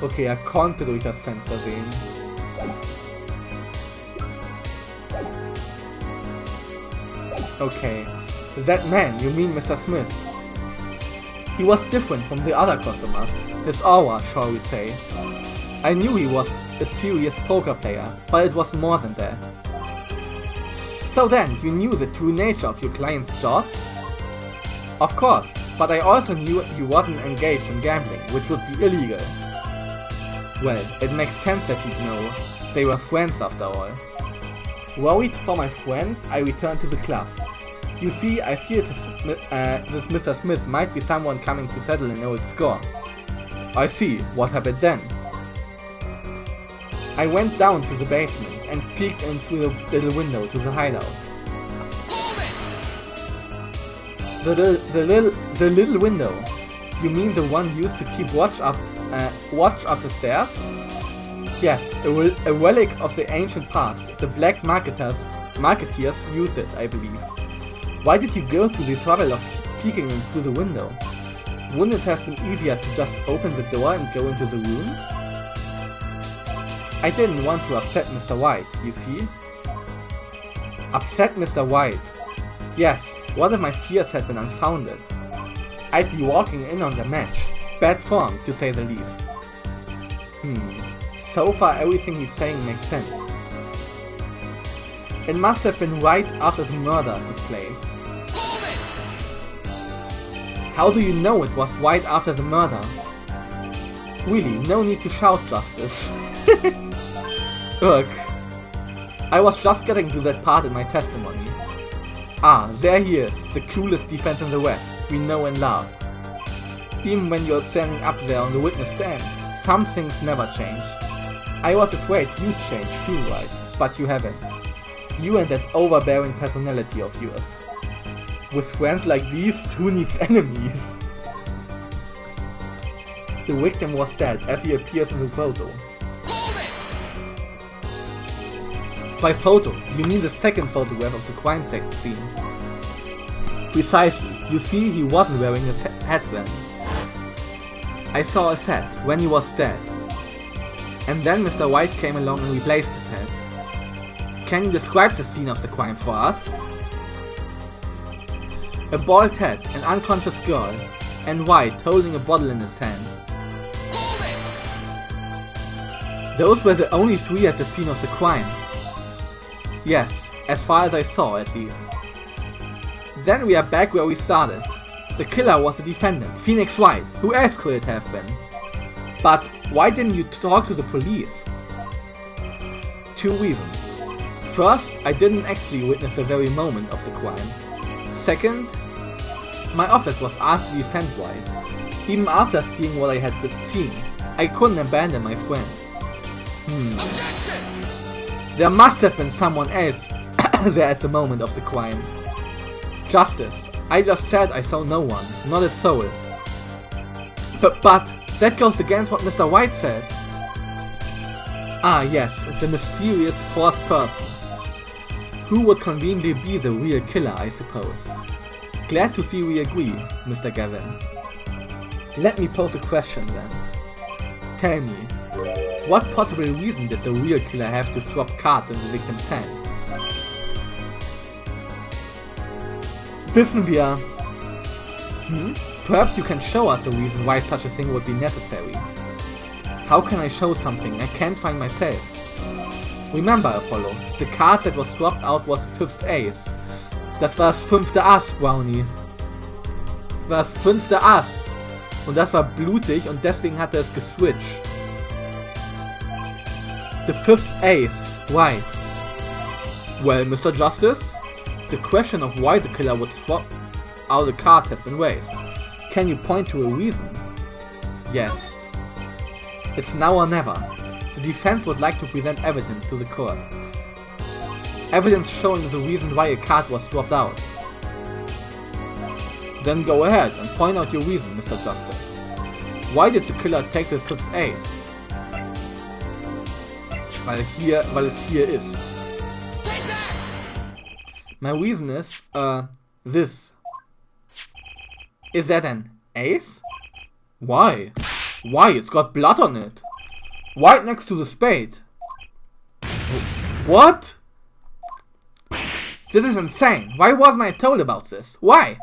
Okay, er konnte durch das Fenster sehen. Okay. That man, you mean Mr. Smith. He was different from the other customers. His aura, shall we say. I knew he was a serious poker player, but it was more than that. So then, you knew the true nature of your client's job? Of course, but I also knew he wasn't engaged in gambling, which would be illegal. Well, it makes sense that he'd know. They were friends after all. Worried for my friend, I returned to the club. You see, I feared this Mr. Smith might be someone coming to settle an old score. I see, what happened then? I went down to the basement and peeked in through the little window to the hideout. The little window? You mean the one used to keep watch up the stairs? Yes, a relic of the ancient past. The black marketeers used it, I believe. Why did you go through the trouble of peeking in through the window? Wouldn't it have been easier to just open the door and go into the room? I didn't want to upset Mr. White, you see. Upset Mr. White? Yes, what if my fears had been unfounded? I'd be walking in on the match. Bad form, to say the least. So far everything he's saying makes sense. It must have been right after the murder took place. How do you know it was right after the murder? Really, no need to shout justice. Look, I was just getting to that part in my testimony. Ah, there he is, the coolest defense in the West, we know and love. Even when you're standing up there on the witness stand, some things never change. I was afraid you'd change too, right? But you haven't. You and that overbearing personality of yours. With friends like these, who needs enemies? The victim was dead as he appears in the photo. By photo, you mean the second photograph of the crime scene. Precisely, you see he wasn't wearing his hat then. I saw his hat when he was dead. And then Mr. White came along and replaced his hat. Can you describe the scene of the crime for us? A bald head, an unconscious girl, and White holding a bottle in his hand. Those were the only three at the scene of the crime. Yes, as far as I saw at least. Then we are back where we started. The killer was the defendant, Phoenix Wright. Who else could it have been? But why didn't you talk to the police? Two reasons. First, I didn't actually witness the very moment of the crime. Second, my office was asked to defend White. Even after seeing what I had been seeing, I couldn't abandon my friend. There must have been someone else there at the moment of the crime. Justice, I just said I saw no one, not a soul. But that goes against what Mr. White said. Ah yes, the mysterious fourth person. Who would conveniently be the real killer, I suppose. Glad to see we agree, Mr. Gavin. Let me pose a question then. Tell me, what possible reason did the real killer have to swap cards in the victim's hand? Wissen wir. Perhaps you can show us a reason why such a thing would be necessary. How can I show something I can't find myself? Remember, Apollo, the card that was swapped out was the fifth ace. Das war das fünfte Ass, Brownie. Das war das fünfte Ass. Und das war blutig und deswegen hat er es geswitcht. The fifth ace, right. Well, Mr. Justice, the question of why the killer would swap out a card has been raised. Can you point to a reason? Yes. It's now or never. The defense would like to present evidence to the court. Evidence showing the reason why a card was swapped out. Then go ahead and point out your reason, Mr. Justice. Why did the killer take the fifth ace? Weil es hier ist. My reason is, this. Is that an ace? Why? Why? It's got blood on it. Right next to the spade. What? This is insane. Why wasn't I told about this? Why?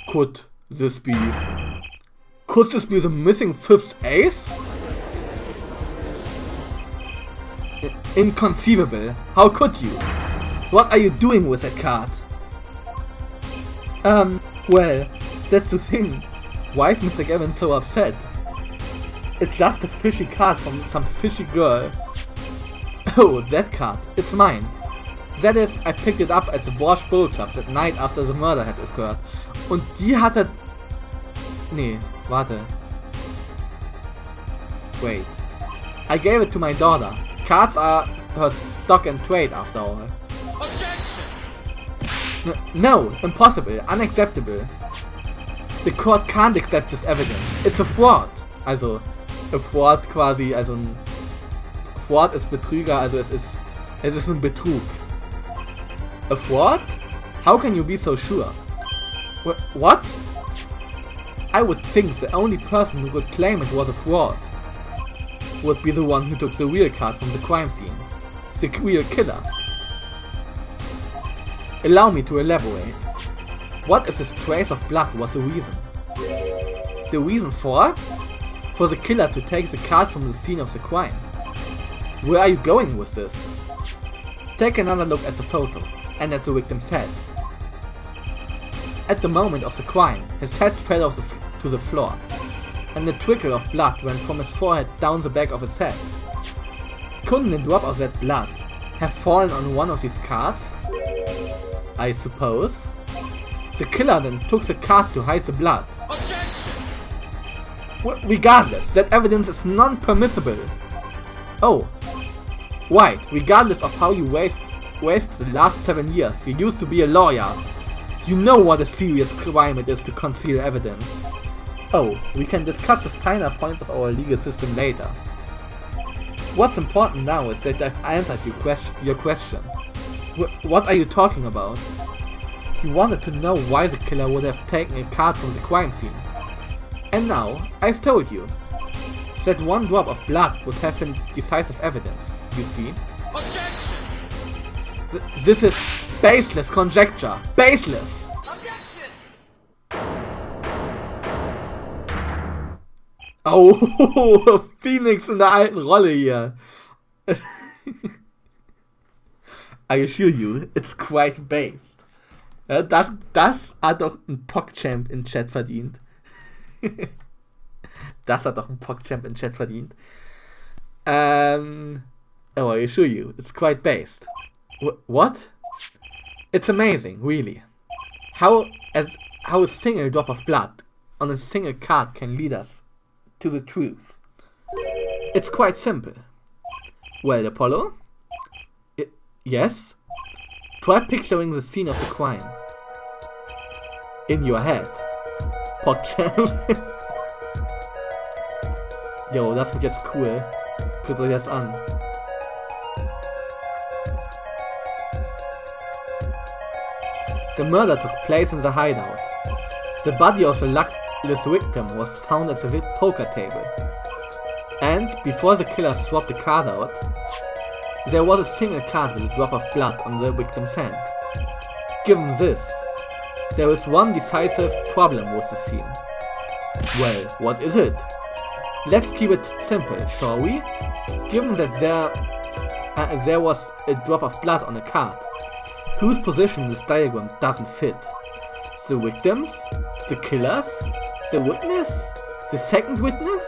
Could this be the missing fifth ace? Inconceivable. How could you? What are you doing with that card? Well, that's the thing. Why is Mr. Gavin so upset? It's just a fishy card from some fishy girl. Oh, that card. It's mine. That is, I picked it up at the Borscht Bowl Club that night after the murder had occurred. Und die hat er... Nee, warte. Wait. I gave it to my daughter. Cards are her stock and trade after all. No, impossible, unacceptable. The court can't accept this evidence. It's a fraud. Also, a fraud quasi, also ein Fraud ist Betrüger, also es ist ein Betrug. A fraud? How can you be so sure? What? I would think the only person who could claim it was a fraud would be the one who took the real card from the crime scene. The real killer. Allow me to elaborate. What if this trace of blood was the reason? The reason for? For the killer to take the card from the scene of the crime. Where are you going with this? Take another look at the photo and at the victim's head. At the moment of the crime, his head fell to the floor, and a trickle of blood went from his forehead down the back of his head. Couldn't a drop of that blood have fallen on one of these cards? I suppose. The killer then took the card to hide the blood. Regardless, that evidence is non-permissible. Oh, right, regardless of how you wasted the last 7 years, you used to be a lawyer. You know what a serious crime it is to conceal evidence. Oh, we can discuss the finer points of our legal system later. What's important now is that I've answered your question. What are you talking about? You wanted to know why the killer would have taken a card from the crime scene. And now, I've told you. That one drop of blood would have been decisive evidence, you see? This is baseless conjecture. Baseless! Oh, Phoenix in der alten Rolle hier. I assure you, it's quite based. Ja, das hat doch ein PogChamp in Chat verdient. Das hat doch ein PogChamp in Chat verdient. Oh, I assure you, it's quite based. What? It's amazing, really. How a single drop of blood on a single card can lead us to the truth. It's quite simple. Well, Apollo? Yes? Try picturing the scene of the crime. In your head. PogChamp. Yo, das wird jetzt cool. Guckt euch jetzt an. The murder took place in the hideout. The body of the luckless victim was found at the poker table. And, before the killer swapped the card out, there was a single card with a drop of blood on the victim's hand. Given this, there is one decisive problem with the scene. Well, what is it? Let's keep it simple, shall we? Given that there was a drop of blood on a card, whose position in this diagram doesn't fit? The victims? The killers? The witness? The second witness?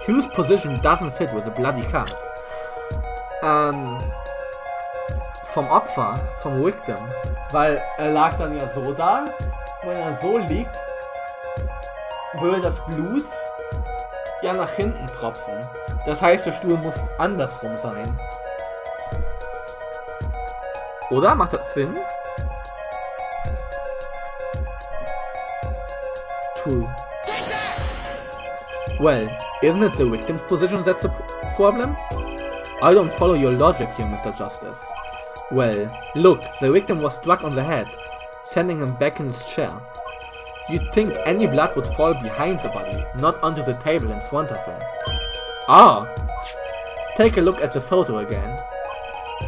Whose position doesn't fit with the bloody card? Vom Opfer, vom Victim, weil er lag dann ja so da, wenn er so liegt, würde das Blut ja nach hinten tropfen. Das heißt, der Stuhl muss andersrum sein. Oder? Macht das Sinn? True. Well, isn't it the victim's position that's the problem? I don't follow your logic here, Mr. Justice. Well, look, the victim was struck on the head, sending him back in his chair. You'd think any blood would fall behind the body, not onto the table in front of him. Ah! Take a look at the photo again.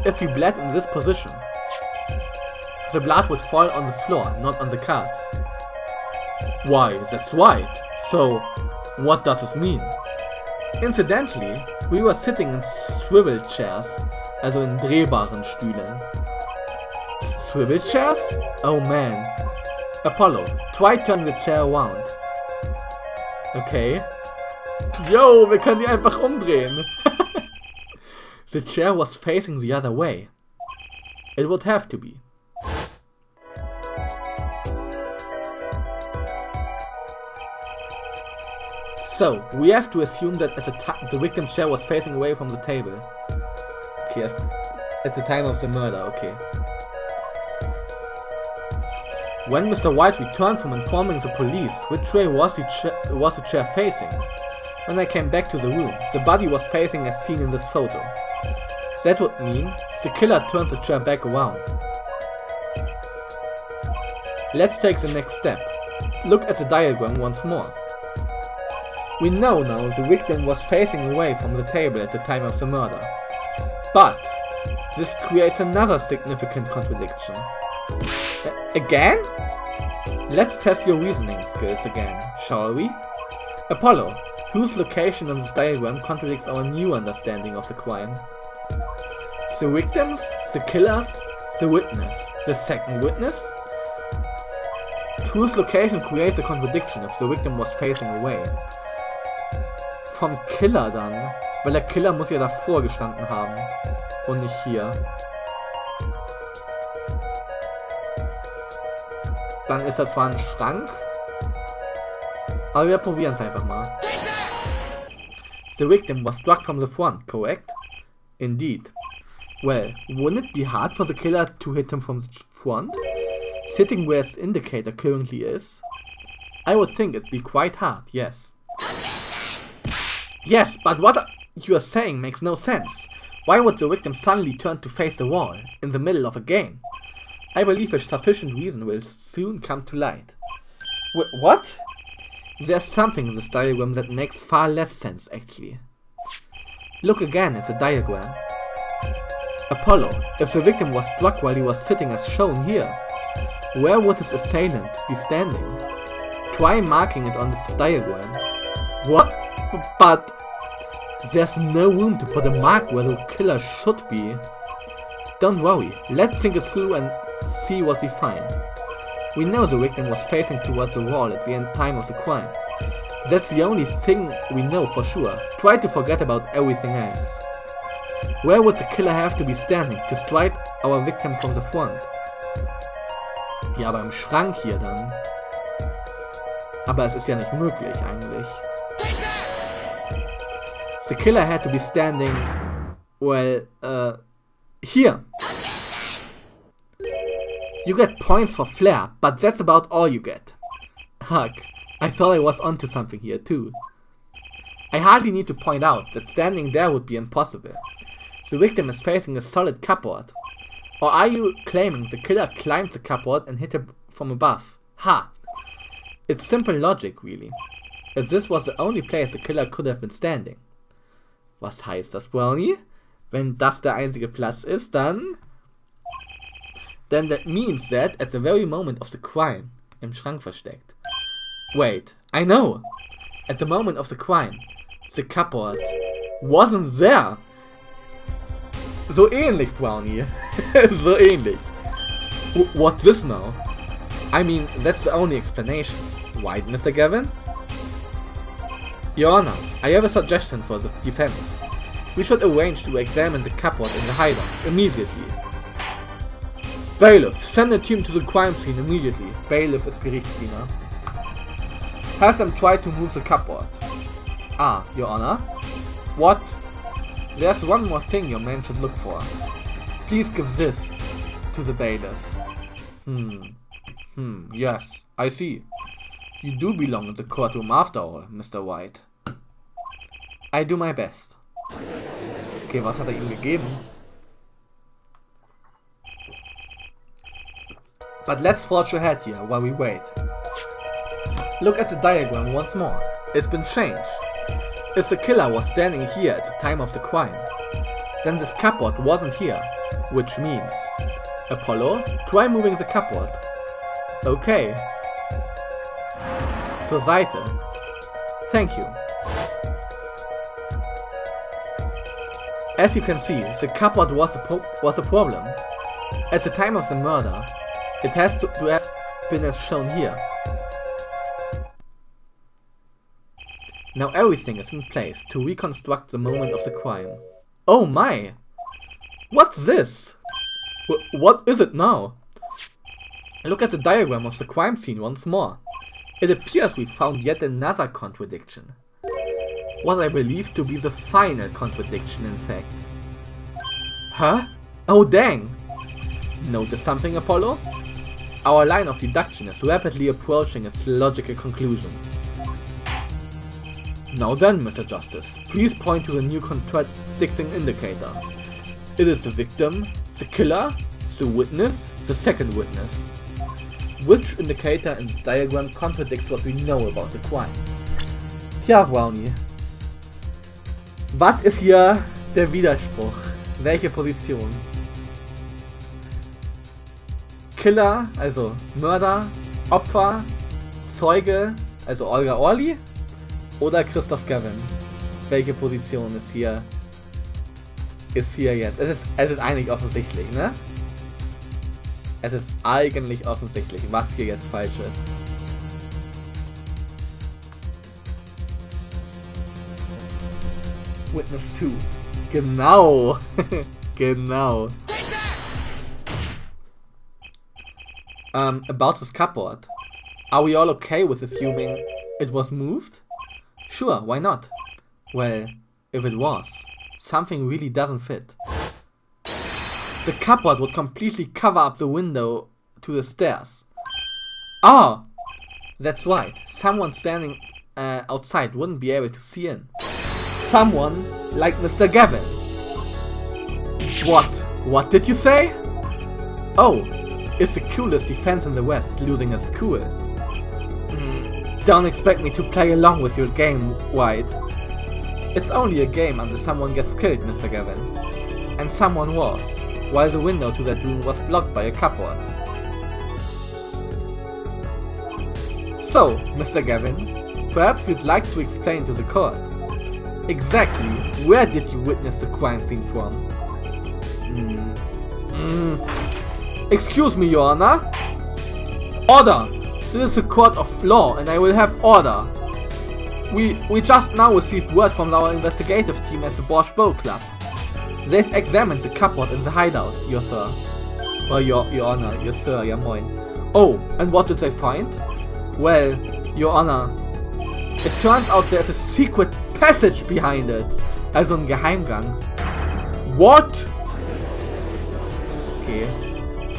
If he bled in this position, the blood would fall on the floor, not on the cards. Why, that's right. So, what does this mean? Incidentally, we were sitting in swivel chairs, also in drehbaren Stühlen. Swivel chairs? Oh man. Apollo, try turning the chair around. Okay. Yo, wir können die einfach umdrehen. The chair was facing the other way. It would have to be. So, we have to assume that at the victim's chair was facing away from the table. Okay, at the time of the murder, okay. When Mr. White returned from informing the police, which way was the chair facing? When I came back to the room, the body was facing as seen in this photo. That would mean the killer turned the chair back around. Let's take the next step. Look at the diagram once more. We know now the victim was facing away from the table at the time of the murder. But this creates another significant contradiction. Again? Let's test your reasoning skills again, shall we? Apollo, whose location on this diagram contradicts our new understanding of the crime? The victims, the killers, the witness, the second witness? Whose location creates a contradiction if the victim was facing away? Vom Killer dann, weil der Killer muss ja davor gestanden haben und nicht hier. Dann ist das zwar ein Schrank, aber wir probieren es einfach mal. The victim was struck from the front, correct? Indeed. Well, wouldn't it be hard for the killer to hit him from the front? Sitting where his indicator currently is? I would think it'd be quite hard, yes. Yes, but what you are saying makes no sense. Why would the victim suddenly turn to face the wall, in the middle of a game? I believe a sufficient reason will soon come to light. What? There's something in this diagram that makes far less sense, actually. Look again at the diagram. Apollo, if the victim was struck while he was sitting as shown here, where would his assailant be standing? Try marking it on the diagram. What? But there's no room to put a mark where the killer should be. Don't worry, let's think it through and see what we find. We know the victim was facing towards the wall at the time of the crime. That's the only thing we know for sure. Try to forget about everything else. Where would the killer have to be standing to strike our victim from the front? Ja, aber im Schrank hier dann. Aber es ist ja nicht möglich eigentlich. The killer had to be standing, well, here. You get points for flair, but that's about all you get. Huck, I thought I was onto something here too. I hardly need to point out that standing there would be impossible. The victim is facing a solid cupboard. Or are you claiming the killer climbed the cupboard and hit him from above? Ha! It's simple logic, really. If this was the only place the killer could have been standing. Was heißt das, Brownie? Wenn das der einzige Platz ist, then that means that at the very moment of the crime, im Schrank versteckt. Wait, I know! At the moment of the crime, the cupboard wasn't there! So ähnlich, Brownie. So ähnlich. What this now? I mean, that's the only explanation. Right, Mr. Gavin? Your Honor, I have a suggestion for the defense. We should arrange to examine the cupboard in the hideout immediately. Bailiff, send a team to the crime scene immediately. Bailiff ist Gerichtsdiener. Have them try to move the cupboard. Ah, Your Honor? What? There's one more thing your man should look for. Please give this to the bailiff. Yes, I see. You do belong in the courtroom after all, Mr. White. I do my best. Okay, was hat ihm gegeben? But let's forge ahead here while we wait. Look at the diagram once more. It's been changed. If the killer was standing here at the time of the crime, then this cupboard wasn't here, which means... Apollo, try moving the cupboard. Okay. Zur Seite. Thank you. As you can see, the cupboard was a problem. At the time of the murder, it has to have been as shown here. Now everything is in place to reconstruct the moment of the crime. Oh my! What's this? What is it now? Look at the diagram of the crime scene once more. It appears we found yet another contradiction. What I believe to be the final contradiction, in fact. Huh? Oh dang! Notice something, Apollo? Our line of deduction is rapidly approaching its logical conclusion. Now then, Mr. Justice, please point to the new contradicting indicator. It is the victim, the killer, the witness, the second witness. Which indicator in this diagram contradicts what we know about the crime? Tja, Brownie. Was ist hier der Widerspruch? Welche Position? Killer, also Mörder, Opfer, Zeuge, also Olga Orly, oder Christoph Gavin? Welche Position ist hier jetzt? Es ist eigentlich offensichtlich, ne? Es ist eigentlich offensichtlich, was hier jetzt falsch ist. Witness 2. Genau. Genau. About this cupboard. Are we all okay with assuming it was moved? Sure, why not? Well, if it was, something really doesn't fit. The cupboard would completely cover up the window to the stairs. Ah! That's right, someone standing outside wouldn't be able to see in. Someone like Mr. Gavin. What did you say? Oh, it's the coolest defense in the West, losing is cool. Don't expect me to play along with your game, White. It's only a game until someone gets killed, Mr. Gavin. And someone was, while the window to that room was blocked by a cupboard. So, Mr. Gavin, perhaps you'd like to explain to the court. Exactly where did you witness the crime scene from? Excuse me, Your Honor. Order! This is a court of law and I will have order. We just now received word from our investigative team at the Borscht Bow Club. They've examined the cupboard in the hideout, Your Sir. Or Your Honor, Your Sir, ja moin. Oh, and what did they find? Well, Your Honor, it turns out there's a secret passage behind it. Also ein Geheimgang. What? Okay.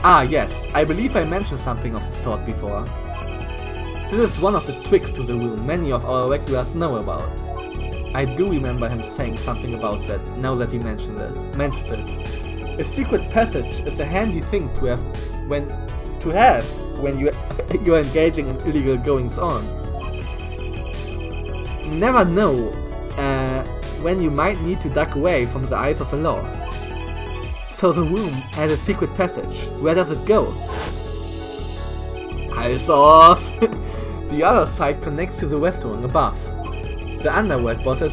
Ah, yes, I believe I mentioned something of the sort before. This is one of the tricks to the room many of our regulars know about. I do remember him saying something about that, now that he mentions it. A secret passage is a handy thing to have when you're engaging in illegal goings on. You never know when you might need to duck away from the eyes of the law. So the room has a secret passage. Where does it go? Also, the other side connects to the restaurant above. The underworld bosses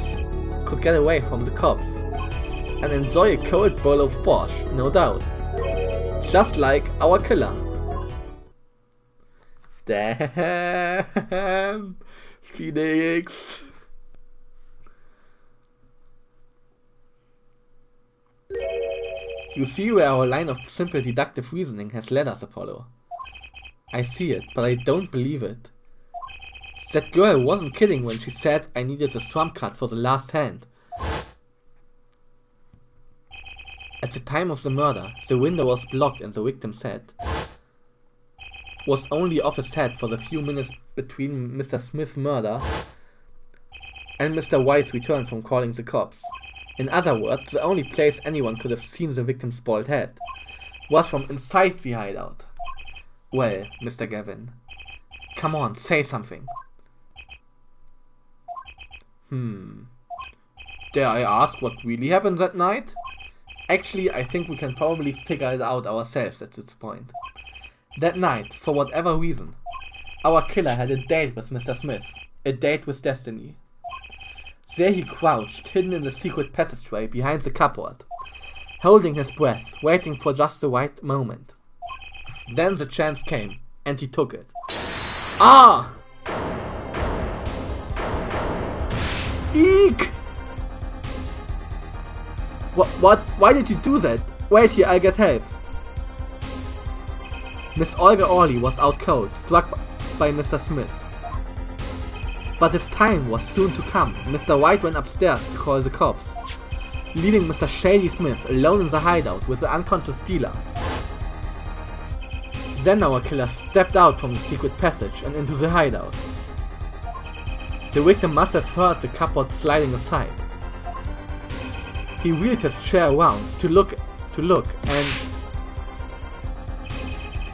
could get away from the cops and enjoy a cold bowl of borscht, no doubt. Just like our killer. Damn, Phoenix. You see where our line of simple deductive reasoning has led us, Apollo. I see it, but I don't believe it. That girl wasn't kidding when she said I needed the trump card for the last hand. At the time of the murder, the window was blocked and the victim's head was only off his head for the few minutes between Mr. Smith's murder and Mr. White's return from calling the cops. In other words, the only place anyone could have seen the victim's bald head was from inside the hideout. Well, Mr. Gavin, come on, say something. Dare I ask what really happened that night? Actually, I think we can probably figure it out ourselves at this point. That night, for whatever reason, our killer had a date with Mr. Smith, a date with destiny. There he crouched, hidden in the secret passageway behind the cupboard, holding his breath, waiting for just the right moment. Then the chance came, and he took it. Ah! Eek! What? Why did you do that? Wait here, I'll get help. Miss Olga Orley was out cold, struck by Mr. Smith. But his time was soon to come. Mr. White went upstairs to call the cops, leaving Mr. Shady Smith alone in the hideout with the unconscious dealer. Then our killer stepped out from the secret passage and into the hideout. The victim must have heard the cupboard sliding aside. He wheeled his chair around to look, and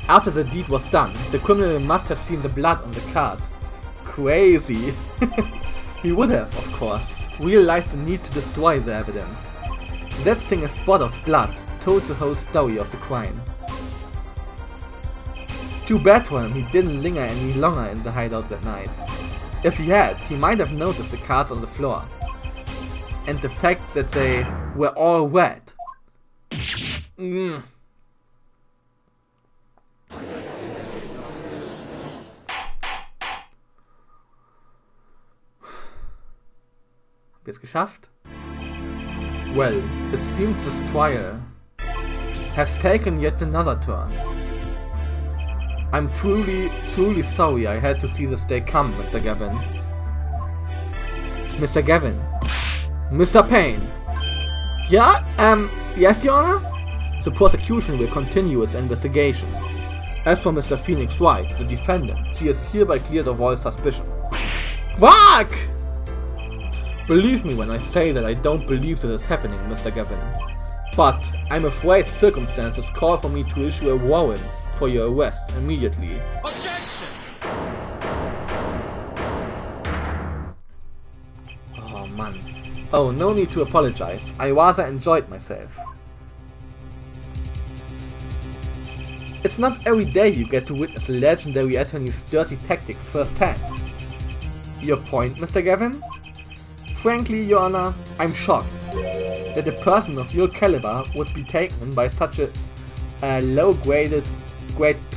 after the deed was done, the criminal must have seen the blood on the card. Crazy. He would have, of course, realized the need to destroy the evidence. That thing a spot of blood told the whole story of the crime. Too bad for him he didn't linger any longer in the hideout that night. If he had, he might have noticed the cards on the floor, and the fact that they were all wet. Habt ihr es geschafft? Well, it seems this trial has taken yet another turn. I'm truly sorry I had to see this day come, Mr. Gavin. Mr. Gavin. Mr. Payne. Yeah, yes, Your Honor? The prosecution will continue its investigation. As for Mr. Phoenix Wright, the defendant, he is hereby cleared of all suspicion. Fuck! Believe me when I say that I don't believe this is happening, Mr. Gavin. But I'm afraid circumstances call for me to issue a warrant for your arrest immediately. Objection! Oh man. Oh, no need to apologize. I rather enjoyed myself. It's not every day you get to witness a legendary attorney's dirty tactics firsthand. Your point, Mr. Gavin? Frankly, Your Honor, I'm shocked that a person of your caliber would be taken by such a low-grade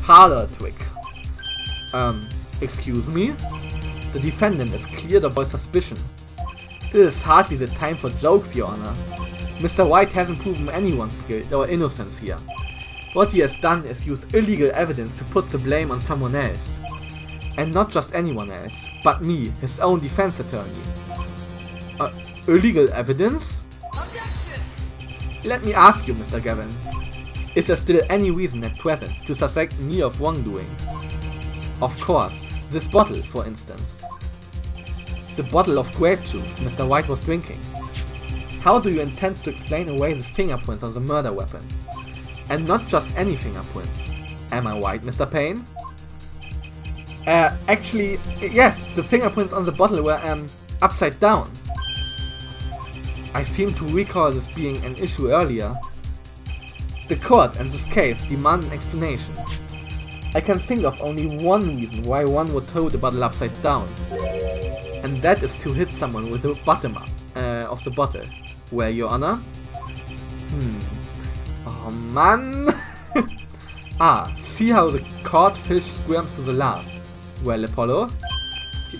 parlor trick. Excuse me? The defendant is cleared of all suspicion. This is hardly the time for jokes, Your Honor. Mr. White hasn't proven anyone's guilt or innocence here. What he has done is use illegal evidence to put the blame on someone else. And not just anyone else, but me, his own defense attorney. Illegal evidence? Objection! Let me ask you, Mr. Gavin. Is there still any reason at present to suspect me of wrongdoing? Of course, this bottle, for instance. The bottle of grape juice Mr. White was drinking. How do you intend to explain away the fingerprints on the murder weapon? And not just any fingerprints. Am I right, Mr. Payne? Actually, yes, the fingerprints on the bottle were, upside down. I seem to recall this being an issue earlier. The court and this case demand an explanation. I can think of only one reason why one would hold the bottle upside down. And that is to hit someone with the bottom of the bottle. Well, Your Honor? Oh man! See how the caught fish squirms to the last. Well, Apollo?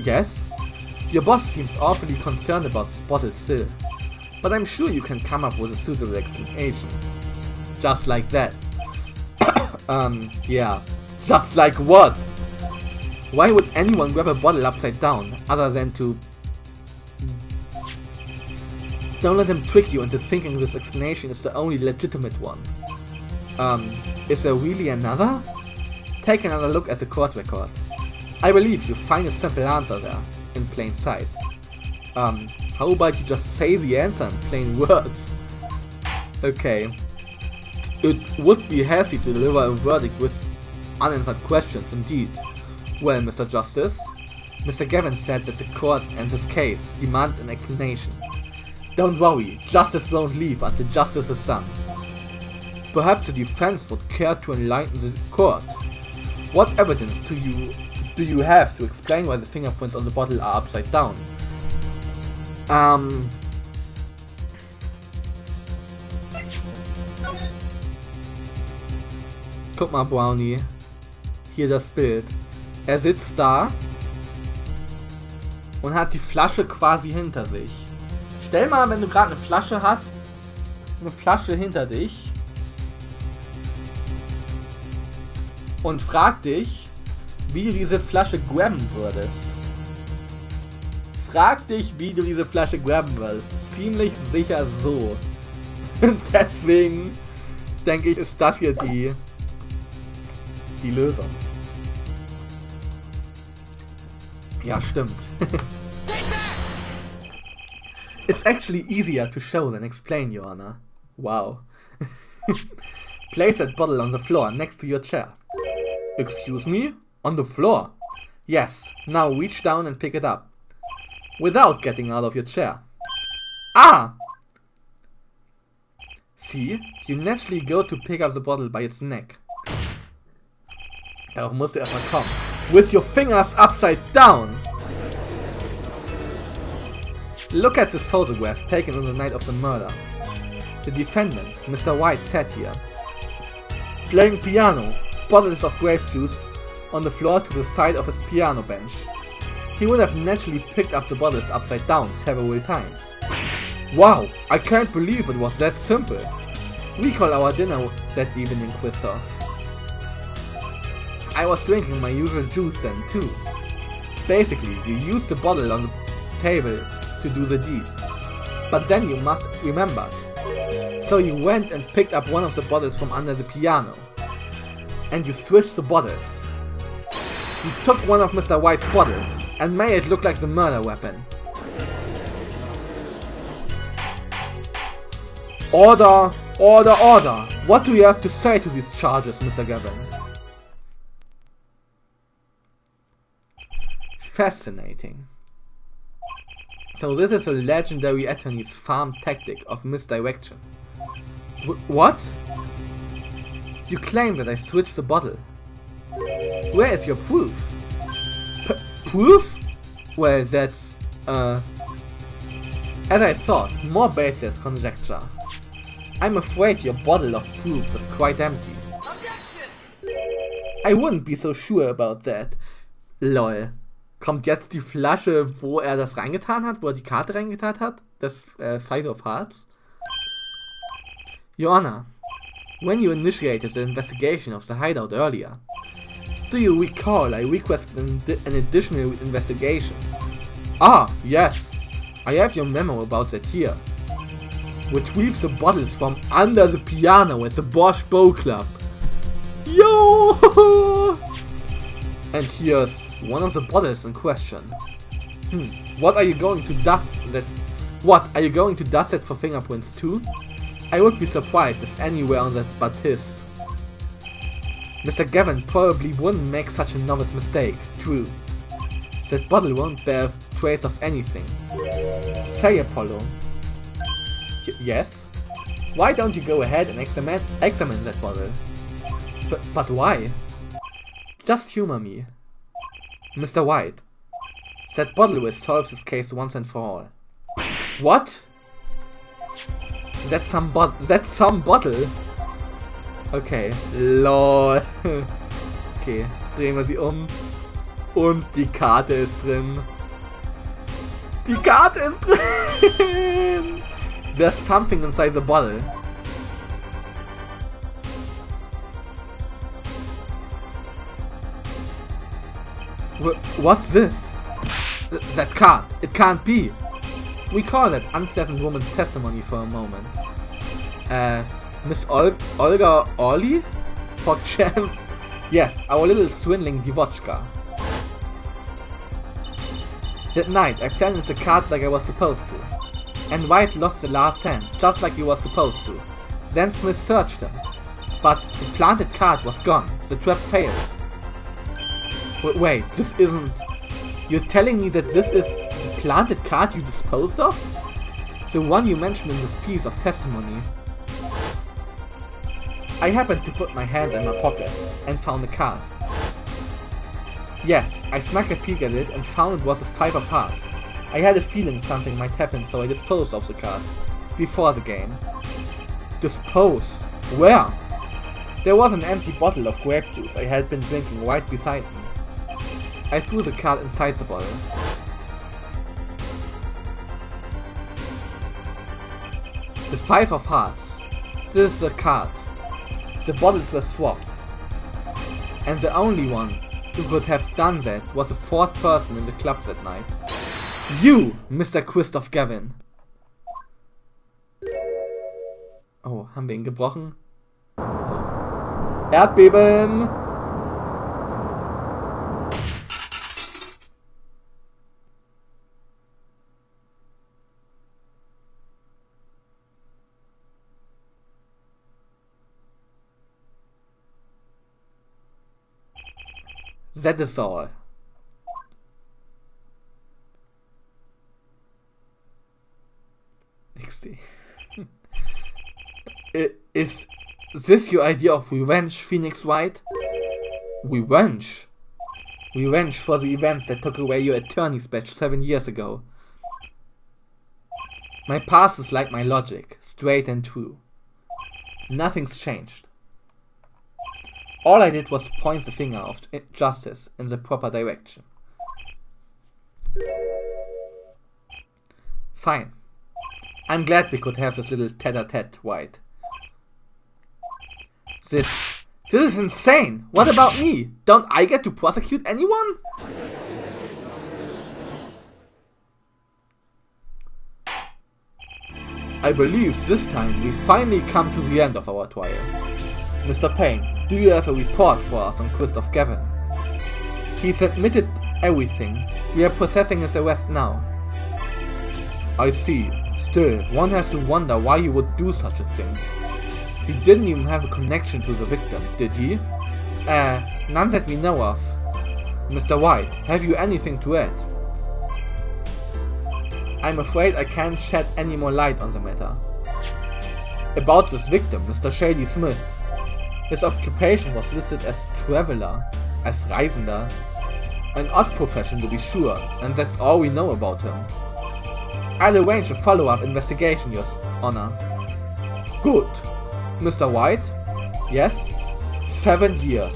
Yes? Your boss seems awfully concerned about this bottle still. But I'm sure you can come up with a suitable explanation. Just like that. Yeah. Just like what? Why would anyone grab a bottle upside down, other than to... Don't let him trick you into thinking this explanation is the only legitimate one. Is there really another? Take another look at the court record. I believe you'll find a simple answer there, in plain sight. How about you just say the answer in plain words? Okay. It would be healthy to deliver a verdict with unanswered questions indeed. Well, Mr. Justice, Mr. Gavin said that the court and this case demand an explanation. Don't worry, justice won't leave until justice is done. Perhaps the defense would care to enlighten the court. What evidence do you have to explain why the fingerprints on the bottle are upside down? Guck mal, Brownie. Hier das Bild. Er sitzt da und hat die Flasche quasi hinter sich. Stell mal, wenn du gerade eine Flasche hast, eine Flasche hinter dich und frag dich, wie du diese Flasche grabben würdest. Frag dich, wie du diese Flasche grabben würdest. Ziemlich sicher so. Deswegen denke ich, ist das hier die Lösung. Ja, stimmt. It's actually easier to show than explain, Your Honor. Wow. Place that bottle on the floor next to your chair. Excuse me? On the floor? Yes. Now reach down and pick it up. Without getting out of your chair. Ah! See? You naturally go to pick up the bottle by its neck. Darauf musst du erstmal kommen. With your fingers upside down! Look at this photograph taken on the night of the murder. The defendant, Mr. White, sat here, playing piano, bottles of grape juice on the floor to the side of his piano bench. He would have naturally picked up the bottles upside down several times. Wow, I can't believe it was that simple. We call our dinner that evening, Christoph. I was drinking my usual juice then too. Basically, you used the bottle on the table to do the deed. But then you must remember. So you went and picked up one of the bottles from under the piano. And you switched the bottles. You took one of Mr. White's bottles and made it look like the murder weapon. Order! Order! Order! What do you have to say to these charges, Mr. Gavin? Fascinating. So this is a legendary attorney's farm tactic of misdirection. What? You claim that I switched the bottle. Where is your proof? Proof? Well, that's, as I thought, more baseless conjecture. I'm afraid your bottle of proof is quite empty. I wouldn't be so sure about that. Lol. Kommt jetzt die Flasche, wo er das reingetan hat, wo er die Karte reingetan hat? Das Five of Hearts? Your Honor, when you initiated the investigation of the hideout earlier, do you recall I requested an additional investigation? Ah, yes. I have your memo about that here. Retrieve the bottles from under the piano at the Bosch Bow Club. Yo! And here's one of the bottles in question. What are you going to dust that? What, are you going to dust it for fingerprints too? I would be surprised if anywhere on that but his. Mr. Gavin probably wouldn't make such a novice mistake, true. That bottle won't bear trace of anything. Say, Apollo. Yes? Why don't you go ahead and examine that bottle? But why? Just humor me. Mr. White. That bottle will solve this case once and for all. What? That's some bottle? Okay, lol. Okay, drehen wir sie um. Und die Karte ist drin. Die Karte ist drin! There's something inside the bottle. What's this? That card. It can't be. We call that unpleasant woman's testimony for a moment. Miss Olga Orly? PogChamp? Yes, our little swindling Divochka. That night, I planted the card like I was supposed to. And White lost the last hand, just like he was supposed to. Then Smith searched him. But the planted card was gone. The trap failed. Wait, this isn't... You're telling me that this is the planted card you disposed of? The one you mentioned in this piece of testimony. I happened to put my hand in my pocket and found the card. Yes, I smacked a peek at it and found it was a Five of Hearts. I had a feeling something might happen, so I disposed of the card. Before the game. Disposed? Where? There was an empty bottle of grape juice I had been drinking right beside me. I threw the card inside the bottle. The Five of Hearts. This is the card. The bottles were swapped. And the only one who could have done that was the fourth person in the club that night. You, Mr. Christoph Gavin. Oh, haben wir ihn gebrochen? Erdbeben! That is all. XD. Is this your idea of revenge, Phoenix Wright? Revenge? Revenge for the events that took away your attorney's badge 7 years ago. My past is like my logic, straight and true. Nothing's changed. All I did was point the finger of justice in the proper direction. Fine. I'm glad we could have this little tete-a-tete, White. This is insane! What about me? Don't I get to prosecute anyone? I believe this time we finally come to the end of our trial. Mr. Payne, do you have a report for us on Christoph Gavin? He's admitted everything. We are processing his arrest now. I see. Still, one has to wonder why he would do such a thing. He didn't even have a connection to the victim, did he? None that we know of. Mr. White, have you anything to add? I'm afraid I can't shed any more light on the matter. About this victim, Mr. Shady Smith. His occupation was listed as traveler, as Reisender. An odd profession to be sure, and that's all we know about him. I'll arrange a follow-up investigation, Your Honor. Good. Mr. White? Yes? 7 years.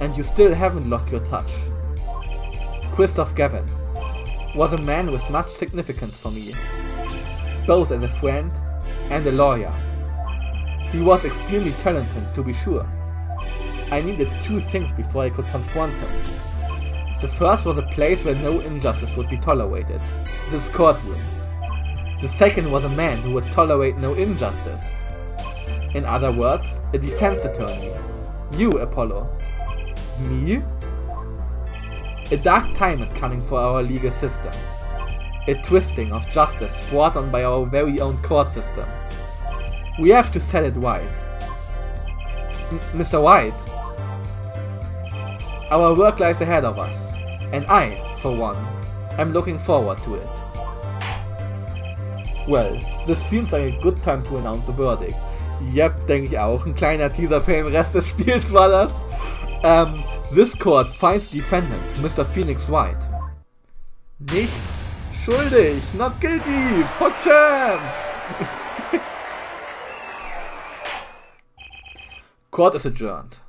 And you still haven't lost your touch. Christoph Gavin was a man with much significance for me, both as a friend and a lawyer. He was extremely talented, to be sure. I needed 2 things before I could confront him. The first was a place where no injustice would be tolerated, this courtroom. The second was a man who would tolerate no injustice. In other words, a defense attorney. You, Apollo. Me? A dark time is coming for our legal system. A twisting of justice brought on by our very own court system. We have to set it right. Mr. White, our work lies ahead of us, and I, for one, am looking forward to it. Well, this seems like a good time to announce a verdict. Yep, denke ich auch. Ein kleiner Teaser für den Rest des Spiels war das. This court finds defendant, Mr. Phoenix Wright. Nicht schuldig, not guilty, PogChamp! Court is adjourned.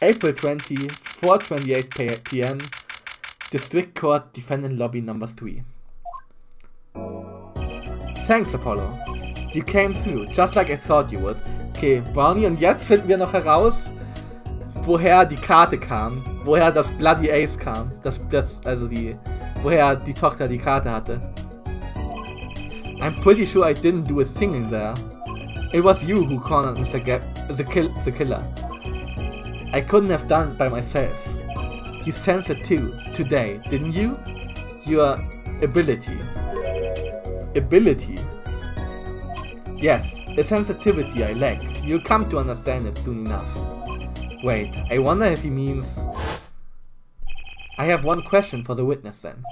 April 20, 4:28 p.m. District Court, Defendant Lobby Number 3. Thanks, Apollo. You came through, just like I thought you would. Okay, Brownie, und jetzt finden wir noch heraus, woher die Karte kam. Woher das Bloody Ace kam. Woher die Tochter die Karte hatte. I'm pretty sure I didn't do a thing in there. It was you who cornered Mr. the killer. I couldn't have done it by myself. You sensed it too, today, didn't you? Your ability. Ability? Yes, a sensitivity I lack. You'll come to understand it soon enough. Wait, I wonder if he means... I have one question for the witness then.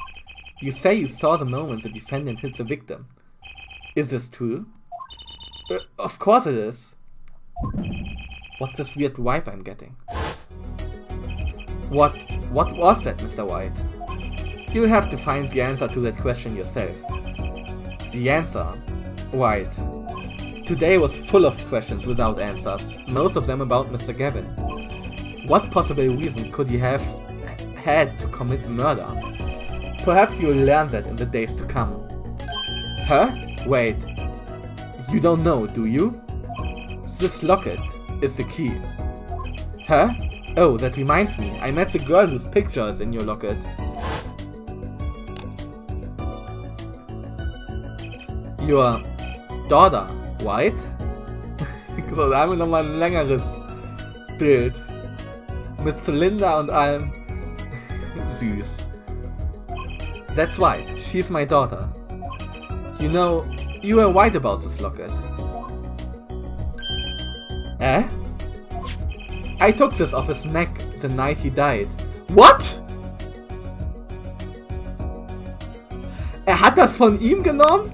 You say you saw the moment the defendant hit the victim. Is this true? Of course it is. What's this weird vibe I'm getting? What was that, Mr. White? You'll have to find the answer to that question yourself. The answer? White. Today was full of questions without answers, most of them about Mr. Gavin. What possible reason could he have had to commit murder? Perhaps you'll learn that in the days to come. Huh? Wait. You don't know, do you? This locket is the key. Huh? Oh, that reminds me. I met the girl whose picture is in your locket. Your daughter, right? So, da haben wir nochmal ein längeres Bild. Mit Zylinder und allem. Süß. That's right, she's my daughter. You know, you were right about this locket. Eh? I took this off his neck the night he died. What? Hat das von ihm genommen?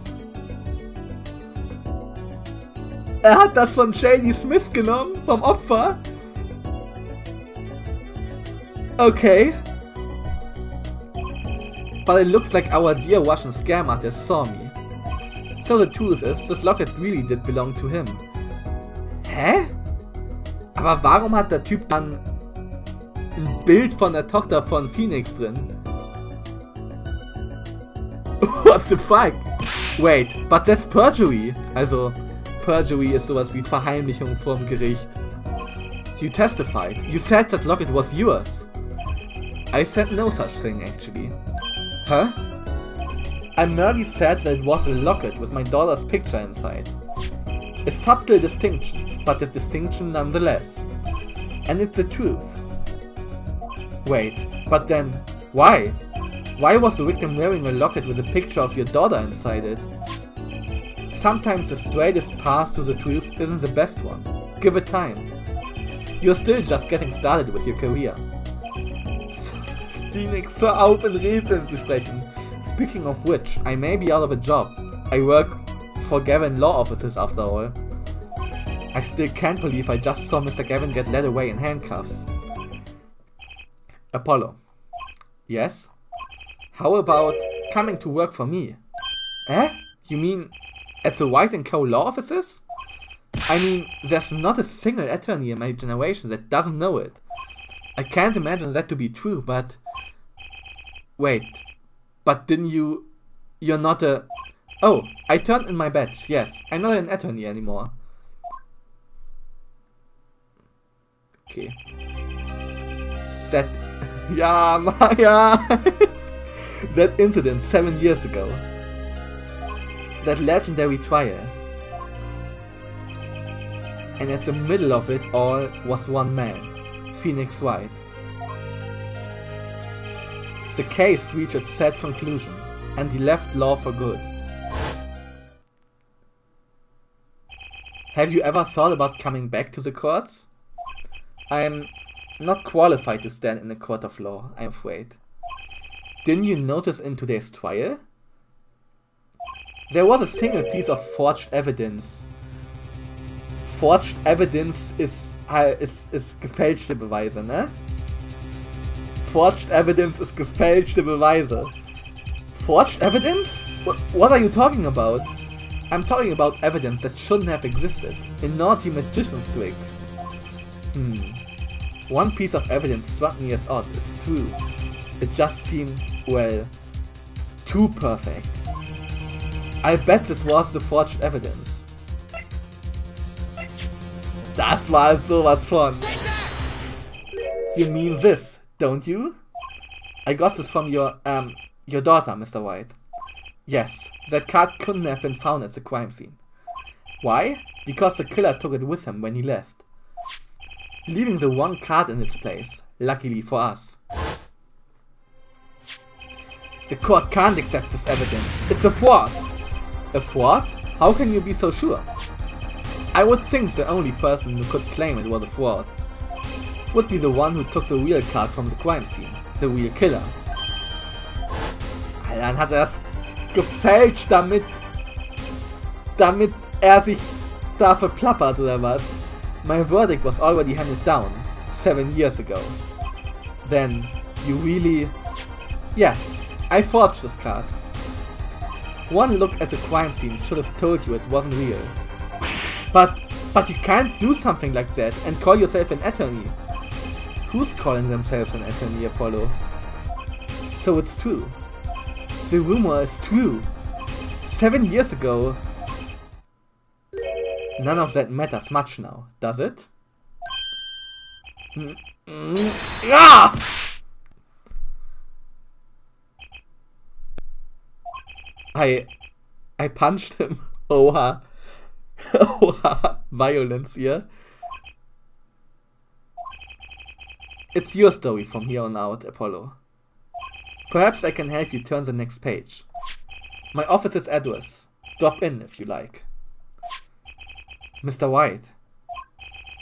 Hat das von Shady Smith genommen? Vom Opfer? Okay. But it looks like our dear Russian scam artist saw me. So the truth is, this locket really did belong to him. Hä? Aber warum hat der Typ dann ein Bild von der Tochter von Phoenix drin? What the fuck? Wait, but that's perjury. Also, perjury ist sowas wie Verheimlichung vorm Gericht. You testified. You said that locket was yours. I said no such thing, actually. Huh? I merely said that it was a locket with my daughter's picture inside. A subtle distinction, but a distinction nonetheless. And it's the truth. Wait, but then, why? Why was the victim wearing a locket with a picture of your daughter inside it? Sometimes the straightest path to the truth isn't the best one. Give it time. You're still just getting started with your career. Phoenix, hör auf in Rätseln zu sprechen. Speaking of which, I may be out of a job. I work for Gavin law offices after all. I still can't believe I just saw Mr. Gavin get led away in handcuffs. Apollo. Yes? How about coming to work for me? Eh? You mean at the White & Co. law offices? I mean, there's not a single attorney in my generation that doesn't know it. I can't imagine that to be true, but... Wait. But didn't you... You're not a... Oh, I turned in my badge, yes. I'm not an attorney anymore. Okay. That... Ja, Maya! That incident 7 years ago. That legendary trial. And at the middle of it all was one man, Phoenix Wright. The case reached its sad conclusion, and he left law for good. Have you ever thought about coming back to the courts? I'm not qualified to stand in a court of law, I'm afraid. Didn't you notice in today's trial? There was a single piece of forged evidence. Forged evidence ist gefälschte Beweise, ne? Forged evidence ist gefälschte Beweise. Forged evidence? What are you talking about? I'm talking about evidence that shouldn't have existed. A naughty magician's trick. One piece of evidence struck me as odd, it's true. It just seemed, well, too perfect. I bet this was the forged evidence. Das war sowas von. You mean this, don't you? I got this from your daughter, Mr. White. Yes, that card couldn't have been found at the crime scene. Why? Because the killer took it with him when he left. Leaving the one card in its place, luckily for us. The court can't accept this evidence. It's a fraud! A fraud? How can you be so sure? I would think the only person who could claim it was a fraud would be the one who took the real card from the crime scene. The real killer. Dann hat er das gefälscht, damit er sich da verplappert oder was? My verdict was already handed down 7 years ago. Then, you really... Yes, I forged this card. One look at the crime scene should have told you it wasn't real. But you can't do something like that and call yourself an attorney. Who's calling themselves an attorney, Apollo? So it's true. The rumor is true. 7 years ago... None of that matters much now, does it? Ja! I punched him. Oha. Oha. Violence here. It's your story from here on out, Apollo. Perhaps I can help you turn the next page. My office's address. Drop in if you like. Mr. White.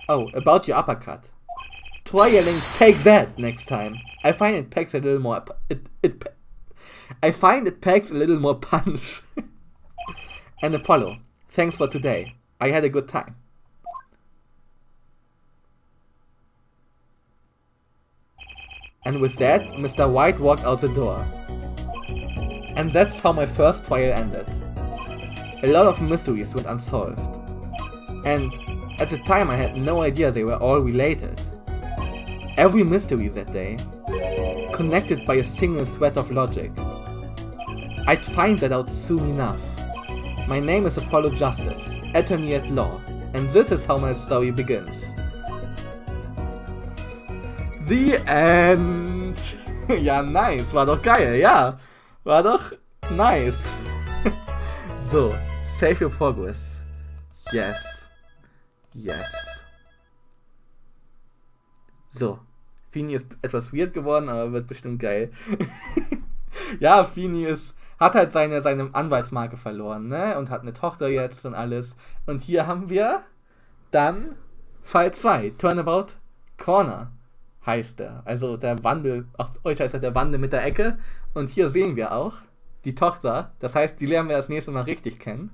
Oh, about your uppercut. Try yelling, take that next time. I find it packs a little more... I find it packs a little more punch. And Apollo, thanks for today. I had a good time. And with that, Mr. White walked out the door. And that's how my first trial ended. A lot of mysteries went unsolved. And at the time I had no idea they were all related. Every mystery that day, connected by a single thread of logic. I'd find that out soon enough. My name is Apollo Justice, attorney at law, and this is how my story begins. The end! Ja, nice, war doch geil, ja. War doch nice. So, save your progress. Yes. Yes. So, Fini ist etwas weird geworden, aber wird bestimmt geil. Ja, Fini hat halt seine Anwaltsmarke verloren, ne? Und hat eine Tochter jetzt und alles. Und hier haben wir dann Fall 2, Turnabout Corner heißt er. Also der Wandel, auf Deutsch heißt er der Wandel mit der Ecke. Und hier sehen wir auch die Tochter. Das heißt, die lernen wir das nächste Mal richtig kennen.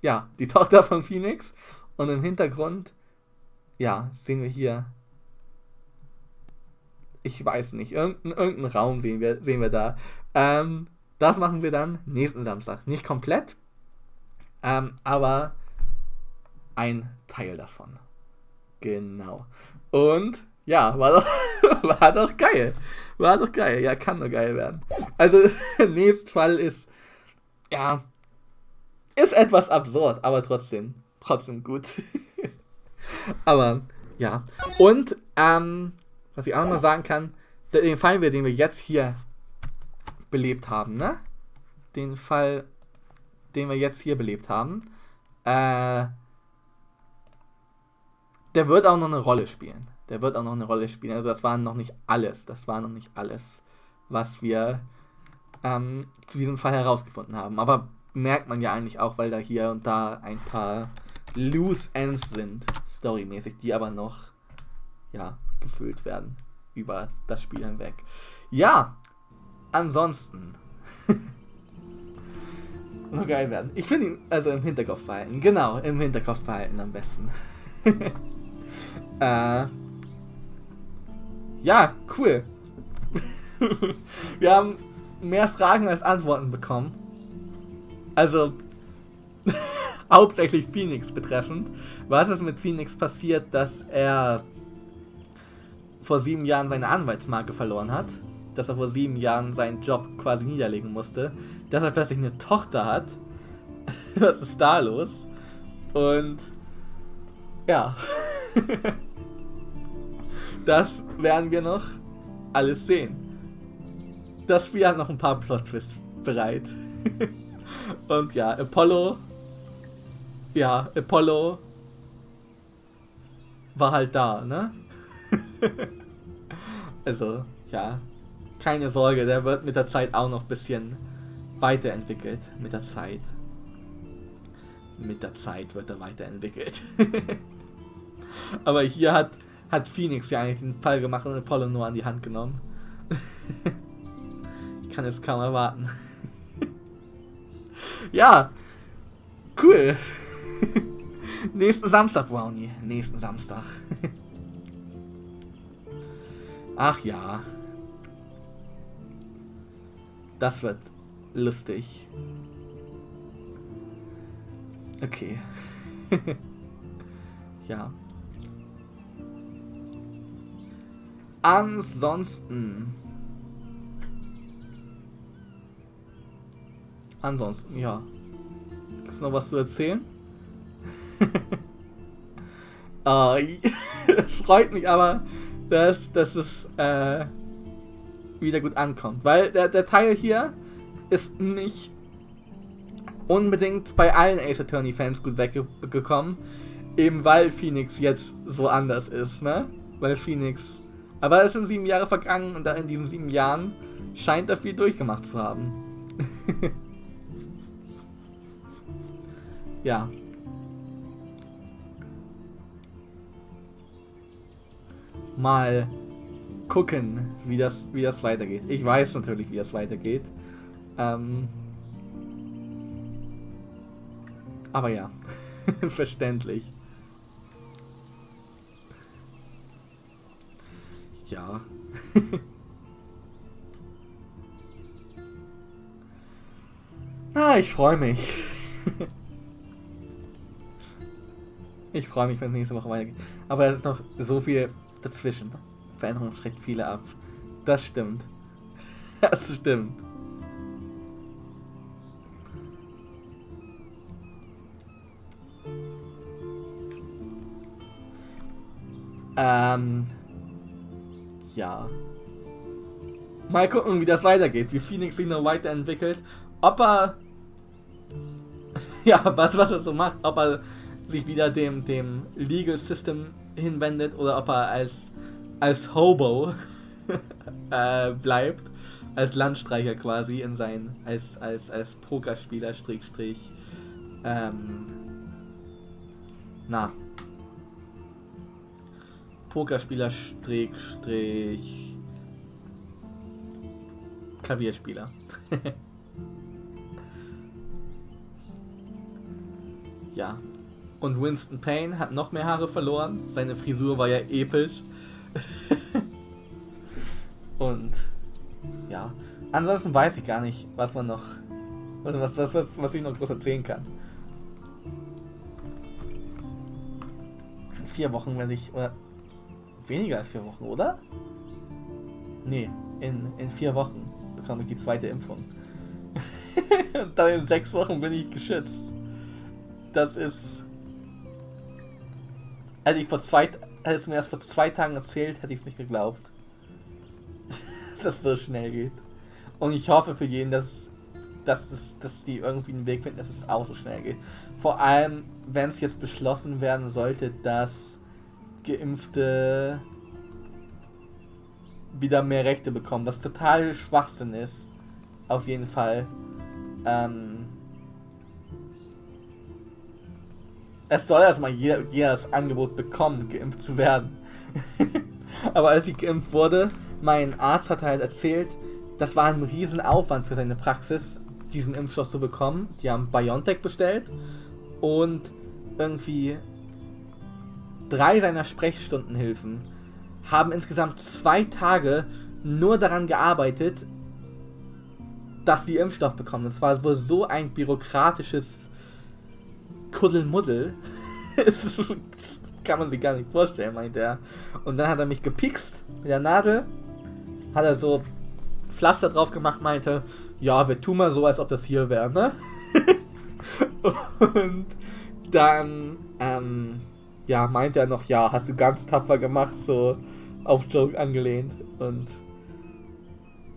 Ja, die Tochter von Phoenix. Und im Hintergrund, ja, sehen wir hier, ich weiß nicht, irgendeinen Raum sehen wir da. Das machen wir dann nächsten Samstag. Nicht komplett, aber ein Teil davon. Genau. Und ja, war doch geil. War doch geil. Ja, kann nur geil werden. Also, nächster Fall ist etwas absurd, aber trotzdem gut. Aber, ja. Und, was ich auch noch mal sagen kann, den Fall, den wir jetzt hier belebt haben, ne? Den Fall, den wir jetzt hier belebt haben, der wird auch noch eine Rolle spielen. Also das war noch nicht alles, was wir zu diesem Fall herausgefunden haben. Aber merkt man ja eigentlich auch, weil da hier und da ein paar Loose Ends sind, storymäßig, die aber noch, ja, gefüllt werden über das Spiel hinweg. Ja, ansonsten noch geil werden. Ich finde ihn also im Hinterkopf behalten. Genau, im Hinterkopf behalten am besten. Ja, cool. Wir haben mehr Fragen als Antworten bekommen. Also hauptsächlich Phoenix betreffend. Was ist mit Phoenix passiert, dass er vor 7 Jahren seine Anwaltsmarke verloren hat? Dass er vor 7 Jahren seinen Job quasi niederlegen musste? Dass er plötzlich eine Tochter hat? Was ist da los? Und ja. Das werden wir noch alles sehen. Das Spiel hat noch ein paar Plot-Twists bereit. Und ja, Apollo war halt da, ne? Also, ja, keine Sorge, der wird mit der Zeit auch noch ein bisschen weiterentwickelt. Mit der Zeit wird er weiterentwickelt. Aber hier hat Phoenix ja eigentlich den Fall gemacht und Apollo nur an die Hand genommen. Ich kann es kaum erwarten. Ja, cool. Nächsten Samstag, Brownie. Nächsten Samstag. Ach ja. Das wird lustig. Okay. Ja. Ansonsten, ja. Gibt's noch was zu erzählen? Freut mich aber, dass es wieder gut ankommt. Weil der Teil hier ist nicht unbedingt bei allen Ace Attorney Fans gut weggekommen. Eben weil Phoenix jetzt so anders ist, ne? Weil Phoenix... Aber es sind 7 Jahre vergangen und da in diesen 7 Jahren scheint er viel durchgemacht zu haben. Ja. Mal gucken, wie das weitergeht. Ich weiß natürlich, wie das weitergeht. Aber ja, verständlich. Ja. Ich freue mich. Ich freue mich, wenn es nächste Woche weitergeht. Aber es ist noch so viel dazwischen. Veränderungen schreckt viele ab. Das stimmt. Das stimmt. Ja. Mal gucken, wie das weitergeht. Wie Phoenix sich noch weiterentwickelt. Ob er... Ja, was er so macht. Ob er sich wieder dem Legal System hinwendet oder ob er als Hobo bleibt. Als Landstreicher quasi in sein... Als Pokerspieler Strich Pokerspieler Strich Klavierspieler. Ja. Und Winston Payne hat noch mehr Haare verloren. Seine Frisur war ja episch. Und ja. Ansonsten weiß ich gar nicht, was man noch. Was ich noch groß erzählen kann. In 4 Wochen werde ich. Oder weniger als 4 Wochen, oder? Nee, in 4 Wochen bekomme ich die 2. Impfung. Und dann in 6 Wochen bin ich geschützt. Das ist... Hätte mir erst vor 2 Tagen erzählt, hätte ich es nicht geglaubt. Dass das so schnell geht. Und ich hoffe für jeden, dass die irgendwie einen Weg finden, dass es auch so schnell geht. Vor allem, wenn es jetzt beschlossen werden sollte, dass Geimpfte wieder mehr Rechte bekommen, was total Schwachsinn ist. Auf jeden Fall. Es soll erstmal jeder das Angebot bekommen, geimpft zu werden. Aber als ich geimpft wurde, mein Arzt hat halt erzählt, das war ein riesen Aufwand für seine Praxis, diesen Impfstoff zu bekommen. Die haben BioNTech bestellt und irgendwie 3 seiner Sprechstundenhilfen haben insgesamt 2 Tage nur daran gearbeitet, dass die Impfstoff bekommen. Das war wohl so ein bürokratisches Kuddelmuddel. Das kann man sich gar nicht vorstellen, meint er. Und dann hat er mich gepikst mit der Nadel, hat er so Pflaster drauf gemacht, meinte, ja, wir tun mal so, als ob das hier wäre, ne? Und dann, ja, meinte er noch, ja, hast du ganz tapfer gemacht, so auf Joke angelehnt. Und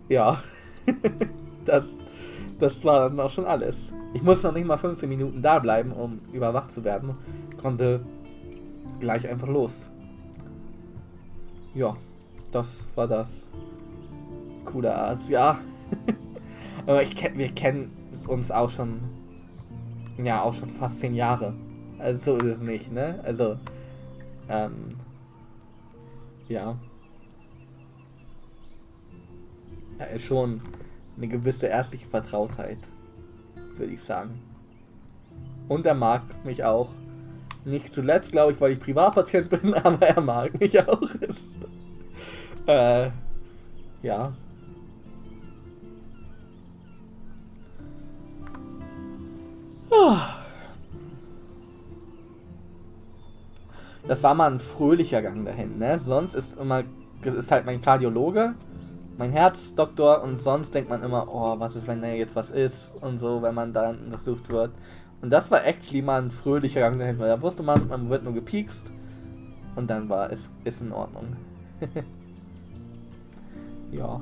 ja, das war dann auch schon alles. Ich musste noch nicht mal 15 Minuten da bleiben, um überwacht zu werden. Konnte gleich einfach los. Ja, das war das. Cooler Arzt, ja. Aber wir kennen uns auch schon, ja, auch schon fast 10 Jahre. Also so ist es nicht, ne? Also, ja. Da ist schon eine gewisse ärztliche Vertrautheit, würde ich sagen. Und er mag mich auch. Nicht zuletzt, glaube ich, weil ich Privatpatient bin, aber er mag mich auch. Ja. Das war mal ein fröhlicher Gang dahin, ne? Sonst ist halt mein Kardiologe, mein Herzdoktor und sonst denkt man immer, oh, was ist, wenn da jetzt was ist und so, wenn man da untersucht wird. Und das war actually mal ein fröhlicher Gang dahin, weil da wusste man wird nur gepiekst und dann war es ist in Ordnung. Ja.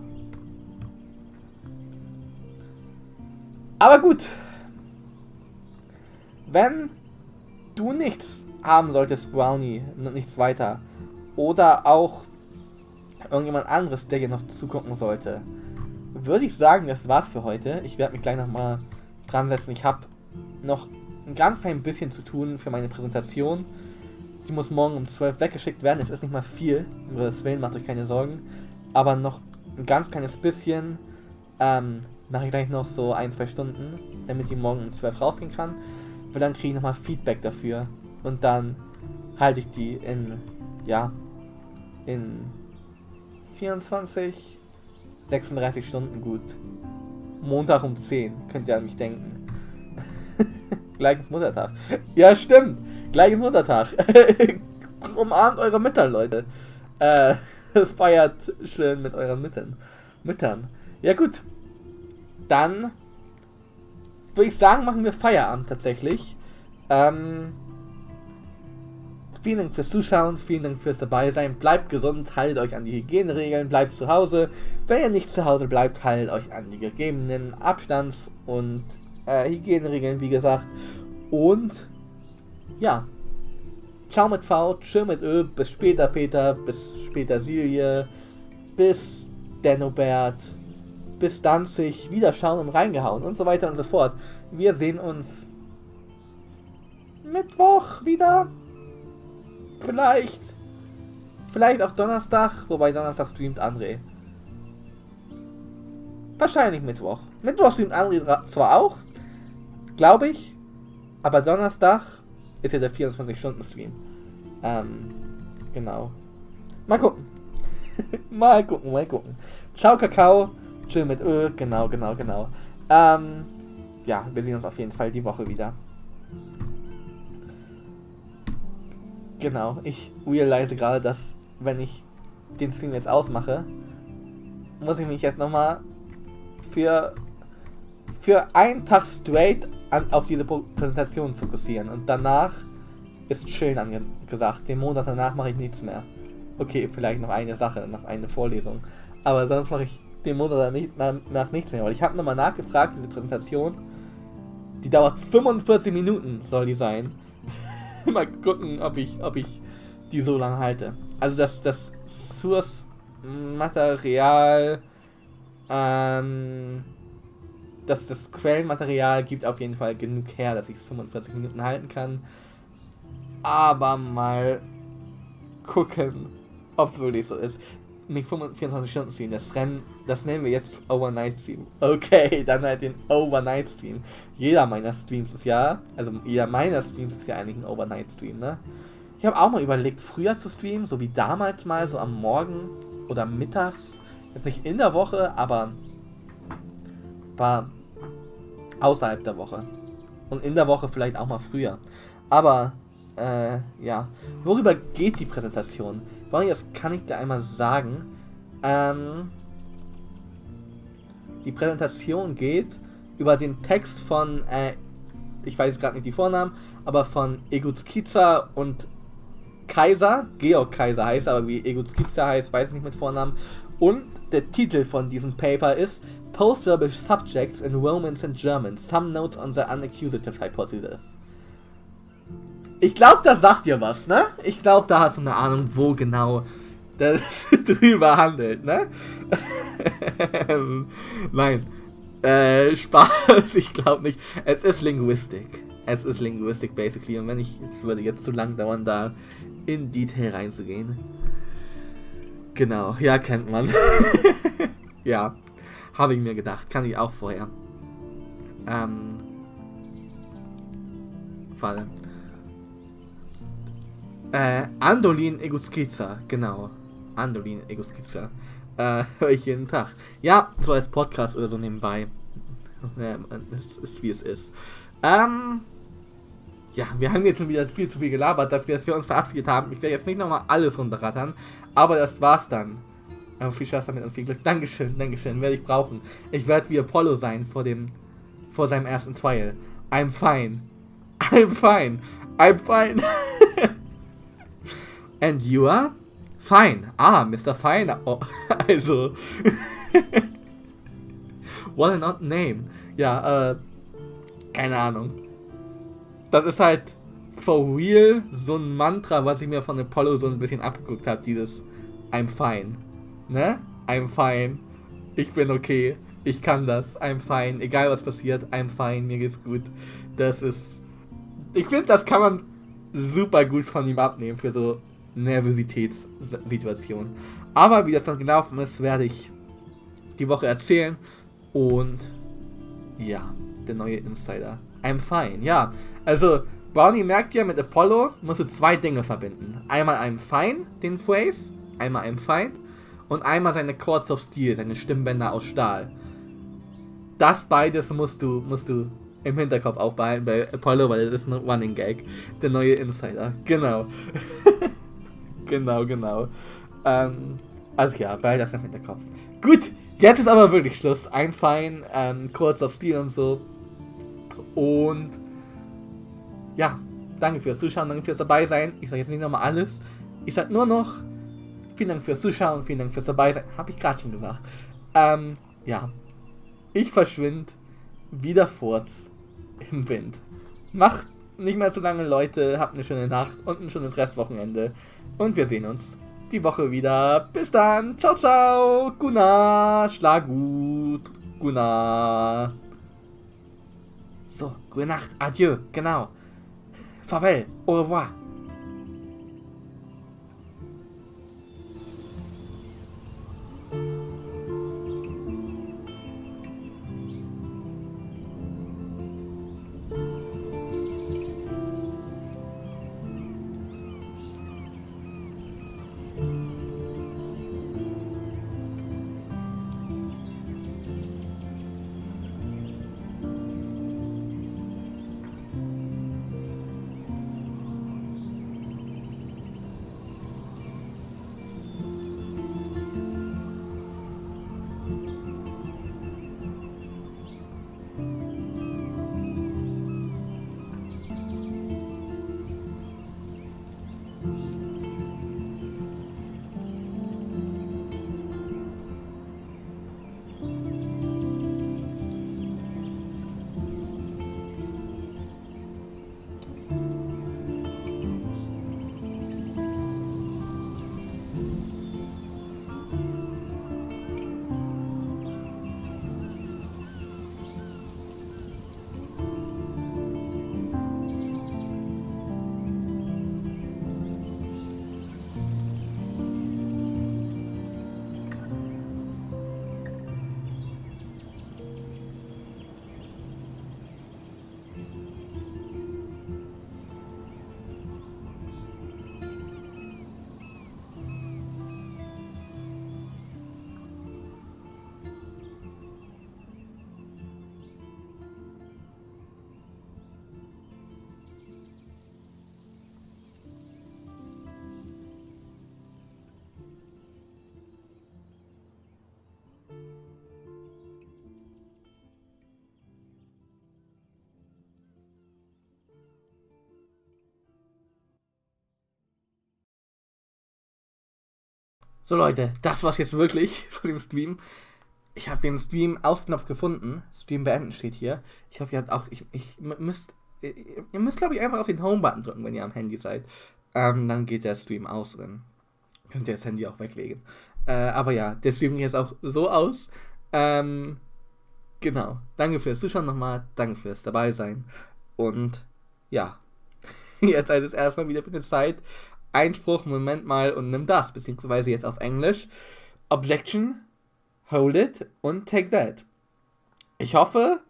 Aber gut. Wenn du nichts haben solltest, Brownie, und nichts weiter, oder auch irgendjemand anderes, der hier noch zugucken sollte, würde ich sagen, das war's für heute. Ich werde mich gleich nochmal dran setzen. Ich habe noch ein ganz klein bisschen zu tun für meine Präsentation. Die muss morgen um 12 weggeschickt werden. Es ist nicht mal viel, um Gottes Willen, macht euch keine Sorgen. Aber noch ein ganz kleines bisschen. Mache ich gleich noch so 1-2 Stunden, damit die morgen um 12 rausgehen kann. Weil dann kriege ich nochmal Feedback dafür. Und dann halte ich die in 24, 36 Stunden gut. Montag um 10, könnt ihr an mich denken. Gleich ist Muttertag. Ja, stimmt. Gleich ist Muttertag. Umarmt eure Mütter, Leute. Feiert schön mit euren Müttern. Ja, gut. Dann würde ich sagen, machen wir Feierabend tatsächlich. Vielen Dank fürs Zuschauen, vielen Dank fürs Dabeisein. Bleibt gesund, haltet euch an die Hygieneregeln, bleibt zu Hause. Wenn ihr nicht zu Hause bleibt, haltet euch an die gegebenen Abstands- und Hygieneregeln, wie gesagt. Und ja, ciao mit V, tschö mit Ö, bis später Peter, bis später Silje, bis Dennobert, bis Danzig, Wiederschauen und reingehauen und so weiter und so fort. Wir sehen uns Mittwoch wieder. Vielleicht auch Donnerstag, wobei Donnerstag streamt André. Wahrscheinlich Mittwoch. Mittwoch streamt André zwar auch, glaube ich, aber Donnerstag ist ja der 24-Stunden-Stream. Genau. Mal gucken. mal gucken. Ciao, Kakao. Chill mit Ö. Genau. Ja, wir sehen uns auf jeden Fall die Woche wieder. Genau, ich realise gerade, dass, wenn ich den Stream jetzt ausmache, muss ich mich jetzt nochmal für einen Tag straight auf diese Präsentation fokussieren. Und danach ist Chillen angesagt. Den Monat danach mache ich nichts mehr. Okay, vielleicht noch eine Sache, noch eine Vorlesung. Aber sonst mache ich den Monat nach nichts mehr. Weil ich habe nochmal nachgefragt, diese Präsentation, die dauert 45 Minuten, soll die sein. Mal gucken, ob ich die so lange halte. Also das Source-Material, das Quellenmaterial gibt auf jeden Fall genug her, dass ich es 45 Minuten halten kann. Aber mal gucken, ob es wirklich so ist. Nicht 24-Stunden-Stream, das nennen wir jetzt Overnight-Stream. Okay, dann halt den Overnight-Stream. Jeder meiner Streams ist ja eigentlich ein Overnight-Stream, ne? Ich habe auch mal überlegt, früher zu streamen, so wie damals mal, so am Morgen oder mittags. Jetzt nicht in der Woche, aber war außerhalb der Woche. Und in der Woche vielleicht auch mal früher. Aber, ja. Worüber geht die Präsentation? Das kann ich dir einmal sagen. Die Präsentation geht über den Text von, ich weiß gerade nicht die Vornamen, aber von Eguzkiza und Kaiser. Georg Kaiser heißt, aber wie Eguzkiza heißt, weiß ich nicht mit Vornamen. Und der Titel von diesem Paper ist Post-Verbal Subjects in Romance and German. Some Notes on the Unaccusative Hypothesis. Ich glaube, das sagt dir was, ne? Ich glaube, da hast du eine Ahnung, wo genau das drüber handelt, ne? Nein. Spaß, ich glaube nicht. Es ist Linguistik. Basically. Und es würde jetzt zu lang dauern, da in Detail reinzugehen. Genau, ja, kennt man. Ja, habe ich mir gedacht. Kann ich auch vorher. Warte. Andolin Eguzkiza, genau. Andolin Eguzkiza. Höre ich jeden Tag. Ja, so als Podcast oder so nebenbei. Es ist wie es ist. Ja, wir haben jetzt schon wieder viel zu viel gelabert, dafür, dass wir uns verabschiedet haben. Ich werde jetzt nicht nochmal alles runterrattern, aber das war's dann. Viel Spaß damit und viel Glück. Dankeschön, werde ich brauchen. Ich werde wie Apollo sein vor seinem ersten Trial. I'm fine. I'm fine. I'm fine. And you are? Fine. Ah, Mr. Fine. Oh, also. What an odd name. Ja, keine Ahnung. Das ist halt for real so ein Mantra, was ich mir von Apollo so ein bisschen abgeguckt habe. Dieses I'm fine. Ne? I'm fine. Ich bin okay. Ich kann das. I'm fine. Egal was passiert. I'm fine. Mir geht's gut. Das ist... Ich finde, das kann man super gut von ihm abnehmen für so Nervositätssituationen. Aber wie das dann gelaufen ist, werde ich die Woche erzählen. Und ja, der neue Insider. I'm fine. Ja, also Brownie merkt ja, mit Apollo musst du zwei Dinge verbinden. Einmal I'm fine, den Phrase. Einmal I'm fine. Und einmal seine Chords of Steel, seine Stimmbänder aus Stahl. Das beides musst du im Hinterkopf auch behalten bei Apollo, weil das ist ein Running Gag. Der neue Insider. Genau. genau. Also ja, behalte das im Hinterkopf. Gut, jetzt ist aber wirklich Schluss. I'm fine, Chords of Steel und so. Und ja, danke fürs Zuschauen, danke fürs dabei sein. Ich sage jetzt nicht nochmal alles. Ich sage nur noch vielen Dank fürs Zuschauen, vielen Dank fürs dabei sein. Habe ich gerade schon gesagt. Ja. Ich verschwinde wie der Furz im Wind. Macht nicht mehr zu lange, Leute. Habt eine schöne Nacht und ein schönes Restwochenende. Und wir sehen uns die Woche wieder. Bis dann. Ciao, ciao. Guna. Schlag gut. Guna. So, gute Nacht. Adieu. Genau. Farewell. Au revoir. So Leute, das war's jetzt wirklich von dem Stream. Ich habe den Stream-Ausknopf gefunden. Stream beenden steht hier. Ich hoffe, ihr habt auch... ihr müsst, glaube ich, einfach auf den Home-Button drücken, wenn ihr am Handy seid. Dann geht der Stream aus. Dann könnt ihr das Handy auch weglegen. Aber ja, der Stream geht jetzt auch so aus. Genau. Danke fürs Zuschauen nochmal. Danke fürs Dabeisein. Und ja. Jetzt heißt es erstmal wieder für eine Zeit. Einspruch, Moment mal und nimm das. Beziehungsweise jetzt auf Englisch. Objection, hold it und take that. Ich hoffe,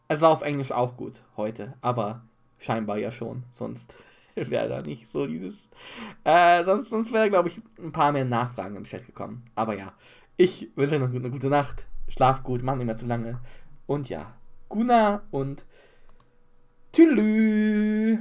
es war auf Englisch auch gut heute. Aber scheinbar ja schon. Sonst wäre da nicht so dieses... sonst wäre, glaube ich, ein paar mehr Nachfragen im Chat gekommen. Aber ja, ich wünsche euch noch eine gute Nacht. Schlaf gut, mach nicht mehr zu lange. Und ja, Guna und Tschüss.